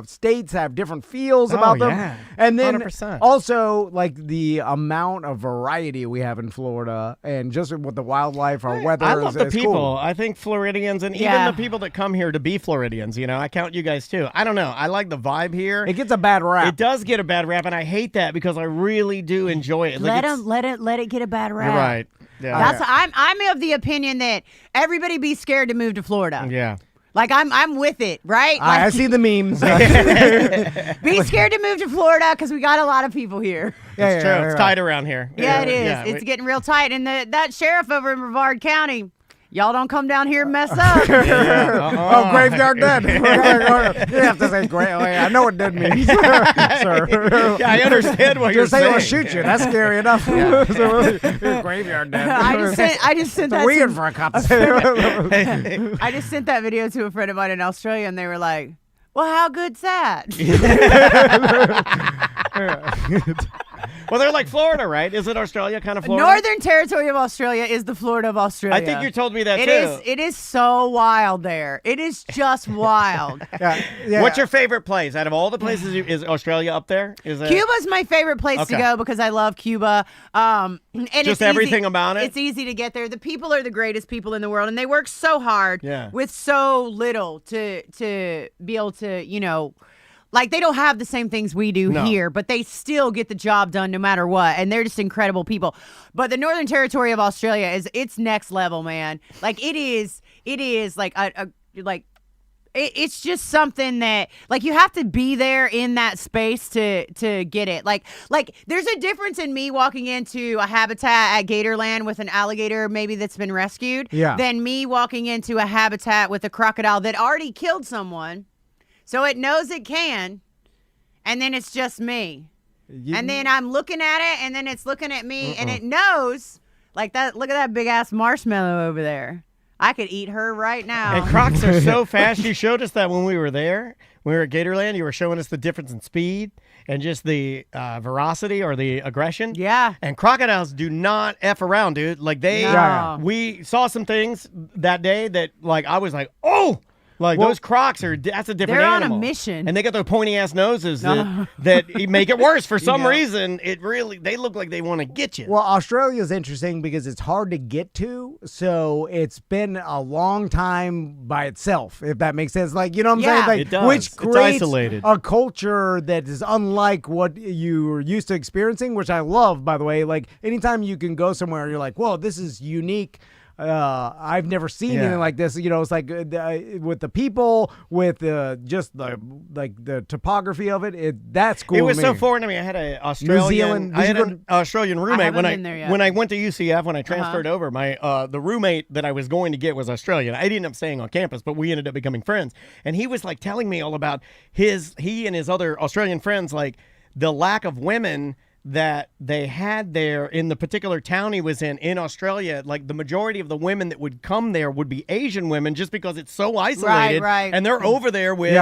Speaker 1: states have different feels about them.
Speaker 6: Yeah.
Speaker 1: And then
Speaker 6: 100%.
Speaker 1: also like the amount of variety we have in Florida, and just with the wildlife, our weather.
Speaker 6: I love the
Speaker 1: is
Speaker 6: people.
Speaker 1: cool.
Speaker 6: I think Floridians and even
Speaker 7: Yeah.
Speaker 6: the people that come here to be Floridians, I count you guys too. I don't know. I like the vibe here.
Speaker 1: It gets a bad rap.
Speaker 6: It does get a bad rap, and I hate that because I really do enjoy it. Like,
Speaker 7: Let it get a bad rap.
Speaker 6: You're right. Yeah.
Speaker 7: That's I'm of the opinion that everybody be scared to move to Florida.
Speaker 6: yeah.
Speaker 7: Like I'm with it, right?
Speaker 1: I
Speaker 7: Like,
Speaker 1: see the memes.
Speaker 7: be scared to move to Florida because we got a lot of people here.
Speaker 6: It's true. It's tight around here.
Speaker 7: Yeah, it is.
Speaker 6: Yeah,
Speaker 7: It's getting real tight. And that sheriff over in Brevard County, y'all don't come down here and mess up.
Speaker 1: Oh, graveyard dead. You have to say graveyard. I know what dead means, sir.
Speaker 6: Yeah, I understand what you're
Speaker 1: Just say
Speaker 6: saying.
Speaker 1: we'll shoot you. That's scary enough. So, graveyard dead.
Speaker 7: I just sent that.
Speaker 1: Weird
Speaker 7: to,
Speaker 1: for a cop to say.
Speaker 7: I just sent that video to a friend of mine in Australia, and they were like, "Well, how good's that?"
Speaker 6: Well, they're like Florida, right? Is it Australia kind of Florida?
Speaker 7: Northern Territory of Australia is the Florida of Australia.
Speaker 6: I think you told me that
Speaker 7: It
Speaker 6: too.
Speaker 7: is. It is so wild there. It is just wild.
Speaker 1: Yeah.
Speaker 6: What's your favorite place out of all the places? Is Australia up there? Is it
Speaker 7: Cuba's my favorite place to
Speaker 6: Okay.
Speaker 7: go because I love Cuba. And
Speaker 6: Just
Speaker 7: it's
Speaker 6: everything
Speaker 7: easy,
Speaker 6: about it?
Speaker 7: It's easy to get there. The people are the greatest people in the world, and they work so hard
Speaker 6: Yeah.
Speaker 7: with so little to be able to, like they don't have the same things we do
Speaker 6: No.
Speaker 7: here, but they still get the job done no matter what, and they're just incredible people. But the Northern Territory of Australia it's next level, man. Like it is like it's just something that like you have to be there in that space to get it. Like there's a difference in me walking into a habitat at Gatorland with an alligator maybe that's been rescued than me walking into a habitat with a crocodile that already killed someone. So it knows it can, and then it's just me. And then I'm looking at it, and then it's looking at me, and it knows, like that. Look at that big-ass marshmallow over there. I could eat her right now.
Speaker 6: And crocs are so fast. You showed us that when we were there. When we were at Gatorland, you were showing us the difference in speed and just the veracity or the aggression.
Speaker 7: Yeah.
Speaker 6: And crocodiles do not F around, dude. Like we saw some things that day that like I was like, oh. Like those crocs that's a different
Speaker 7: They're
Speaker 6: animal.
Speaker 7: on a mission.
Speaker 6: And they got their pointy ass noses that make it worse for some reason. They look like they want to get you.
Speaker 1: Well, Australia's interesting because it's hard to get to, so it's been a long time by itself, if that makes sense. Like, you know what I'm saying? Like,
Speaker 6: it does.
Speaker 1: Which
Speaker 6: It's
Speaker 1: creates
Speaker 6: isolated.
Speaker 1: a culture that is unlike what you're used to experiencing, which I love, by the way. Like, anytime you can go somewhere, you're like, whoa, this is unique. I've never seen anything like this. It's like with the people, with just the topography of it. That's cool.
Speaker 6: It was
Speaker 1: to
Speaker 6: so
Speaker 1: me.
Speaker 6: foreign to me. I had an
Speaker 1: Zealand.
Speaker 6: Australian roommate
Speaker 7: haven't been there yet.
Speaker 6: when I went to UCF. When I transferred over, my the roommate that I was going to get was Australian. I didn't end up staying on campus, but we ended up becoming friends. And he was like telling me all about he and his other Australian friends, like the lack of women that they had there in the particular town he was in Australia. Like the majority of the women that would come there would be Asian women just because it's so isolated.
Speaker 7: Right.
Speaker 6: And they're over there with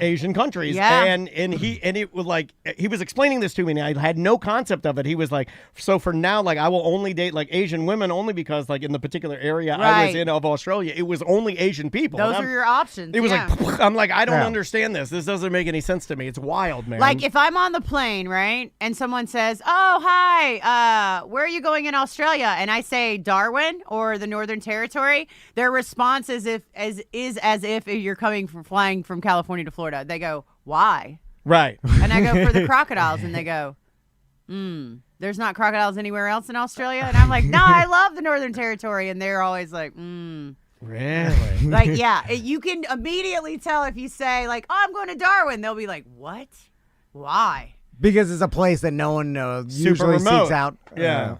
Speaker 6: Asian countries.
Speaker 7: Yeah.
Speaker 6: And it was like he was explaining this to me and I had no concept of it. He was like, so for now, like I will only date like Asian women only because like in the particular area I was in of Australia, it was only Asian people.
Speaker 7: Those are your options.
Speaker 6: It was
Speaker 7: yeah.
Speaker 6: like I'm like, I don't understand this. This doesn't make any sense to me. It's wild, man.
Speaker 7: Like if I'm on the plane, right, and someone says, "Oh, hi, where are you going in Australia?" and I say Darwin or the Northern Territory, their response is as if you're flying from California to Florida. They go, "Why?"
Speaker 6: Right.
Speaker 7: And I go for the crocodiles, and they go, there's not crocodiles anywhere else in Australia. And I'm like, no, I love the Northern Territory. And they're always like,
Speaker 6: Really?
Speaker 7: Like, yeah, you can immediately tell if you say, like, oh, I'm going to Darwin. They'll be like, what? Why?
Speaker 1: Because it's a place that no one usually
Speaker 6: remote.
Speaker 1: seeks out.
Speaker 6: Yeah.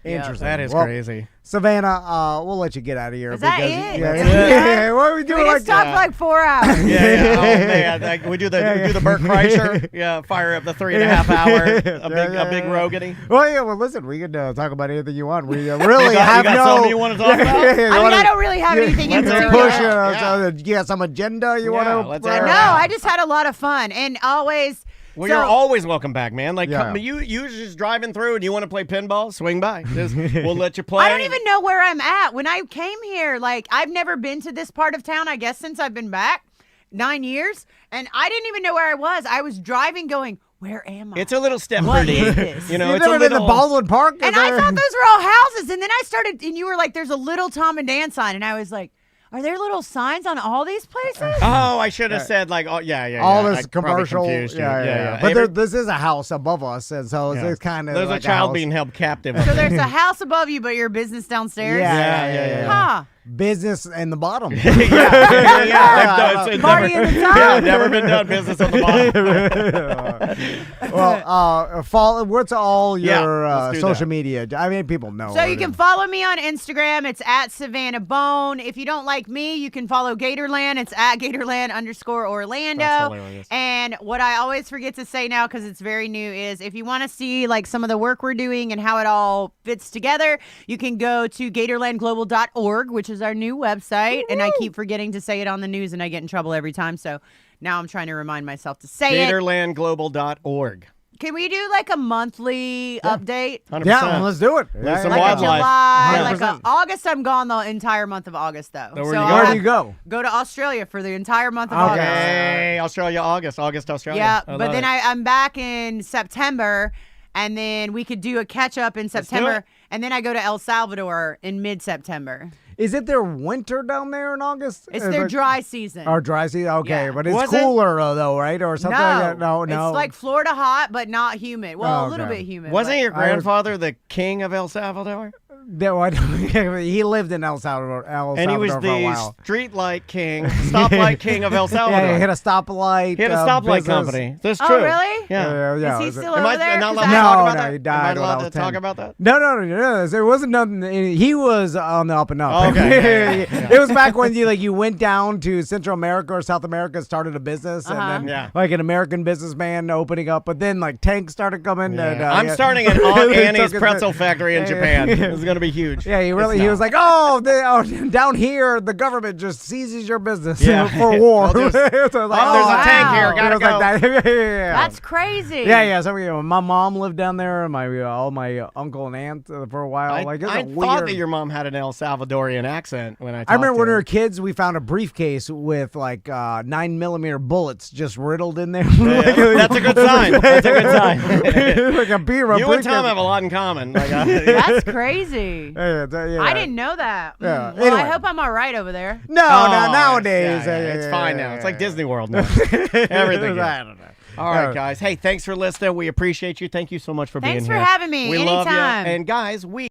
Speaker 1: Interesting.
Speaker 6: That is
Speaker 1: Well,
Speaker 6: crazy.
Speaker 1: Savannah, we'll let you get out of here.
Speaker 7: Is that
Speaker 1: because,
Speaker 7: it?
Speaker 1: Yeah,
Speaker 7: That's
Speaker 1: yeah. What are we doing?
Speaker 7: We just talked for like 4 hours.
Speaker 6: Yeah. Oh man, like, we do the Burt Kreischer. Yeah, fire up the 3.5 hour. A big Rogany.
Speaker 1: Well, yeah. Well, listen, we can talk about anything you want. We really have
Speaker 6: you got
Speaker 1: no.
Speaker 6: something you want to talk about?
Speaker 7: I mean, I don't really have anything in
Speaker 1: You
Speaker 7: particular.
Speaker 1: push.
Speaker 6: Yeah.
Speaker 1: You got some agenda you
Speaker 6: Yeah,
Speaker 1: want
Speaker 6: let's
Speaker 1: to?
Speaker 6: air
Speaker 7: No,
Speaker 6: it out.
Speaker 7: I just had a lot of fun. And always.
Speaker 6: Well,
Speaker 7: so,
Speaker 6: you're always welcome back, man. Like,
Speaker 1: Yeah.
Speaker 6: you just driving through and you want to play pinball, swing by. We'll let you play.
Speaker 7: I don't even know where I'm at. When I came here, like, I've never been to this part of town, I guess, since I've been back 9 years. And I didn't even know where I was. I was driving going, where am I?
Speaker 6: It's a little step
Speaker 7: What
Speaker 6: pretty.
Speaker 7: is this?
Speaker 6: You know,
Speaker 1: You've
Speaker 6: it's a
Speaker 1: never been to
Speaker 6: little.
Speaker 1: Baldwin Park?
Speaker 7: And I thought those were all houses. And then I started, and you were like, there's a little Tom and Dan sign. And I was like, are there little signs on all these places?
Speaker 6: Oh, I should have said like, oh yeah.
Speaker 1: all
Speaker 6: I
Speaker 1: this
Speaker 6: probably
Speaker 1: commercial.
Speaker 6: confused you.
Speaker 1: Yeah.
Speaker 6: Every-
Speaker 1: But this is a house above us, and so
Speaker 6: yeah.
Speaker 1: it's kind of
Speaker 6: There's
Speaker 1: like
Speaker 6: a child
Speaker 1: house.
Speaker 6: being held captive.
Speaker 7: So there's a house above you, but your business downstairs?
Speaker 1: Yeah.
Speaker 7: Huh.
Speaker 1: Business in the bottom.
Speaker 6: yeah. It's
Speaker 7: Party
Speaker 6: never,
Speaker 7: in the top.
Speaker 6: never been done business on the bottom.
Speaker 1: Well, follow. What's all
Speaker 6: Yeah,
Speaker 1: your
Speaker 6: let's do
Speaker 1: social
Speaker 6: that.
Speaker 1: media? I mean, people know.
Speaker 7: So you can follow me on Instagram. It's at Savannah Boan. If you don't like me, you can follow Gatorland. It's at Gatorland_Orlando.
Speaker 6: That's hilarious.
Speaker 7: And what I always forget to say now, because it's very new, is if you want to see like some of the work we're doing and how it all fits together, you can go to GatorlandGlobal.org, which is our new website. And I keep forgetting to say it on the news, and I get in trouble every time. So now I'm trying to remind myself to say it.
Speaker 6: GatorlandGlobal.org.
Speaker 7: Can we do like a monthly update?
Speaker 6: 100%.
Speaker 1: Yeah, well, let's do it.
Speaker 6: There's some
Speaker 7: Like a
Speaker 6: wildlife.
Speaker 7: July, like
Speaker 1: 100%.
Speaker 7: a August. I'm gone the entire month of August, though.
Speaker 6: So where do you
Speaker 1: Where
Speaker 6: go?
Speaker 1: do you go?
Speaker 7: Go to Australia for the entire month of
Speaker 1: Okay.
Speaker 7: August.
Speaker 6: Hey, Australia, August, Australia.
Speaker 7: Yeah,
Speaker 6: I
Speaker 7: but
Speaker 6: love
Speaker 7: then
Speaker 6: it.
Speaker 7: I'm back in September, and then we could do a catch up in
Speaker 6: do
Speaker 7: September,
Speaker 6: it.
Speaker 7: and then I go to El Salvador in mid-September.
Speaker 1: Is it their winter down there in August?
Speaker 7: It's
Speaker 1: Is
Speaker 7: their
Speaker 1: it-
Speaker 7: dry season.
Speaker 1: Or dry season? Okay,
Speaker 7: Yeah.
Speaker 1: but it's
Speaker 6: Was it?
Speaker 1: cooler though, right? Or something like that? No.
Speaker 7: It's like Florida hot, but not humid. Well,
Speaker 1: Oh,
Speaker 7: a little
Speaker 1: okay.
Speaker 7: bit humid.
Speaker 6: Wasn't
Speaker 7: but-
Speaker 6: your grandfather the king of El Salvador?
Speaker 1: he lived in El Salvador.
Speaker 6: And he was
Speaker 1: for a
Speaker 6: the
Speaker 1: while.
Speaker 6: street light king, stoplight king of El Salvador.
Speaker 1: Yeah, he had a stoplight.
Speaker 6: He had a stoplight
Speaker 1: business.
Speaker 6: company. That's
Speaker 7: Oh,
Speaker 6: true.
Speaker 7: really?
Speaker 6: Yeah.
Speaker 1: Yeah.
Speaker 7: Is he
Speaker 1: Is it-
Speaker 7: still
Speaker 6: Am
Speaker 7: over
Speaker 6: I
Speaker 7: there?
Speaker 6: not
Speaker 7: 'Cause
Speaker 6: allowed
Speaker 7: I-
Speaker 6: to talk about
Speaker 1: No,
Speaker 6: that?
Speaker 1: he
Speaker 6: Am
Speaker 1: died
Speaker 6: I
Speaker 1: when I
Speaker 6: allowed
Speaker 1: was
Speaker 6: to
Speaker 1: 10.
Speaker 6: talk about that?
Speaker 1: No. It wasn't nothing. He was on the up and up.
Speaker 6: Okay. Yeah.
Speaker 1: It was back when you went down to Central America or South America, started a business, and then
Speaker 6: Yeah.
Speaker 1: like an American businessman opening up. But then like tanks started coming.
Speaker 6: Yeah.
Speaker 1: And,
Speaker 6: I'm
Speaker 1: yeah.
Speaker 6: starting an Aunt
Speaker 1: He
Speaker 6: Annie's
Speaker 1: took his-
Speaker 6: pretzel factory in Japan. It's going to be huge.
Speaker 1: Yeah, he
Speaker 6: It's
Speaker 1: was
Speaker 6: not.
Speaker 1: like, down here, the government just seizes your business
Speaker 6: Yeah.
Speaker 1: for war.
Speaker 6: I'll just-
Speaker 1: So I was like,
Speaker 6: Oh, there's a
Speaker 7: wow.
Speaker 6: tank here.
Speaker 1: It
Speaker 6: Gotta
Speaker 1: was
Speaker 6: go.
Speaker 1: like that. Yeah.
Speaker 7: That's crazy.
Speaker 1: Yeah. So my mom lived down there, and all my uncle and aunt for a while.
Speaker 6: I
Speaker 1: Like, it's
Speaker 6: I
Speaker 1: a
Speaker 6: thought
Speaker 1: weird.
Speaker 6: that your mom had an El Salvadorian accent when I talked
Speaker 1: I remember
Speaker 6: to
Speaker 1: when we
Speaker 6: her.
Speaker 1: were kids, we found a briefcase with like 9mm bullets just riddled in there.
Speaker 6: That's a good sign. That's a good sign.
Speaker 1: Like a beer.
Speaker 6: You and Tom have a lot in common. Like,
Speaker 7: That's crazy.
Speaker 1: Yeah.
Speaker 7: I didn't know that.
Speaker 1: Yeah.
Speaker 7: Well,
Speaker 1: Anyway.
Speaker 7: I hope I'm all right over there.
Speaker 1: No,
Speaker 6: Oh,
Speaker 1: nowadays.
Speaker 6: yeah, it's fine now. It's like Disney World now. Everything.
Speaker 1: I don't know.
Speaker 6: All right, guys. Hey, thanks for listening. We appreciate you. Thank you so much for being
Speaker 7: Thanks
Speaker 6: here.
Speaker 7: for having me.
Speaker 6: We love you.
Speaker 7: Anytime.
Speaker 6: And guys, we